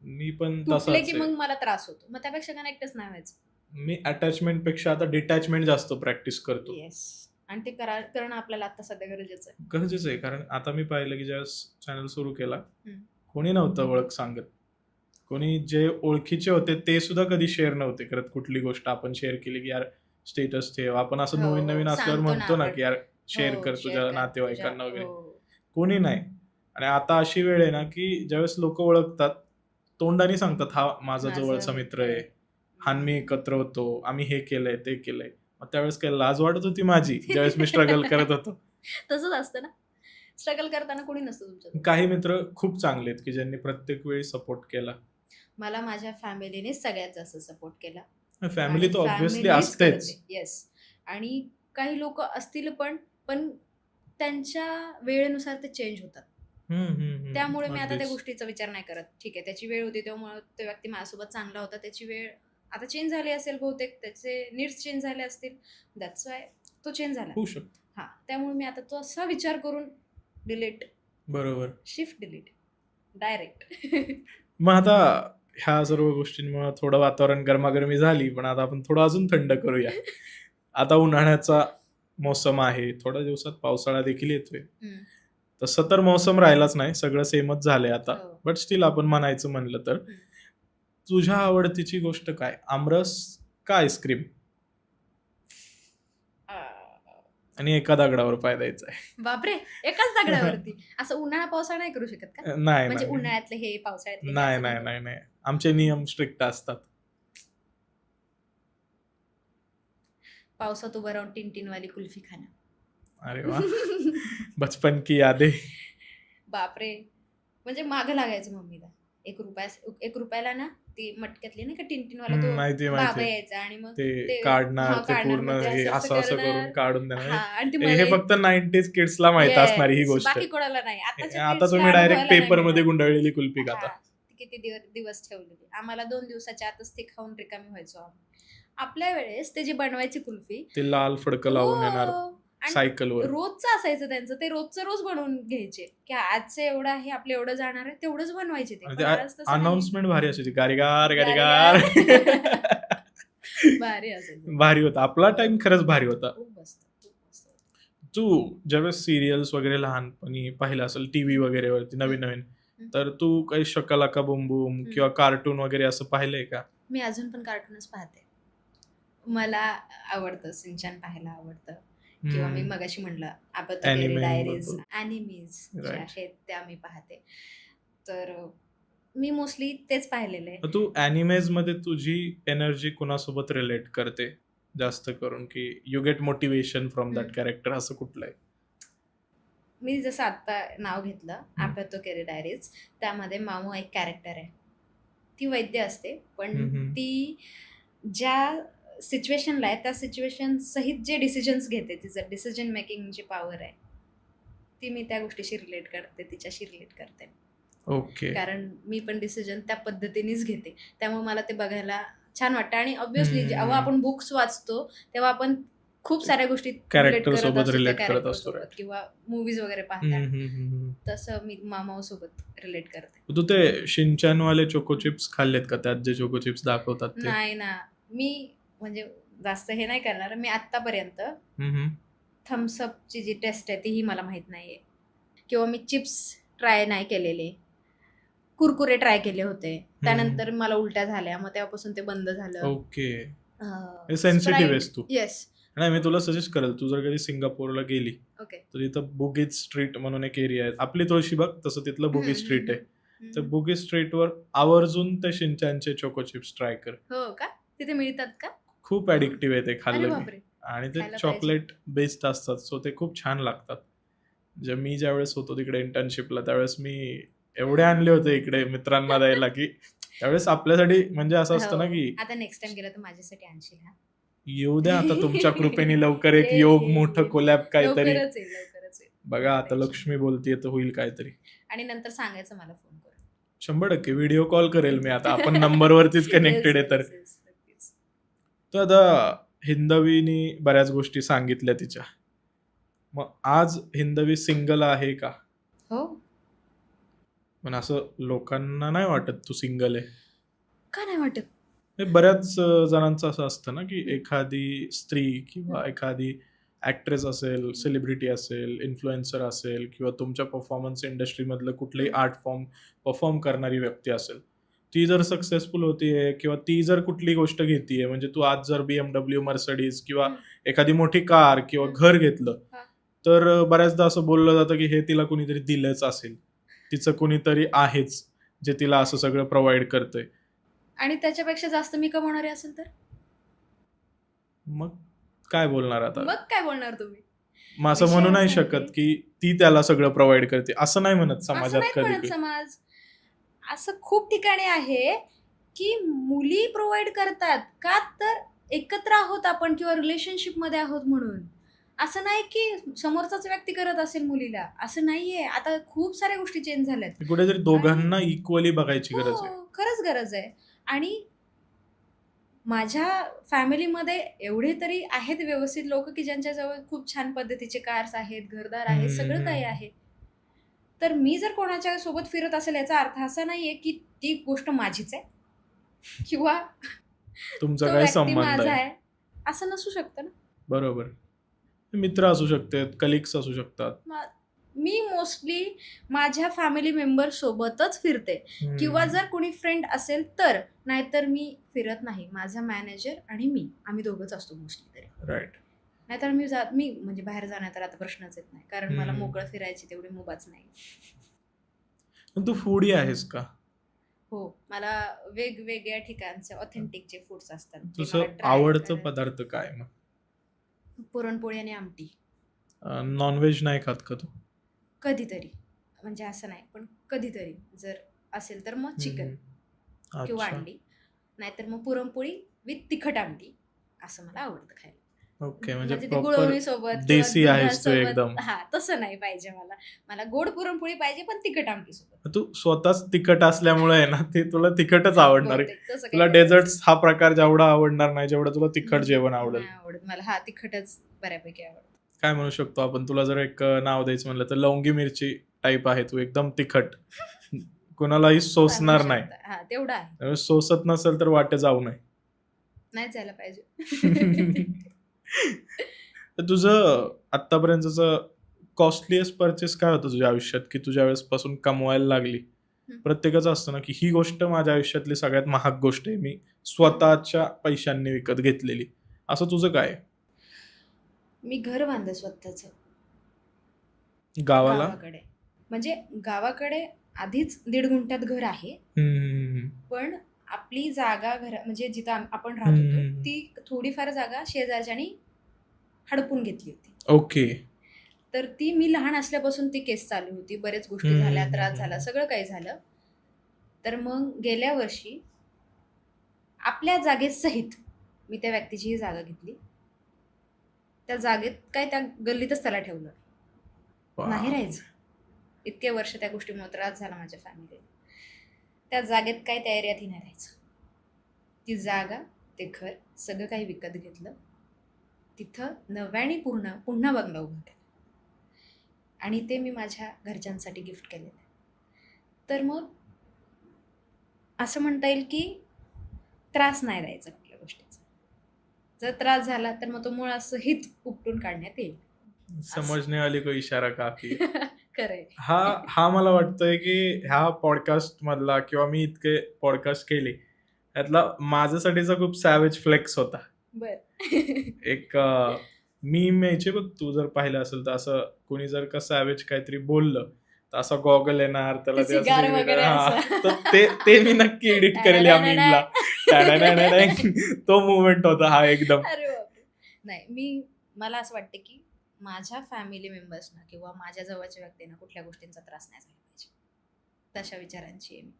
मी पण तुटले तसाच की आहे. मग मला त्रास होतो. मग त्यापेक्षा कनेक्टच नाही व्हायचं. मी अटॅचमेंट पेक्षा आता डिटॅचमेंट जास्त प्रॅक्टिस करतो. येस. आणि ते करणं आपल्याला आता सध्या गरजेचं आहे. गरजेचं आहे, कारण आता मी पाहिलं की ज्यावेळेस चॅनल सुरू केला, हम्म. कोणी नव्हतं ओळख सांगत. कोणी जे ओळखीचे होते ते सुद्धा कधी शेअर नव्हते करत. कुठली गोष्ट आपण शेअर केली की यार स्टेटस ठेव, आपण असं हो, नवीन नवीन असल्यावर सांगतो ना म्हणतो ना आपण. की यार शेअर हो, कर share तुझ्या कर नातेवाईकांना तुझ्या. वगैरे. हो. कोणी नाही. आणि आता अशी वेळ आहे ना की ज्यावेळेस लोक ओळखतात, तोंडाने सांगतात हा माझा माझा जवळचा मित्र आहे, हा हम्म. मी एकत्र होतो, आम्ही हे केलंय ते केलंय. मग त्यावेळेस काही लाज वाटत होती माझी ज्यावेळेस मी स्ट्रगल करत होतो. तसंच असतं ना. स्ट्रगल करताना कोणी नसतं तुमच्या. काही मित्र खूप चांगले आहेत की ज्यांनी प्रत्येक वेळी सपोर्ट केला. मला माझ्या फॅमिलीने सगळ्यात जास्त सपोर्ट केला. फॅमिली तर ऑब्व्हियसली असतेच. येस. आणि काही लोक असतील पण त्यांच्या वेळेनुसार ते चेंज होतात. त्यामुळे मी आता त्या अगदीच. गोष्टीचा विचार नाही करत. ठीक आहे, त्याची वेळ होती तेव्हा तो व्यक्ती माझ्यासोबत चांगला होता. त्याची वेळ आता चेंज झाली असेल बहुतेक, त्याचे नीड्स चेंज झाले असतील, दॅट्स वाय तो चेंज झाला. होऊ शकतो. हा, त्यामुळे मी आता तो असा विचार करून डिलीट, बरोबर. Shift delete direct. मग आता ह्या सर्व गोष्टींमुळे थोडं वातावरण गरमागरमी झाली, पण आता आपण थोडं अजून थंड करूया. आता उन्हाळ्याचा मोसम आहे, थोड्या दिवसात पावसाळा देखील येतोय. तसं तर मोसम राहिलाच नाही, सगळं सेमच झालंय आता. हो. बट स्टील आपण म्हणायचं म्हणलं तर तुझ्या आवडतीची गोष्ट काय? आमरस का आईस्क्रीम? आणि एका दगडावर पाय द्यायचा आहे. बापरे, एकाच दगडावरती. असं उन्हाळा पावसाळा नाही करू शकत का? नाही म्हणजे नाही उन्हाळ्यातले हे, पावसाळ्यातले हे नाही असं नाही नाही. नाही नाही आमचे नियम स्ट्रिक्ट असतात. पावसात उभं राहून टिनटिनवाली कुल्फी खाणं. अरे वा, बचपन की यादें. बापरे, म्हणजे मागं लागायचं मम्मीला. 1 रुपयाला ना ती मटक्यातली नाही का टिनटिनवाला तो माहिती बाबा माहिती. यायचा आणि मग ते काढणार, हा, ते काढणार, पूर्ण मग ते हे असं असं असं करून करणार. काढून हा, देणार. आणि ती हे मलाई- फक्त 90s किड्सला माहित असणार ही Yes, गोष्ट. बाकी कोणाला नाही. आताच्या आता kids तुम्ही ला डायरेक्ट अनुभवायला पेपर नाही मध्ये मिळणार. गुंडाळलेली कुल्फी खाता. हा, किती दिवस ठेवलेली. आम्हाला 2 दिवसाच्या आतच ते खाऊन रिकामी व्हायचो आम्ही. आपल्या वेळेस ते जी बनवायची कुल्फी, ते लाल फडकं लावून येणार हो, आणि सायकलवर. रोजचं असायचं त्यांचं. ते रोजचं रोज बनवून घ्यायचे की आजचं एवढं आहे, आपलं एवढं जाणार आहे, तेवढंच बनवायचे ते. पण आज तसं नाही. अनाउन्समेंट भारी असायची, गारीगार गारीगार. गारीगार. भारी असायचं. भारी होता आपला टाइम, खरंच भारी होता. खूप मस्त, खूप मस्त. तू ज्यावेळेस सिरियल्स वगैरे लहानपणी पाहिलं असेल टीव्ही वगैरे वरती नवीन नवीन, तर तू काही शकलाका बुम बुम किंवा कार्टून वगैरे असं पाहिलंय का? मी अजून पण कार्टूनच पाहते. मला आवडतं, सिंचन पाहायला आवडतं. किंवा मी मगाशी म्हणलं अबातोकेरी Anime डायरीज, बरोबर. अॅनिमीज जे Right. आहेत त्या मी पाहते. तर मी मोस्टली तेच पाहिलेलं आहे. तर तू अॅनिमेज मध्ये तुझी एनर्जी कोणासोबत रिलेट करते जास्त करून, की you get motivation from that character, असं कुठलं आहे? मी जसं आता नाव घेतलं अबातोकेरी डायरीज, त्यामध्ये मामू एक कॅरेक्टर आहे. ती वैद्य असते, पण ती ज्या सिच्युएशनला आहे त्या सिच्युएशन सहित जे डिसिजन्स घेते, तिचं डिसिजन मेकिंग जी पॉवर आहे ती मी त्या गोष्टीशी रिलेट करते, तिच्याशी रिलेट करते. ओके. कारण मी पण डिसिजन त्या पद्धतीनेच घेते. त्यामुळे मला ते बघायला छान वाटतं आणि ऑब्व्हियसली जेव्हा आपण बुक्स वाचतो तेव्हा आपण खूप साऱ्या गोष्टी रिलेट कॅरेक्टर करत सोबत असतो त्या रिलेट करत कॅरेक्टर असतो. सोबत right. किंवा मूवीज वगैरे पाहताना. तसं मी मामाओ सोबत रिलेट करते. तू ते शिनचॅन वाले चोको चिप्स खाल्लेत का? त्यात जे चोको चिप्स दाखवतात ते? नाही ना, मी म्हणजे जास्त हे नाही करणार. मी आत्तापर्यंत हम्म. थम्सअपची जी टेस्ट आहे तीही मला माहित नाहीये किंवा मी चिप्स ट्राय नाही केलेले. कुरकुरे ट्राय केले होते, त्यानंतर मला उलट्या झाल्या, मग तेव्हापासून ते बंद झालं. ओके. सेन्सिटिव्ह आहेस तू. येस. नाही, मी तुला सजेस्ट करेल, तू जर कधी सिंगापूरला गेली ओके. तर इथं बुगीज स्ट्रीट म्हणून एक एरिया आहे. आपली तुळशीबाग तसं तिथलं बुगीज स्ट्रीट आहे. तर बुगीज स्ट्रीटवर आवर्जून ते शिनचॅनचे चोको चिप्स ट्राय कर. हो का? तिथे मिळतात का? खूप ऍडिक्टिव्ह आहे ते, अरे खाल्लं मी. बापरे. आणि ते खायला चॉकलेट बेस्ड असतात, सो ते खूप छान लागतात. जे मी ज्यावेळेस होतो तिकडे इंटर्नशिपला त्यावेळेस मी एवढे आणले होते इकडे मित्रांना द्यायला की त्यावेळेस आपल्यासाठी म्हणजे असं असतं ना हो. की आता नेक्स्ट टाइम गेला तर माझ्यासाठी आणशील हा. येऊ द्या आता तुमच्या कृपेने लवकर एक ये, योग ये, मोठं ये. कोलॅब काहीतरी. लवकरच येईल. बघा आता लक्ष्मी बोलतीये तर होईल काहीतरी. आणि नंतर सांगायचं मला फोन करून. 100% व्हिडिओ कॉल करेल मी आता. आपण नंबरवरतीच कनेक्टेड आहे तर. Yes, नक्कीच. तर आता हिंदवीनी बऱ्याच गोष्टी सांगितल्या तिच्या. मग आज हिंदवी सिंगल आहे का? हो. पण असं लोकांना नाही वाटत तू सिंगल आहे. का नाही वाटत? हे बऱ्याच जणांचं असं असतं ना की एखादी स्त्री किंवा एखादी ऍक्ट्रेस असेल, सेलिब्रिटी असेल, इन्फ्लुएन्सर असेल किंवा तुमच्या परफॉर्मन्स इंडस्ट्रीमधलं कुठलंही आर्ट फॉर्म परफॉर्म करणारी व्यक्ती असेल, ती जर सक्सेसफुल होतीये किंवा ती जर कुठली गोष्ट घेतीये, म्हणजे तू आज जर BMW, मर्सिडीज किंवा एखादी मोठी कार किंवा घर घेतलं, हा. तर बऱ्याचदा असं बोललं जातं की हे तिला कुणीतरी दिलंच असेल, तिचं कुणीतरी आहेच जे तिला असं सगळं प्रोव्हाइड करतंय. आणि त्याच्यापेक्षा जास्त मी कमवणारे असेल तर? मग काय बोलणार आता? मग काय बोलणार तुम्ही? मग असं विषय म्हणू नाही असा आहे शकत की ती त्याला सगळं प्रोव्हाइड करते, असं नाही म्हणत असं समाजात नाही कधी. म्हणत समाज. असं खूप ठिकाणी आहे की मुली प्रोव्हाइड करतात का, तर एकत्र आहोत आपण किंवा रिलेशनशिप मध्ये आहोत म्हणून. असं नाही की समोरचाच व्यक्ती करत असेल मुलीला, असं नाहीये. आता खूप साऱ्या गोष्टी चेंज झाल्यात. कुठेतरी दोघांना इक्वली बघायची गरज आहे. हो, खरंच गरज आहे. आणि माझ्या फॅमिलीमध्ये एवढे तरी आहेत व्यवस्थित लोक की ज्यांच्याजवळ खूप छान पद्धतीचे कार्स आहेत, घरदार आहे, सगळं काही आहे. तर मी जर कोणाच्या सोबत फिरत असेल याचा अर्थ असा नाहीये की ती गोष्ट माझीच आहे किंवा तुमचा तो काय व्यक्ती संबंध माझा आहे? आहे, असं नसू शकतं ना. बरोबर. मित्र असू शकतात, कलिग्स असू शकतात. मी मोस्टली माझ्या फॅमिली मेंबर सोबतच फिरते किंवा जर कोणी फ्रेंड असेल तर, नाहीतर मी फिरत नाही. माझा मॅनेजर आणि मी, आम्ही दोघंच असतो मोस्टली तरी. राईट. नाहीतर मी म्हणजे बाहेर जाण्यात तर आता प्रश्नच येत नाही, कारण मला मोकळं फिरायची तेवढी मुभाच नाही. पण तू फूडी आहेस का? हो, मला वेगवेगळ्या ठिकाणचे ऑथेंटिकचे फूड्स असतात जे तुझं मला try आवडतं करायला. पदार्थ काय मग? पुरणपोळी आणि आमटी. नॉनव्हेज नाही खात का तू? कधीतरी, म्हणजे असं नाही, पण कधीतरी जर असेल तर मग चिकन किंवा अच्छा. अंडी, नाहीतर मग पुरणपोळी विथ तिखट आमटी असं मला आवडतं खायला. ओके, म्हणजे ते प्रॉपर गुळवणी सोबत देसी आहेस तू एकदम. हा, तसं नाही पाहिजे मला. मला गोड पुरणपोळी पाहिजे पण तिखट आमटी सोबत. तू स्वतःच तिखट असल्यामुळे आहे ना, ते तुला तिखटच आवडणार आहे. बहुतेक तसं तुला काही डेझर्ट्स हा प्रकार जेवढा आवडणार नाही, जेवढं तुला तिखट जेवण आवडेल. नाही आवडत मला. हा, तिखटच बऱ्यापैकी आवडतं. काय म्हणू शकतो आपण, तुला जर एक नाव द्यायचं म्हणलं तर लवंगी मिरची टाईप आहे तू, एकदम तिखट. कुणालाही सोसणार नाही. हा, तेवढं आहे. त्यामुळे सोसत नसेल तर वाटे जाऊ नये. नाही जायला पाहिजे. तर तुझं आतापर्यंतचं कॉस्टलीएस्ट परचेस काय होतं तुझ्या आयुष्यात, की तुझ्या वेळेस पासून कमवायला लागली? प्रत्येकाचं असतं ना की ही गोष्ट माझ्या आयुष्यातली सगळ्यात महाग गोष्ट आहे, मी स्वतःच्या पैशांनी विकत घेतलेली. असं तुझं काय? मी घर बांधलं स्वतःच गावाला? गावाकडे. म्हणजे गावाकडे आधीच 1.5 गुंठ्यात घर आहे, पण आपली जागा म्हणजे जिथं आपण राहत होतो ती थोडीफार जागा शेजारच्यानी हडपून घेतली होती. ओके. तर ती मी लहान असल्यापासून ती केस चालू होती, बरेच गोष्टी झाल्या, त्रास झाला, सगळं काही झालं. तर मग गेल्या वर्षी आपल्या जागेत सहित मी त्या व्यक्तीची जागा घेतली. त्या जागेत काय त्या गल्लीतच त्याला ठेवलं. नाही वाव. राहायचं. इतके वर्ष त्या गोष्टीमुळे त्रास झाला माझ्या फॅमिलीला. त्या जागेत काय त्या एरियातही नाही राहायचं. ती जागा, ते घर, सगळं काही विकत घेतलं. तिथं नव्याने पुन्हा बंगला उभा केला आणि ते मी माझ्या घरच्यांसाठी गिफ्ट केलेलं आहे. तर मग असं म्हणता येईल की त्रास नाही द्यायचा कुठल्या गोष्टीचा. जर त्रास झाला तर मग तो मुळात सहित उपटून काढण्यात येईल. समजने वाली को इशारा काफी. खरंय. हा हा मला वाटतंय की ह्या पॉडकास्ट मधला किंवा मी इतके पॉडकास्ट केले यातला माझ्यासाठीचा खूप सॅवेज फ्लेक्स होता. बर. एक मीम यायचे बघ, तू जर पाहिलं असेल तर असं कोणी जर का सॅवेज काहीतरी बोललं तर असा गॉगल येणार त्याला ते असं सिगार वेगवेगळं- वगैरे हा, असं. तर ते मी नक्की एडिट करेल या मीमला. तो मुवमेंट होता हा एकदम. अरे बापरे. नाही, मला असं वाटतं की माझ्या फॅमिली मेंबर्सना किंवा माझ्या जवळच्या व्यक्तींना कुठल्या गोष्टींचा त्रास नाही झाला पाहिजे, तशा विचारांची आहे मी.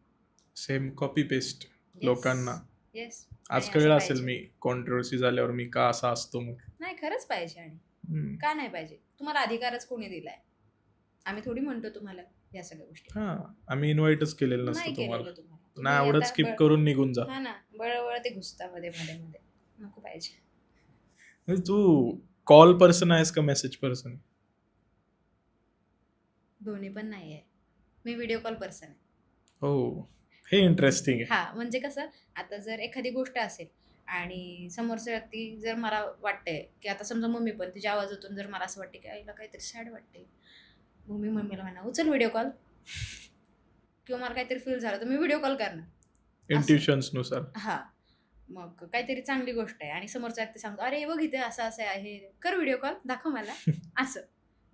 सेम कॉपी पेस्ट लोकांना. येस. आज कळलं असेल मी कॉन्ट्रोवर्सी झाल्यावर मी का असा असतो मग. नाही, खरंच पाहिजे. आणि हम्म. का नाही पाहिजे? तुम्हाला अधिकारच कोणी दिलाय? आम्ही थोडी म्हणतो तुम्हाला या सगळ्या गोष्टी. हा, आम्ही इन्व्हाइटच केलेलं नाही नसतं तुम्हाला. केलेलं तुम्हाला. नाही तुम्ही आवडत आता स्किप करून निघून जा. हा ना, बळबळ ते घुसता मध्ये मध्ये मध्ये. नको पाहिजे. म्हणजे तू कॉल पर्सन आहेस का मेसेज पर्सन? दोन्ही पण नाही आहे. मी व्हिडिओ कॉल पर्सन आहे. हो, हे इंटरेस्टिंग आहे. हा, म्हणजे कसं, आता जर एखादी गोष्ट असेल आणि समोरचा व्यक्ती जर मला वाटतंय की आता समजा मम्मी पण तिच्या आवाजातून जर मला असं वाटते की आईला काहीतरी सॅड वाटते, मग मी मम्मीला म्हणणार उचल व्हिडिओ कॉल, किंवा मला काहीतरी फील झालं तर मी व्हिडिओ कॉल करणार. इंट्युशन्स नुसार. हा, मग काहीतरी चांगली गोष्ट आहे आणि समोरचा व्यक्ती सांगतो अरे बघ इथे असं असं आहे, कर व्हिडिओ कॉल, दाखव मला. असं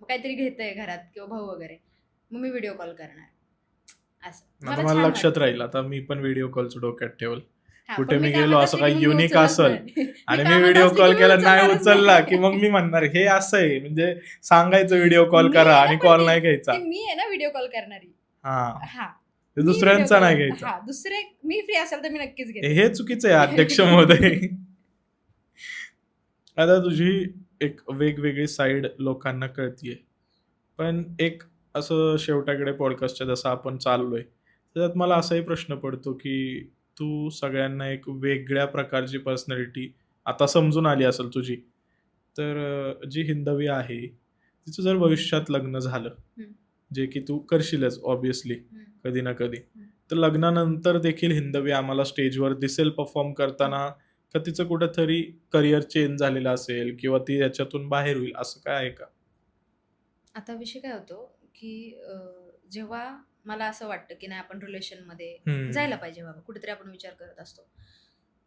मग काहीतरी घेतंय घरात किंवा भाऊ वगैरे, मग मी व्हिडिओ कॉल करणार. असं आता छान मला लक्षात वाटतं. राहील, आता मी पण व्हिडिओ कॉलचं डोक्यात ठेवल. हा, कुठे पण मी कामात गेलो असं असले काही की मग मी युनिक उचलत असेल नाही. आणि मी कामात व्हिडिओ असले कॉल की मी केला नाही उचलणारच उचलला नाही. की मग मी म्हणणार हे असं आहे, म्हणजे सांगायचं व्हिडिओ कॉल मी करा आहे ना, आणि पण कॉल ते- नाही घ्यायचा. ते मी आहे ना व्हिडिओ कॉल करणारी. हा, हा, ते मी दुसऱ्यांचा video नाही call- घ्यायचा. हा, दुसरे मी फ्री असेल तर मी नक्कीच घेते. हे चुकीचं आहे अध्यक्ष महोदय. आता तुझी एक वेगवेगळी साईड लोकांना कळतीये, पण एक असं शेवटाकडे पॉडकास्टच्या जसं आपण चाललोय त्याच्यात मला असाही प्रश्न पडतो की तू सगळ्यांना एक वेगळ्या प्रकारची पर्सनॅलिटी आता समजून आली असेल तुझी. तर जी हिंदवी आहे तिचं जर भविष्यात लग्न झालं, हम्म. जे की तू करशीलच ऑब्विसली हम्म. कधी ना कधी, तर लग्नानंतर देखील हिंदवी आम्हाला स्टेजवर दिसेल परफॉर्म करताना, का तिचं कुठेतरी करिअर चेंज झालेलं असेल किंवा ती याच्यातून बाहेर होईल, असं काय आहे का? आता विषय काय होतो की जेव्हा मला असं वाटतं की नाही आपण रिलेशनमध्ये हम्म. जायला पाहिजे बाबा, कुठेतरी आपण विचार करत असतो,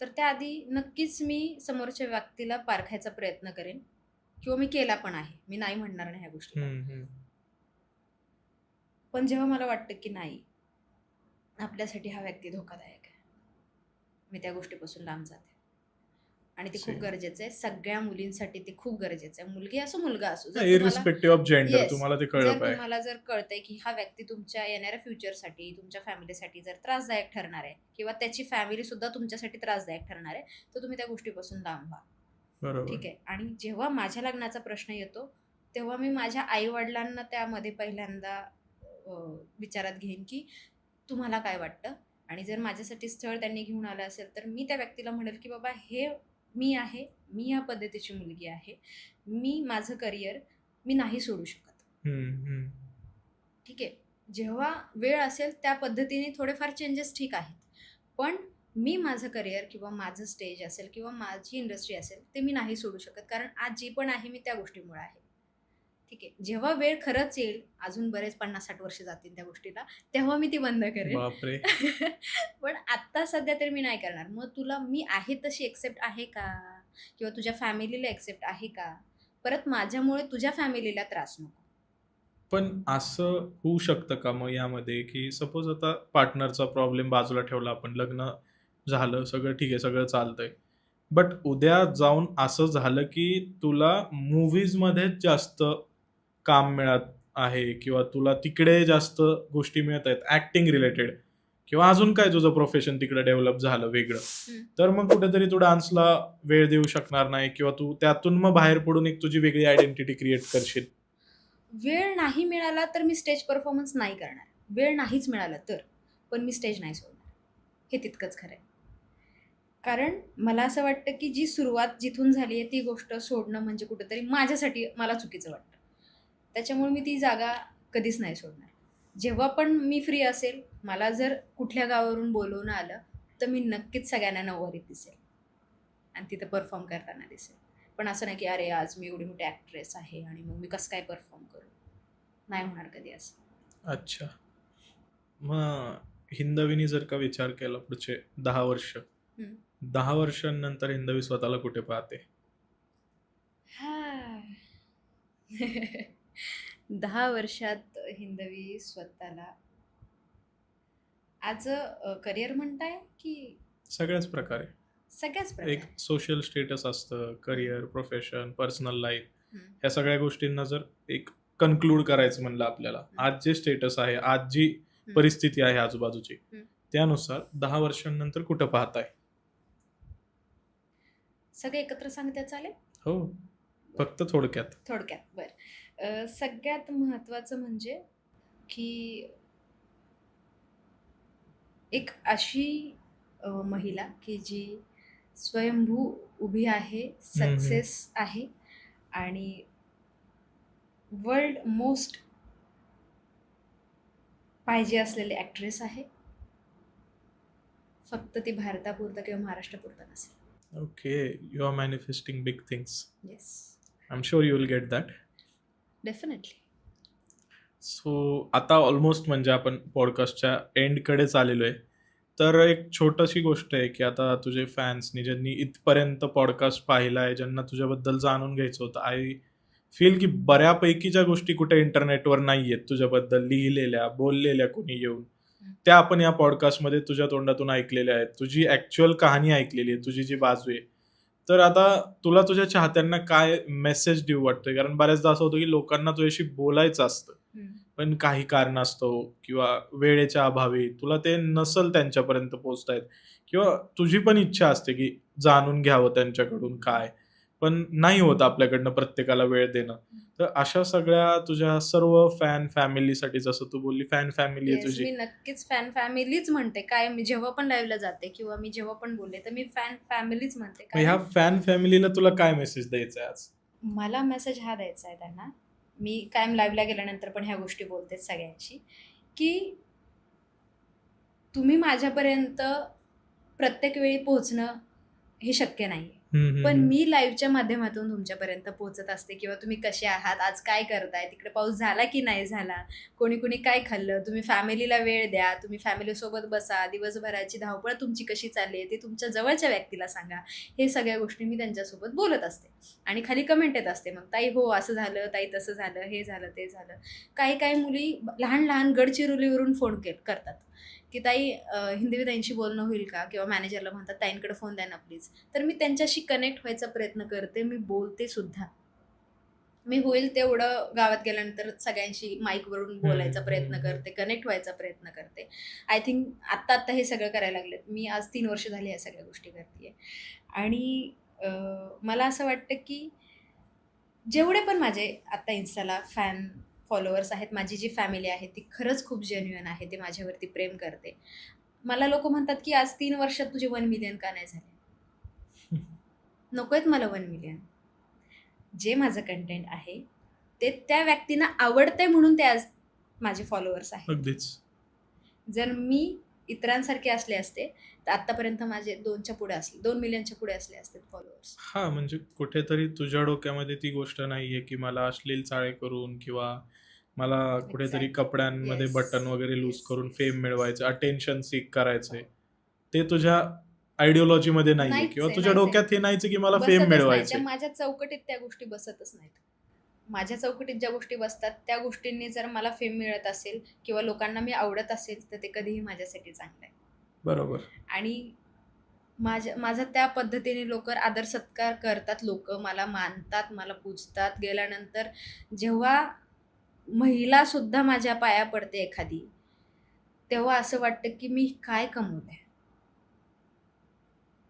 तर त्याआधी नक्कीच मी समोरच्या व्यक्तीला पारखायचा प्रयत्न करेन किंवा मी केला पण आहे. मी नाही म्हणणार नाही ह्या गोष्टी. हम्म. पण जेव्हा मला वाटतं की नाही आपल्यासाठी हा व्यक्ती धोकादायक आहे, मी त्या गोष्टीपासून लांब जाते. आणि ते खूप Same. गरजेचं आहे. सगळ्या मुलींसाठी ते खूप गरजेचं आहे. मुलगी असो मुलगा असो. जर तुम्हाला इरिस्पेक्टिव्ह ऑफ जेंडर Yes. तुम्हाला ते कळलं जर पाहिजे. तुम्हाला जर कळतंय की हा व्यक्ती तुमच्या येणाऱ्या फ्युचरसाठी, तुमच्या फॅमिलीसाठी जर त्रासदायक ठरणार आहे किंवा त्याची फॅमिली सुद्धा तुमच्यासाठी त्रासदायक ठरणार आहे, तर तुम्ही त्या गोष्टीपासून लांब व्हा. बरोबर. ठीक आहे. आणि जेव्हा माझ्या लग्नाचा प्रश्न येतो तेव्हा मी माझ्या आईवडिलांना त्यामध्ये पहिल्यांदा विचारात घेईन की तुम्हाला काय वाटतं, आणि जर माझ्यासाठी स्थळ त्यांनी घेऊन आलं असेल तर मी त्या व्यक्तीला म्हणेल की बाबा हे मी आहे, मी या पद्धतीची मुलगी आहे, मी माझं करिअर मी नाही सोडू शकत. हम्म. ठीक आहे. जेव्हा वेळ असेल त्या पद्धतीने थोडेफार चेंजेस ठीक आहेत, पण मी माझं करिअर किंवा माझं स्टेज असेल किंवा माझी इंडस्ट्री असेल ते मी नाही सोडू शकत, कारण आज जी पण आहे मी त्या गोष्टीमुळे आहे. ठीक आहे. जेव्हा वेळ खरंच येईल, अजून बरेच 50-60 वर्ष जातील त्या गोष्टीला, तेव्हा मी ती बंद करेन. बापरे. पण आत्ता सध्या तरी मी नाही करणार. मग तुला मी आहे तशी एक्सेप्ट आहे का, किंवा तुझ्या फॅमिलीला एक्सेप्ट आहे का? परत माझ्यामुळे तुझ्या फॅमिलीला त्रास नको. पण असं होऊ शकतं का मग यामध्ये की सपोज आता पार्टनरचा प्रॉब्लेम बाजूला ठेवला आपण, लग्न झालं, सगळं ठीक आहे, सगळं चालतंय, बट उद्या जाऊन असं झालं की तुला मूव्हीजमध्येच जास्त काम मिळत आहे किंवा तुला तिकडे जास्त गोष्टी मिळत आहेत ॲक्टिंग रिलेटेड, किंवा अजून काय तुझं प्रोफेशन तिकडे डेव्हलप झालं वेगळं, तर मग कुठेतरी तू डान्सला वेळ देऊ शकणार नाही किंवा तू त्यातून मग बाहेर पडून एक तुझी वेगळी आयडेंटिटी क्रिएट करशील. वेळ नाही मिळाला तर मी स्टेज परफॉर्मन्स नाही करणार. वेळ नाहीच मिळाला तर. पण मी स्टेज नाही सोडणार. हे तितकंच खरं आहे. कारण मला असं वाटतं, की जी सुरुवात जिथून झाली आहे ती गोष्ट सोडणं म्हणजे कुठेतरी माझ्यासाठी मला चुकीचं वाटतं. त्याच्यामुळे मी ती जागा कधीच नाही सोडणार. जेव्हा पण मी फ्री असेल, मला जर कुठल्या गावावरून बोलवणं आलं, तर मी नक्कीच सगळ्यांना नऊवारीत दिसेल आणि तिथं परफॉर्म करताना दिसेल. पण असं नाही, की अरे आज मी एवढी मोठी ॲक्ट्रेस आहे आणि मग मी कसं काय परफॉर्म करू? नाही होणार कधी असं. अच्छा. मग हिंदवीनी जर का विचार केला पुढचे 10 वर्ष, हं. 10 वर्षांनंतर हिंदवी स्वतःला कुठे पाहते? हां. 10 वर्षात हिंदवी स्वतःला ॲज अ करियर म्हणताय, की सगळ्याच प्रकारे. सगळ्याच एक प्रकारे? सोशल स्टेटस असतं, हं, करियर, प्रोफेशन, पर्सनल लाईफ हं, ह्या सगळ्या गोष्टींना जर एक कन्क्लूड करायचं म्हणलं आपल्याला, हं, आज जे स्टेटस आहे, आज जी हं, परिस्थिती आहे आजूबाजूची, हं. त्यानुसार 10 वर्षांनंतर कुठं पाहताय? सगळे एकत्र सांगता चालेल? हो, बरं. फक्त थोडक्यात. थोडक्यात. बरं. सगळ्यात महत्त्वाचं म्हणजे, की एक अशी महिला की जी स्वयंभू उभी आहे, हं, हं. सक्सेस आहे आणि वर्ल्ड मोस्ट पाहिजे असलेली ॲक्ट्रेस आहे. फक्त ती भारतापुरतं किंवा महाराष्ट्रापुरतं नसेल. Okay, you are manifesting big things. Yes. I am sure you will get that. Definitely. So आता ऑलमोस्ट म्हणजे आपण पॉडकास्टच्या एंडकडेच आलेलो आहे. तर एक छोटीशी गोष्ट आहे, की आता तुझे फॅन्सनी ज्यांनी इथपर्यंत पॉडकास्ट पाहिला आहे, ज्यांना तुझ्याबद्दल जाणून घ्यायचं होतं, आय फील की बऱ्यापैकीच्या गोष्टी कुठे इंटरनेटवर नाही आहेत तुझ्याबद्दल लिहिलेल्या, बोललेल्या कोणी येऊन. हं. त्या आपण या पॉडकास्टमध्ये तुझ्या तोंडातून ऐकलेल्या आहेत. तुझी ॲक्चुअल कहाणी ऐकलेली आहे, तुझी जी बाजू आहे. तर आता तुला तुझ्या चाहत्यांना काय मेसेज देऊ वाटतोय? कारण बऱ्याचदा असं होतं, की लोकांना तुझ्याशी बोलायचं असतं. हं. पण काही कारणास्तव किंवा वेळेच्या अभावी तुला ते नसेल त्यांच्यापर्यंत पोहोचता येत किंवा तुझी पण इच्छा असते, की जाणून घ्यावं त्यांच्याकडून काय, पण नाही होत आपल्याकडनं प्रत्येकाला वेळ देणं. तर अशा सगळ्या तुझ्या सर्व फॅन फॅमिलीसाठी जसं तू बोलली फॅन फॅमिली आहे येस, तुझी. मी नक्कीच फॅन फॅमिलीच म्हणते. काय मी जेव्हा पण लाईव्हला जाते किंवा मी जेव्हा पण बोलले, तर मी फॅन फॅमिलीच म्हणते. मग ह्या कारण फॅन फॅमिलीला तुला काय मेसेज द्यायचा आहे आज? मला मेसेज हा द्यायचा आहे त्यांना, मी कायम लाईव्हला गेल्यानंतर पण ह्या गोष्टी बोलतेच सगळ्यांशी, की तुम्ही माझ्यापर्यंत प्रत्येक वेळी पोहोचणं हे शक्य नाहीये. हं, हं, पण हं. मी लाईव्हच्या माध्यमातून तुमच्यापर्यंत पोहोचत असते किंवा तुम्ही कसे आहात, आज काय करताय, तिकडे पाऊस झाला की नाही झाला, कोणी काय खाल्लं, तुम्ही फॅमिलीला वेळ द्या, तुम्ही फॅमिलीसोबत बसा, दिवसभराची धावपळ तुमची कशी चालली आहे, ते तुमच्या जवळच्या व्यक्तीला सांगा. हे सगळ्या गोष्टी मी त्यांच्यासोबत बोलत असते आणि खाली कमेंट येत असते मग, "ताई हो असं झालं, ताई तसं झालं, हे झालं, ते झालं." काही मुली लहान गडचिरोलीवरून फोन करतात, की "ताई हिंदवी ताईंशी बोलणं होईल का?" किंवा मॅनेजरला म्हणतात, "ताईंकडे फोन द्या ना प्लीज." तर मी त्यांच्याशी कनेक्ट व्हायचा प्रयत्न करते, मी बोलते सुद्धा. मी होईल तेवढं गावात गेल्यानंतर सगळ्यांशी माईकवरून हं, बोलायचा हं, प्रयत्न हं. करते, कनेक्ट व्हायचा प्रयत्न करते. आय थिंक आत्ता हे सगळं करायला लागलेत. मी आज 3 वर्ष झाली ह्या सगळ्या गोष्टी करते आणि मला असं वाटतं की जेवढे पण माझे आता Instaला फॅन फॉलोअर्स आहेत, माझी जी फॅमिली आहे ती खरंच खूप जेन्युइन आहे. ते माझ्यावरती प्रेम करते. मला लोकं म्हणतात, की "आज 3 वर्षात तुझे 1 मिलियन का नाही झाले?" नकोयत मला 1 मिलियन. जे माझं कंटेंट आहे, ते त्या व्यक्तींना आवडतंय म्हणून ते आज माझे फॉलोअर्स आहेत. अगदीच. जर मी इतरांसारखे असले असते, तर आत्तापर्यंत माझे 2च्या पुढे असले 2 मिलियनच्या पुढे असले असते फॉलोअर्स. हां, म्हणजे कुठेतरी तुझ्या डोक्यामध्ये ती गोष्ट नाहीये, की मला अश्लील चाळे करून किंवा मला कुठेतरी एक्झॅक्टली. कपड्यांमध्ये येस, बटन वगैरे लूज येस, करून येस, फेम येस. मिळवायचं, अटेन्शन सीक हो. करायचंय. ते तुझ्या आयडिओलॉजीमध्ये नाहीये नाहीच किंवा आहे, तुझ्या नाहीच आहे. डोक्यात हे नाहीच आहे, की मला फेम बसतच नाही. त्या मिळवायचंय. माझ्या चौकटीत त्या गोष्टी बसतच नाहीत. माझ्या चौकटीत ज्या गोष्टी बसतात, त्या गोष्टींनी जर मला फेम मिळत असेल किंवा लोकांना मी आवडत असेल, तर ते कधीही माझ्यासाठी चांगलं आहे. बरोबर. आणि माझा त्या पद्धतीने लोकं आदर सत्कार करतात. लोकं मला मानतात, मला पूजतात. गेल्यानंतर जेव्हा महिलासुद्धा माझ्या पाया पडते एखादी, तेव्हा असं वाटतं, की मी काय कमवलंय?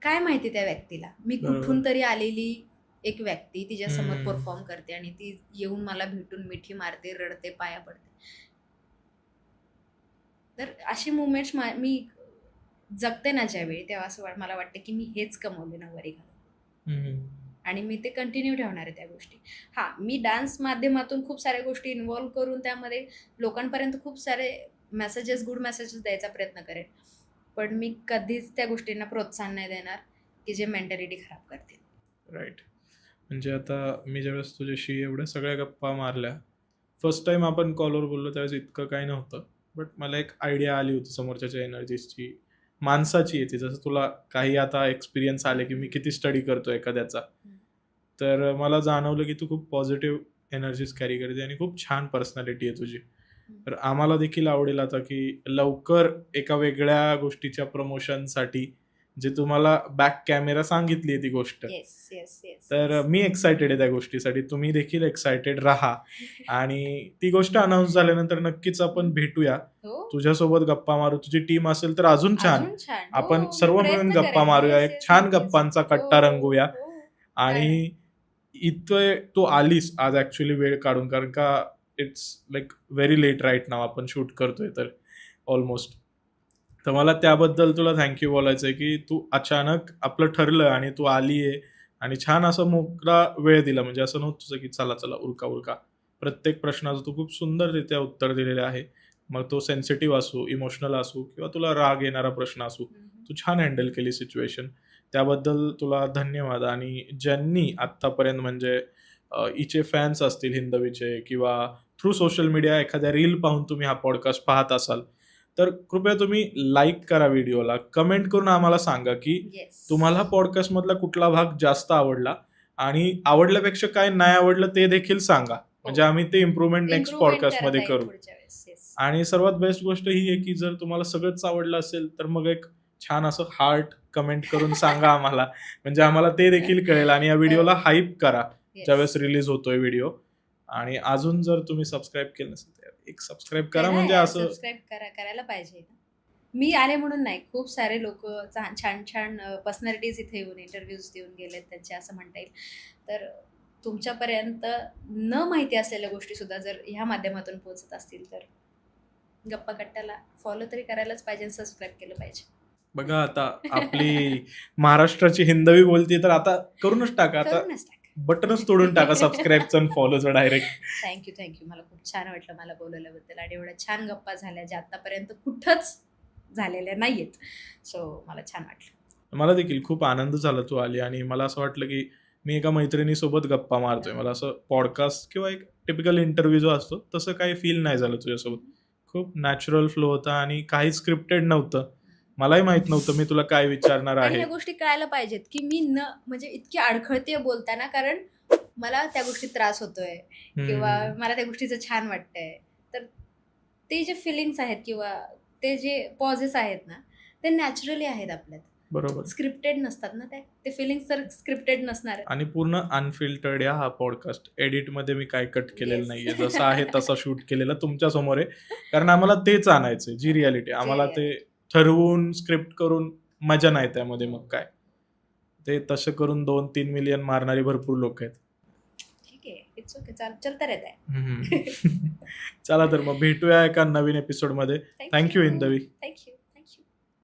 काय माहिती त्या व्यक्तीला? मी बरोबर. कुठून तरी आलेली एक व्यक्ती तिच्यासमोर हम्म. परफॉर्म करते आणि ती येऊन मला भेटून मिठी मारते, रडते, पाया पडते. तर अशी मुवमेंट्स मी जगते ना ज्यावेळी, तेव्हा असं मला वाटतं की मी हेच कमवले नऊवारी घालून. हम्म. आणि मी ते कंटिन्यू ठेवणार आहे त्या गोष्टी. हां, मी डान्स माध्यमातून खूप साऱ्या गोष्टी इन्व्हॉल्व करून त्यामध्ये लोकांपर्यंत खूप सारे मेसेजेस, गुड मेसेजेस द्यायचा प्रयत्न करेन. पण मी कधीच त्या गोष्टींना प्रोत्साहन नाही देणार की जे मेंटॅलिटी खराब करतील. राईट. म्हणजे आता मी ज्यावेळेस तुझ्याशी एवढ्या सगळ्या गप्पा मारल्या, फर्स्ट टाइम आपण कॉलवर बोललो त्यावेळेस इतकं काही नव्हतं. बट मला एक आयडिया आली होती समोरच्याच्या एनर्जीजची, माणसाची येते. जसं तुला काही आता एक्सपिरियन्स आले की मी किती स्टडी करतो एखाद्याचा. तर मला जाणवलं की तू खूप पॉझिटिव्ह एनर्जीज कॅरी करते आणि खूप छान पर्सनॅलिटी आहे तुझी. तर आम्हाला देखील आवडेल आता की लवकर एका वेगळ्या गोष्टीच्या प्रमोशनसाठी, जे तुम्हाला बॅक कॅमेरा सांगितली ती गोष्ट, येस, येस, येस. तर मी एक्सायटेड आहे त्या गोष्टीसाठी. तुम्ही देखील एक्सायटेड राहा आणि ती गोष्ट अनाऊन्स झाल्यानंतर नक्कीच आपण भेटूया. हो, तुझ्यासोबत गप्पा मारू. तुझी टीम असेल तर अजून छान. अजून छान. आपण हो, मी सर्व मिळून प्रयत्न गप्पा करेन. मारूया. येस, एक येस, छान नक्कीच. गप्पांचा हो, कट्टा रंगवूया. हो. आणि इथं तू आलीस आज ऍक्च्युली वेळ काढून, कारण का it's like very late right now आपण शूट करतोय तर ऑलमोस्ट. तर मला त्याबद्दल तुला थँक्यू बोलायचं आहे की तू अचानक आपलं ठरलं आणि तू आली आहे आणि छान असं मोकळा वेळ दिला. म्हणजे असं नव्हतं की चला चला उरका उरका. प्रत्येक प्रश्नाचं तू खूप सुंदररित्या उत्तर दिलेलं आहे. मग तो सेन्सिटिव्ह असू, इमोशनल असू किंवा तुला राग येणारा प्रश्न असू, तू छान हँडल केली सिच्युएशन. त्याबद्दल तुला धन्यवाद. आणि ज्यांनी आत्तापर्यंत म्हणजे हिचे फॅन्स असतील हिंदवीचे किंवा थ्रू सोशल मीडिया एखाद्या रील पाहून तुम्ही हा पॉडकास्ट पाहत असाल, तर कृपया तुम्ही लाईक करा व्हिडिओला, कमेंट करून आम्हाला सांगा की येस. तुम्हाला पॉडकास्टमधला कुठला भाग जास्त आवडला आणि आवडल्यापेक्षा काय नाही आवडलं ते देखील सांगा. म्हणजे आम्ही ते इम्प्रूव्हमेंट नेक्स्ट इम्प्रूव्हमेंट पॉडकास्टमध्ये करता येईल करू. पुढच्या वेळेस. येस. आणि सर्वात बेस्ट गोष्ट ही आहे की जर तुम्हाला सगळंच आवडलं असेल तर मग एक छान असं हार्ट कमेंट करून सांगा आम्हाला. म्हणजे आम्हाला ते देखील कळेल आणि या व्हिडिओला हाईप करा ज्यावेळेस रिलीज होतोय व्हिडिओ. आणि अजून जर तुम्ही सबस्क्राईब केलं नसेल तर एक सबस्क्राईब करा. म्हणजे असं सबस्क्राईब करायला पाहिजे. मी आले म्हणून नाही, खूप सारे लोक छान छान पर्सनॅलिटीज इथे येऊन इंटरव्ह्यूज देऊन गेलेत त्यांचे, असं म्हणता येईल. तर तुमच्यापर्यंत न माहिती असलेल्या गोष्टी सुद्धा जर ह्या माध्यमातून पोहोचत असतील तर गप्पा कट्ट्याला फॉलो तरी करायलाच पाहिजे, सबस्क्राईब केलं पाहिजे. बघा आता आपली महाराष्ट्राची हिंदवी बोलती तर आता करूनच टाका. आता करूनच टाका. बटनच तोडून टाका सबस्क्राईबचं आणि फॉलोचं डायरेक्ट. थँक्यू. मला खूप छान वाटलं मला बोलवल्याबद्दल आणि एवढ्या छान गप्पा झाल्या ज्या आतापर्यंत कुठंच झालेल्या नाहीयेत. सो मला छान वाटलं. मला देखील खूप आनंद झाला तू आली आणि मला असं वाटलं की मी एका मैत्रिणीसोबत गप्पा मारतोय. मला असं पॉडकास्ट किंवा एक टिपिकल इंटरव्ह्यू जो असतो तसं काही फील नाही झालं तुझ्यासोबत. खूप नॅचरल फ्लो होता आणि काही स्क्रिप्टेड नव्हतं. मलाही माहित नव्हतं मी तुला काय विचारणार आणि आहे. ह्या गोष्टी कळायला पाहिजेत की मी म्हणजे इतकी अडखळते बोलताना, कारण मला त्या गोष्टी त्रास होतोय किंवा मला त्या गोष्टीचं छान वाटतंय. तर ते जे फिलिंग्स आहेत किंवा ते जे पॉजेस आहेत ना, ते नॅचरली आहेत आपल्यात. बरोबर. स्क्रिप्टेड नसतात ना ते फिलिंग्स, तर स्क्रिप्टेड नसणार. आणि पूर्ण अनफिल्टर्ड हा पॉडकास्ट. एडिटमध्ये मी काय कट केलेलं Yes. नाहीये. जसं आहे तसा शूट केलेला तुमच्या समोर आहे. कारण आम्हाला तेच आणायचंय, जी रियालिटी. आम्हाला ते ठरवून स्क्रिप्ट करून मजा नाही त्यामध्ये. मग काय ते तसं करून 2-3 मिलियन मारणारी भरपूर लोक आहेत. ठीक आहे, इट्स ओके, चलता रहता है. चला तर मग भेटूया एका नवीन एपिसोडमध्ये. थँक्यू हिंदवी. थँक्यू.